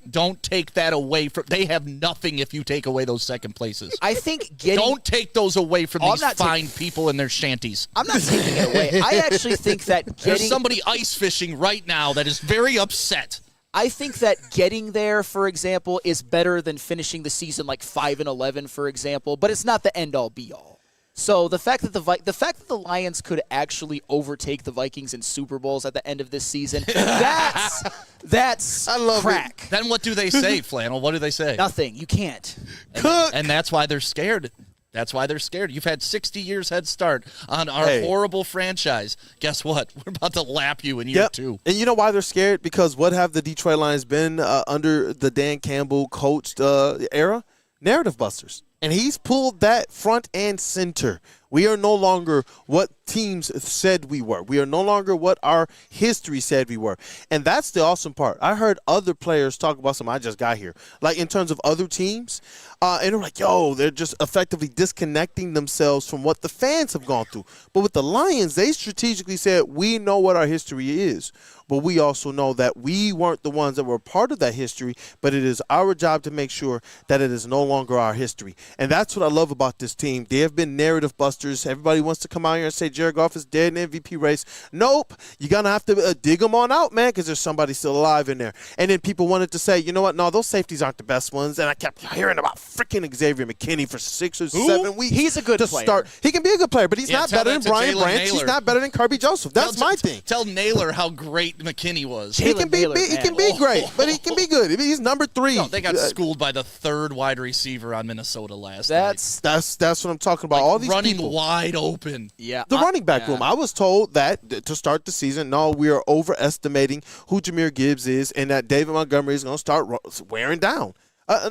don't take that away from. They have nothing if you take away those second places.
I think
don't take those away from these fine people in their shanties.
I'm not taking it away. I actually think that
there's somebody ice fishing right now that is very upset.
I think that getting there, for example, is better than finishing the season like 5-11, for example. But it's not the end all be all. So the fact that the Lions could actually overtake the Vikings in Super Bowls at the end of this season, that's
I love
crack.
it.
Then what do they say, Flannel? What do they say?
Nothing. You can't.
And that's why they're scared. That's why they're scared. You've had 60 years head start on our horrible franchise. Guess what? We're about to lap you in year 2.
And you know why they're scared? Because what have the Detroit Lions been under the Dan Campbell coached era? Narrative busters. And he's pulled that front and center. We are no longer what teams said we were. We are no longer what our history said we were. And that's the awesome part. I heard other players talk about something I just got here. Like in terms of other teams, and they're like, yo, they're just effectively disconnecting themselves from what the fans have gone through. But with the Lions, they strategically said, we know what our history is. But we also know that we weren't the ones that were part of that history, but it is our job to make sure that it is no longer our history. And that's what I love about this team. They have been narrative busters. Everybody wants to come out here and say Jared Goff is dead in the MVP race. Nope. You're going to have to dig them on out, man, because there's somebody still alive in there. And then people wanted to say, you know what, no, those safeties aren't the best ones. And I kept hearing about freaking Xavier McKinney for 6 or 7 weeks.
He's a good player.
Start. He can be a good player, but he's not better than Brian Branch.
Naylor.
He's not better than Kirby Joseph. That's my thing.
Tell Naylor how great McKinney was.
He can be great, but he can be good. He's number 3.
No, they got schooled by the 3rd wide receiver on Minnesota last night.
That's what I'm talking about.
Like
all these
running
people
wide open.
Yeah,
the running back room. I was told that to start the season, no, we are overestimating who Jahmyr Gibbs is, and that David Montgomery is going to start wearing down.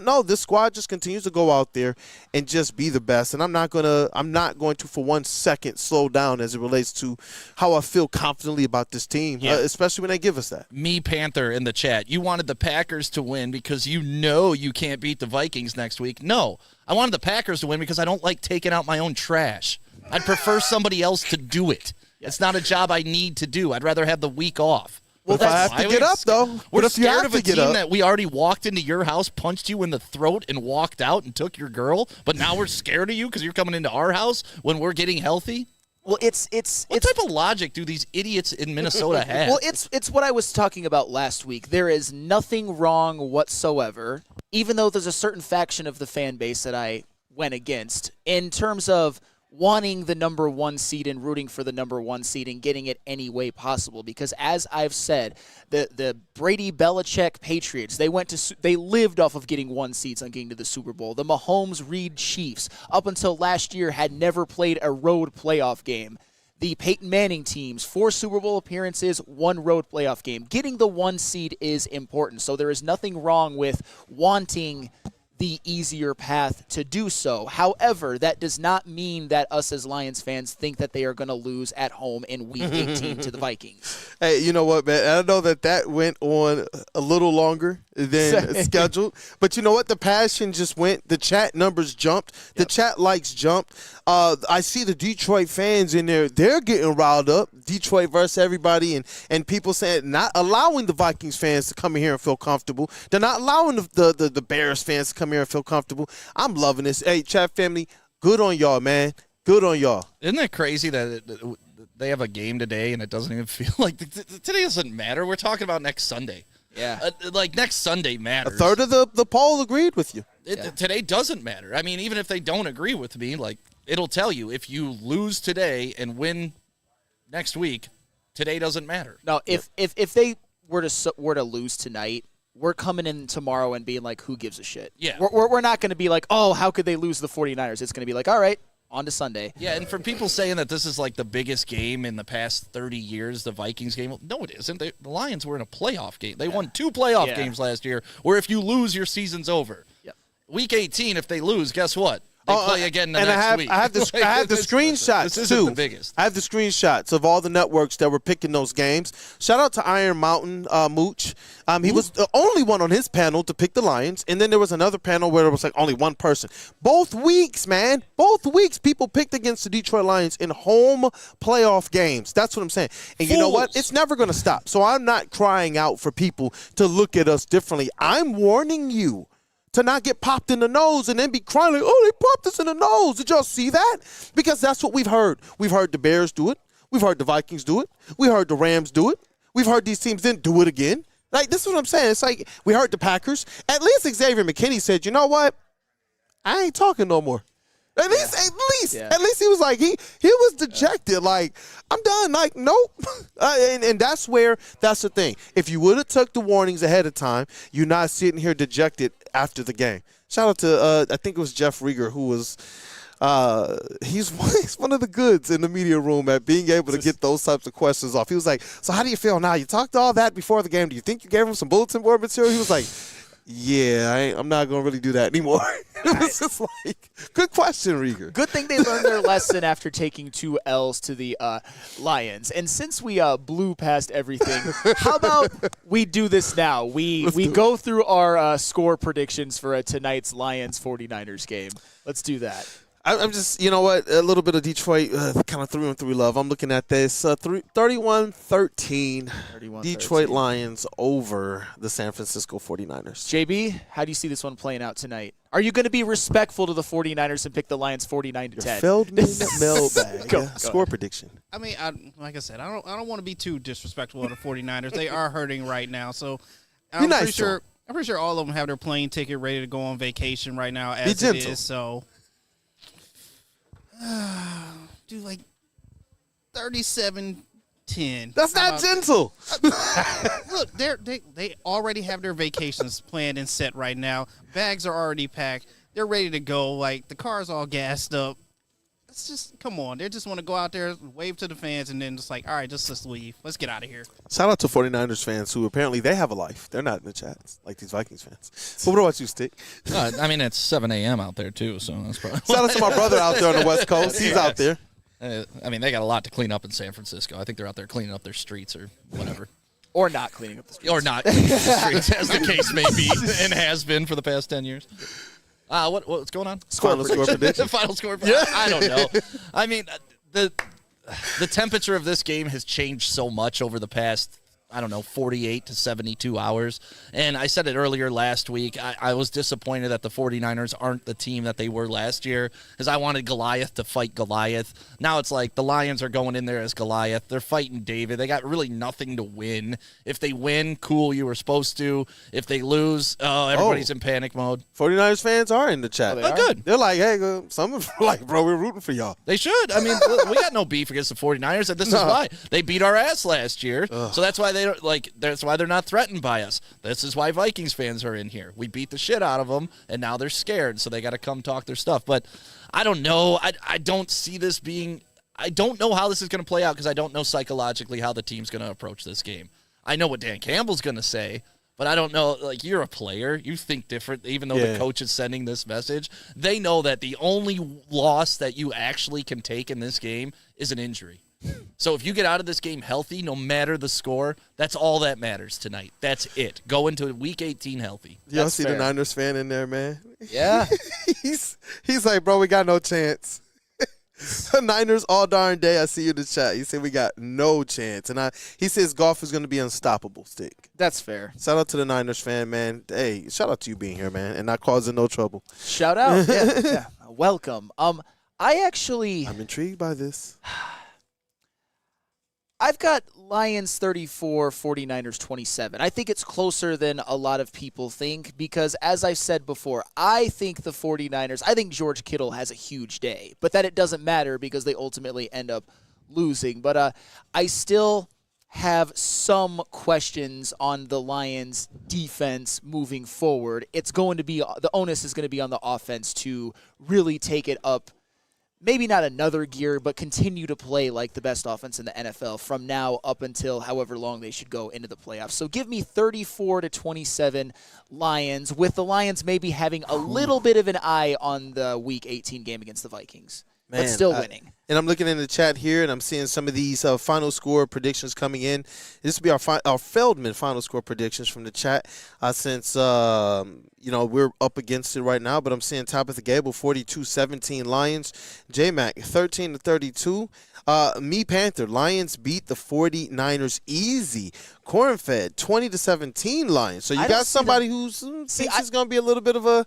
No, this squad just continues to go out there and just be the best. And I'm not going to for 1 second slow down as it relates to how I feel confidently about this team, especially when they give us that.
Me Panther in the chat. You wanted the Packers to win because you know you can't beat the Vikings next week. No, I wanted the Packers to win because I don't like taking out my own trash. I'd prefer somebody else to do it. It's not a job I need to do. I'd rather have the week off.
Well, if I have to get up, though.
We're scared of a team that we already walked into your house, punched you in the throat, and walked out and took your girl, but now we're scared of you because you're coming into our house when we're getting healthy?
Well, it's
what type of logic do these idiots in Minnesota have?
Well, it's what I was talking about last week. There is nothing wrong whatsoever, even though there's a certain faction of the fan base that I went against, in terms of wanting the number 1 seed and rooting for the number 1 seed and getting it any way possible. Because as I've said, the Brady Belichick Patriots, they lived off of getting 1 seeds on getting to the Super Bowl. The Mahomes Reed Chiefs, up until last year, had never played a road playoff game. The Peyton Manning teams, 4 Super Bowl appearances, 1 road playoff game. Getting the 1 seed is important. So there is nothing wrong with wanting the easier path to do so. However, that does not mean that us as Lions fans think that they are going to lose at home in Week 18 to the Vikings.
Hey, you know what, man? I know that went on a little longer than scheduled, but you know what? The passion just went. The chat numbers jumped. The chat likes jumped. I see the Detroit fans in there. They're getting riled up. Detroit versus everybody, and people saying not allowing the Vikings fans to come in here and feel comfortable. They're not allowing the Bears fans to come here and feel comfortable. I'm loving this. Hey, chat family, good on y'all, man. Good on y'all.
Isn't that crazy that they have a game today and it doesn't even feel like today doesn't matter? We're talking about next Sunday.
Yeah.
Like next Sunday matters.
A third of the poll agreed with you.
Today doesn't matter. I mean, even if they don't agree with me, like it'll tell you if you lose today and win next week, today doesn't matter.
No, if they were to lose tonight, we're coming in tomorrow and being like, who gives a shit?
Yeah.
We're not going to be like, oh, how could they lose the 49ers? It's going to be like, all right, on to Sunday.
Yeah, and for people saying that this is like the biggest game in the past 30 years, the Vikings game, no, it isn't. The Lions were in a playoff game. They won 2 playoff games last year where if you lose, your season's over.
Yep.
Week 18, if they lose, guess what? They play again next week.
I have the screenshots,
this isn't
too.
The biggest.
I have the screenshots of all the networks that were picking those games. Shout out to Iron Mountain Mooch. He was the only one on his panel to pick the Lions, and then there was another panel where it was like only one person. Both weeks, man. Both weeks, people picked against the Detroit Lions in home playoff games. That's what I'm saying. And you know what? It's never going to stop. So I'm not crying out for people to look at us differently. I'm warning you to not get popped in the nose and then be crying like, oh, they popped us in the nose. Did y'all see that? Because that's what we've heard. We've heard the Bears do it. We've heard the Vikings do it. We heard the Rams do it. We've heard these teams then do it again. Like, this is what I'm saying. It's like we heard the Packers. At least Xavier McKinney said, you know what? I ain't talking no more. At least he was like he was dejected. Like, I'm done. Like, nope. And that's the thing. If you would have took the warnings ahead of time, you're not sitting here dejected after the game. Shout out to I think it was Jeff Rieger, who was he's one of the goods in the media room at being able to get those types of questions off. He was like, "So how do you feel now? You talked all that before the game. Do you think you gave him some bulletin board material?" He was like, "Yeah, I'm not going to really do that anymore." It was just like, good question, Rieger.
Good thing they learned their lesson after taking 2 L's to the Lions. And since we blew past everything, how about we do this now? We go through our score predictions for tonight's Lions-49ers game. Let's do that.
I'm just, you know what, a little bit of Detroit kind of through and through love. I'm looking at this 31-13 Detroit Lions over the San Francisco 49ers.
JB, how do you see this one playing out tonight? Are you going to be respectful to the 49ers and pick the Lions 49-10?
Feldman Mailbag. Score prediction.
I mean, like I said, I don't want to be too disrespectful of the 49ers. They are hurting right now, so I'm pretty sure all of them have their plane ticket ready to go on vacation right now as it is. So. Do like 37-10.
That's not gentle.
Look, they already have their vacations planned and set right now. Bags are already packed. They're ready to go. Like, the car's all gassed up. It's just, come on. They just want to go out there, wave to the fans, and then just like, all right, let's leave. Let's get out of here.
Shout out to 49ers fans who apparently they have a life. They're not in the chats like these Vikings fans. But what about you, Stick?
I mean, it's 7 a.m. out there, too, so that's probably.
Shout out to my brother out there on the West Coast. He's out there.
I mean, they got a lot to clean up in San Francisco. I think they're out there cleaning up their streets or whatever.
Or not cleaning up the streets.
Or not cleaning up the streets, as the case may be, and has been for the past 10 years. What's going on?
Final score prediction.
Final score prediction. Yeah. I don't know. I mean, the temperature of this game has changed so much over the past, 48 to 72 hours. And I said it earlier last week. I was disappointed that the 49ers aren't the team that they were last year because I wanted Goliath to fight Goliath. Now it's like the Lions are going in there as Goliath. They're fighting David. They got really nothing to win. If they win, cool, you were supposed to. If they lose, everybody's in panic mode.
49ers fans are in the chat.
Oh, good.
They're like, hey, some of them are like, bro, we're rooting for y'all.
They should. I mean, we got no beef against the 49ers, and this is why. They beat our ass last year, so that's why that's why they're not threatened by us. This is why Vikings fans are in here. We beat the shit out of them, and now they're scared, so they got to come talk their stuff. But I don't know. I don't see this being – I don't know how this is going to play out because I don't know psychologically how the team's going to approach this game. I know what Dan Campbell's going to say, but I don't know. Like, you're a player. You think different, even though the coach is sending this message. They know that the only loss that you actually can take in this game is an injury. So if you get out of this game healthy, no matter the score, that's all that matters tonight. That's it. Go into Week 18 healthy.
Y'all see the Niners fan in there, man?
Yeah.
He's like, bro, we got no chance. Niners all darn day. I see you in the chat. He said we got no chance. And he says golf is going to be unstoppable, Stick.
That's fair.
Shout out to the Niners fan, man. Hey, shout out to you being here, man, and not causing no trouble.
Shout out. Yeah. Welcome. I'm
intrigued by this.
I've got Lions 34, 49ers 27. I think it's closer than a lot of people think because, as I've said before, I think the 49ers, I think George Kittle has a huge day, but that it doesn't matter because they ultimately end up losing. But I still have some questions on the Lions' defense moving forward. It's going to be the onus is going to be on the offense to really take it up. Maybe not another gear, but continue to play like the best offense in the NFL from now up until however long they should go into the playoffs. So give me 34-27 Lions, with the Lions maybe having a little bit of an eye on the Week 18 game against the Vikings, but still winning.
And I'm looking in the chat here, and I'm seeing some of these final score predictions coming in. This will be our Feldman final score predictions from the chat since, we're up against it right now. But I'm seeing Tabitha Gable, 42-17 Lions. J-Mac, 13-32. Me Panther, Lions beat the 49ers easy. Cornfed, 20-17 Lions. So you got somebody who thinks it's going to be a little bit of a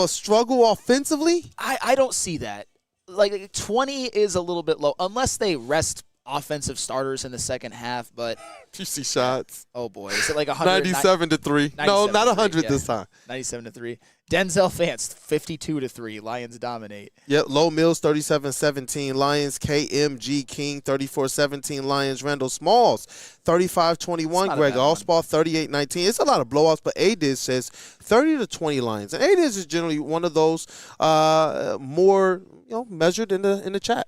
struggle offensively?
I don't see that. Like 20 is a little bit low unless they rest offensive starters in the second half, but
you see shots.
Oh boy, is it like
97-3? No, not 100 this time.
97-3. Denzel Vance 52-3. Lions dominate.
Yep. Low Mills 37-17. Lions. KMG King 34-17. Lions. Randall Smalls 35-21. Greg Allspaw 38-19. It's a lot of blowouts, but ADIZ says 30-20 Lions, and ADIZ is generally one of those more measured in the chat.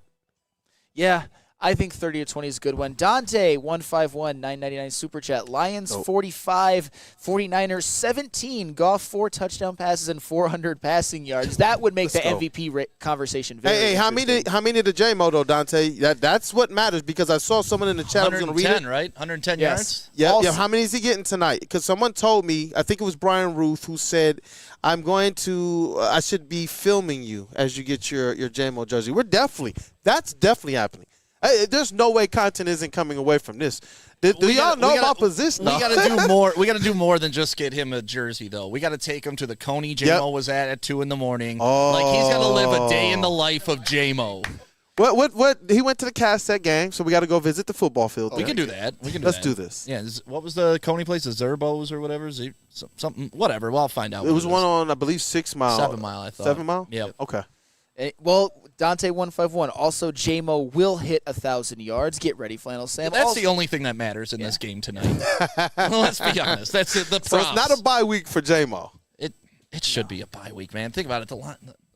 Yeah. I think 30-20 is a good one. Dante, 151, 999 Super Chat. Lions, 45, 49ers, 17. Goff, 4 touchdown passes and 400 passing yards. That would make the MVP conversation very interesting.
How many to J-Mo, though, Dante? That's what matters, because I saw someone in the chat.
110, right? 110 yards?
Yeah. How many is he getting tonight? Because someone told me, I think it was Brian Ruth, who said, I should be filming you as you get your J-Mo jersey. That's definitely happening. There's no way content isn't coming away from this. Do y'all know my position?
We got to do more. We got to do more than just get him a jersey, though. We got to take him to the Coney J-Mo was at 2 in the morning. Like, he's got to live a day in the life of J-Mo.
What? He went to the Cast game, so we got to go visit the football field.
We can do that.
Let's do this.
Yeah. What was the Coney place? The Zerbos or whatever? Something. Whatever. Well, I'll find out.
It was one on, I believe, 6 Mile.
7 Mile, I thought.
7 Mile?
Yeah.
Okay.
Well, Dante 151. Also, J-Mo will hit 1,000 yards. Get ready, Flannel Sam.
That's the only thing that matters in this game tonight. Let's be honest. That's it. The props.
So it's not a bye week for J-Mo.
It should be a bye week, man. Think about it.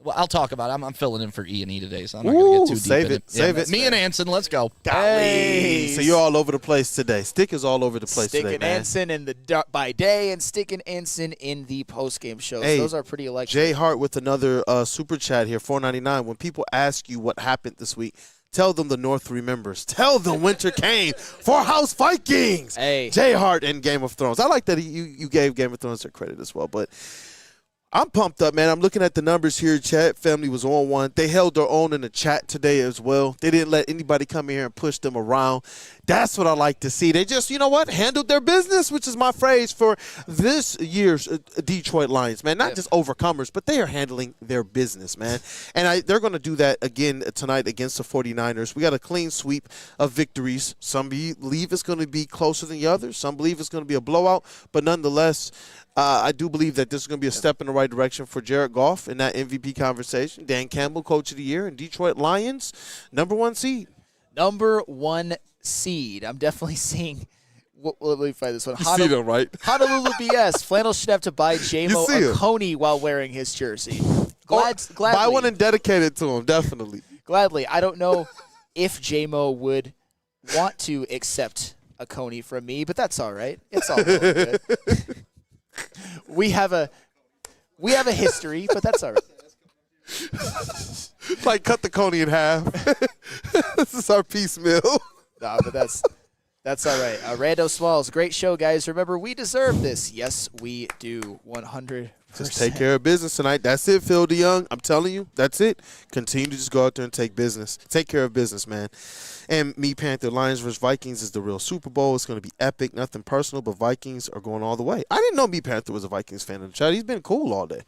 Well, I'll talk about it. I'm filling in for E&E today, so I'm not going to get too deep in it.
Save it.
Me and Anson, let's go.
Golly. So you're all over the place today. Stick is all over the place today, man.
Sticking Anson in the by day and sticking Anson in the post-game shows. Those are pretty electric.
Jay Hart with another super chat here, $4.99. When people ask you what happened this week, tell them the North remembers. Tell them winter came for House Vikings.
Hey.
Jay Hart in Game of Thrones. I like that you gave Game of Thrones their credit as well, but I'm pumped up, man. I'm looking at the numbers here. Chat family was on one. They held their own in the chat today as well. They didn't let anybody come in here and push them around. That's what I like to see. They just, handled their business, which is my phrase for this year's Detroit Lions, man. Not just overcomers, but they are handling their business, man. And they're going to do that again tonight against the 49ers. We got a clean sweep of victories. Some believe it's going to be closer than the others. Some believe it's going to be a blowout. But nonetheless, I do believe that this is going to be a step in the right direction for Jared Goff in that MVP conversation. Dan Campbell, Coach of the Year, and Detroit Lions, #1 seed.
#1 seed. I'm definitely seeing. Let me find this one.
You see them, right?
Honolulu BS. Flannel should have to buy J-Mo a Coney while wearing his jersey. Gladly.
Buy one and dedicate it to him, definitely.
Gladly. I don't know if J-Mo would want to accept a Coney from me, but that's all right. It's all good. We have a history, but that's all right.
Like, cut the Coney in half. This is our piecemeal.
Nah, but that's all right. Rando Smalls, great show, guys. Remember, we deserve this. Yes, we do. 100%.
Just take care of business tonight. That's it, Phil DeYoung. I'm telling you, that's it. Continue to just go out there and take business. Take care of business, man. And me, Panther, Lions vs. Vikings is the real Super Bowl. It's going to be epic. Nothing personal, but Vikings are going all the way. I didn't know me, Panther, was a Vikings fan in the chat. He's been cool all day.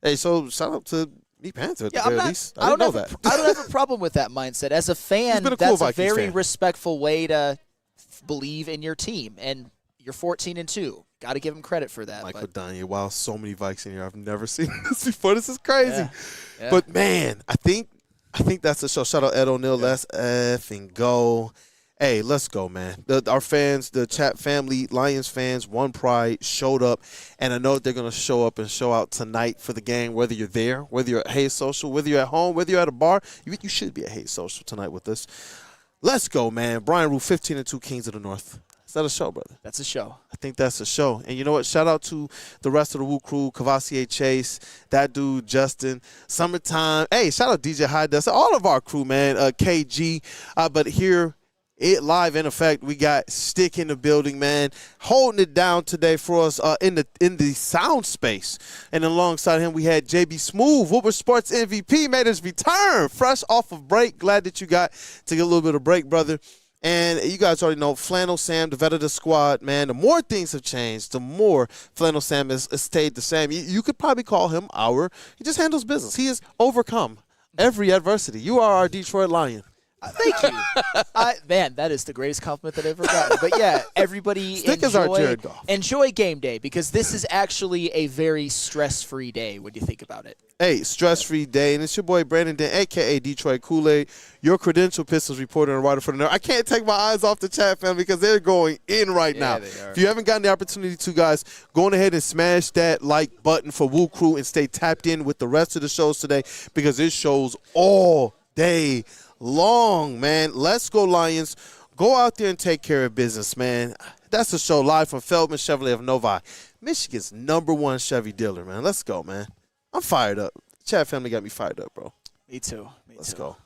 Hey, so shout out to me, Panther, at the very least. I didn't know that.
I don't have a problem with that mindset. As a fan, that's a very respectful way to believe in your team. And you're 14-2. Got to give him credit for that.
Michael Daniel, wow, so many Vikes in here. I've never seen this before. This is crazy.
Yeah.
But, man, I think that's the show. Shout out Ed O'Neill. Let's effing go. Hey, let's go, man. Our fans, the chat family, Lions fans, One Pride, showed up. And I know they're going to show up and show out tonight for the game, whether you're there, whether you're at Hayes Social, whether you're at home, whether you're at a bar. You should be at Hayes Social tonight with us. Let's go, man. Brian Rue, 15-2 Kings of the North. Is that a show, brother?
That's a show.
I think that's a show. And you know what? Shout out to the rest of the WUW Crew, Cavassier Chase, that dude, Justin, Summertime. Hey, shout out DJ High Dust, all of our crew, man, KG. But here, live in effect, we got Stick in the building, man, holding it down today for us in the sound space. And alongside him, we had JB Smooth, Woodward Sports MVP, made his return, fresh off of break. Glad that you got to get a little bit of break, brother. And you guys already know Flannel Sam, the vet of the squad, man. The more things have changed, the more Flannel Sam has stayed the same. You could probably call him he just handles business. He has overcome every adversity. You are our Detroit Lion.
Thank you. Man, that is the greatest compliment that I've ever gotten. But yeah, everybody enjoy game day because this is actually a very stress-free day when you think about it.
Hey, stress-free day, and it's your boy Brandon Den, a.k.a. Detroit Kool-Aid, your Credential Pistols reporter and writer for the Nerd. I can't take my eyes off the chat, family, because they're going in right now. If you haven't gotten the opportunity to, guys, go on ahead and smash that like button for WUW Crew and stay tapped in with the rest of the shows today because it shows all day long, man. Let's go, Lions. Go out there and take care of business, man. That's the show live from Feldman Chevrolet of Novi, Michigan's #1 Chevy dealer, man. Let's go, man. I'm fired up. Chat family got me fired up, bro.
Me too.
Let's go.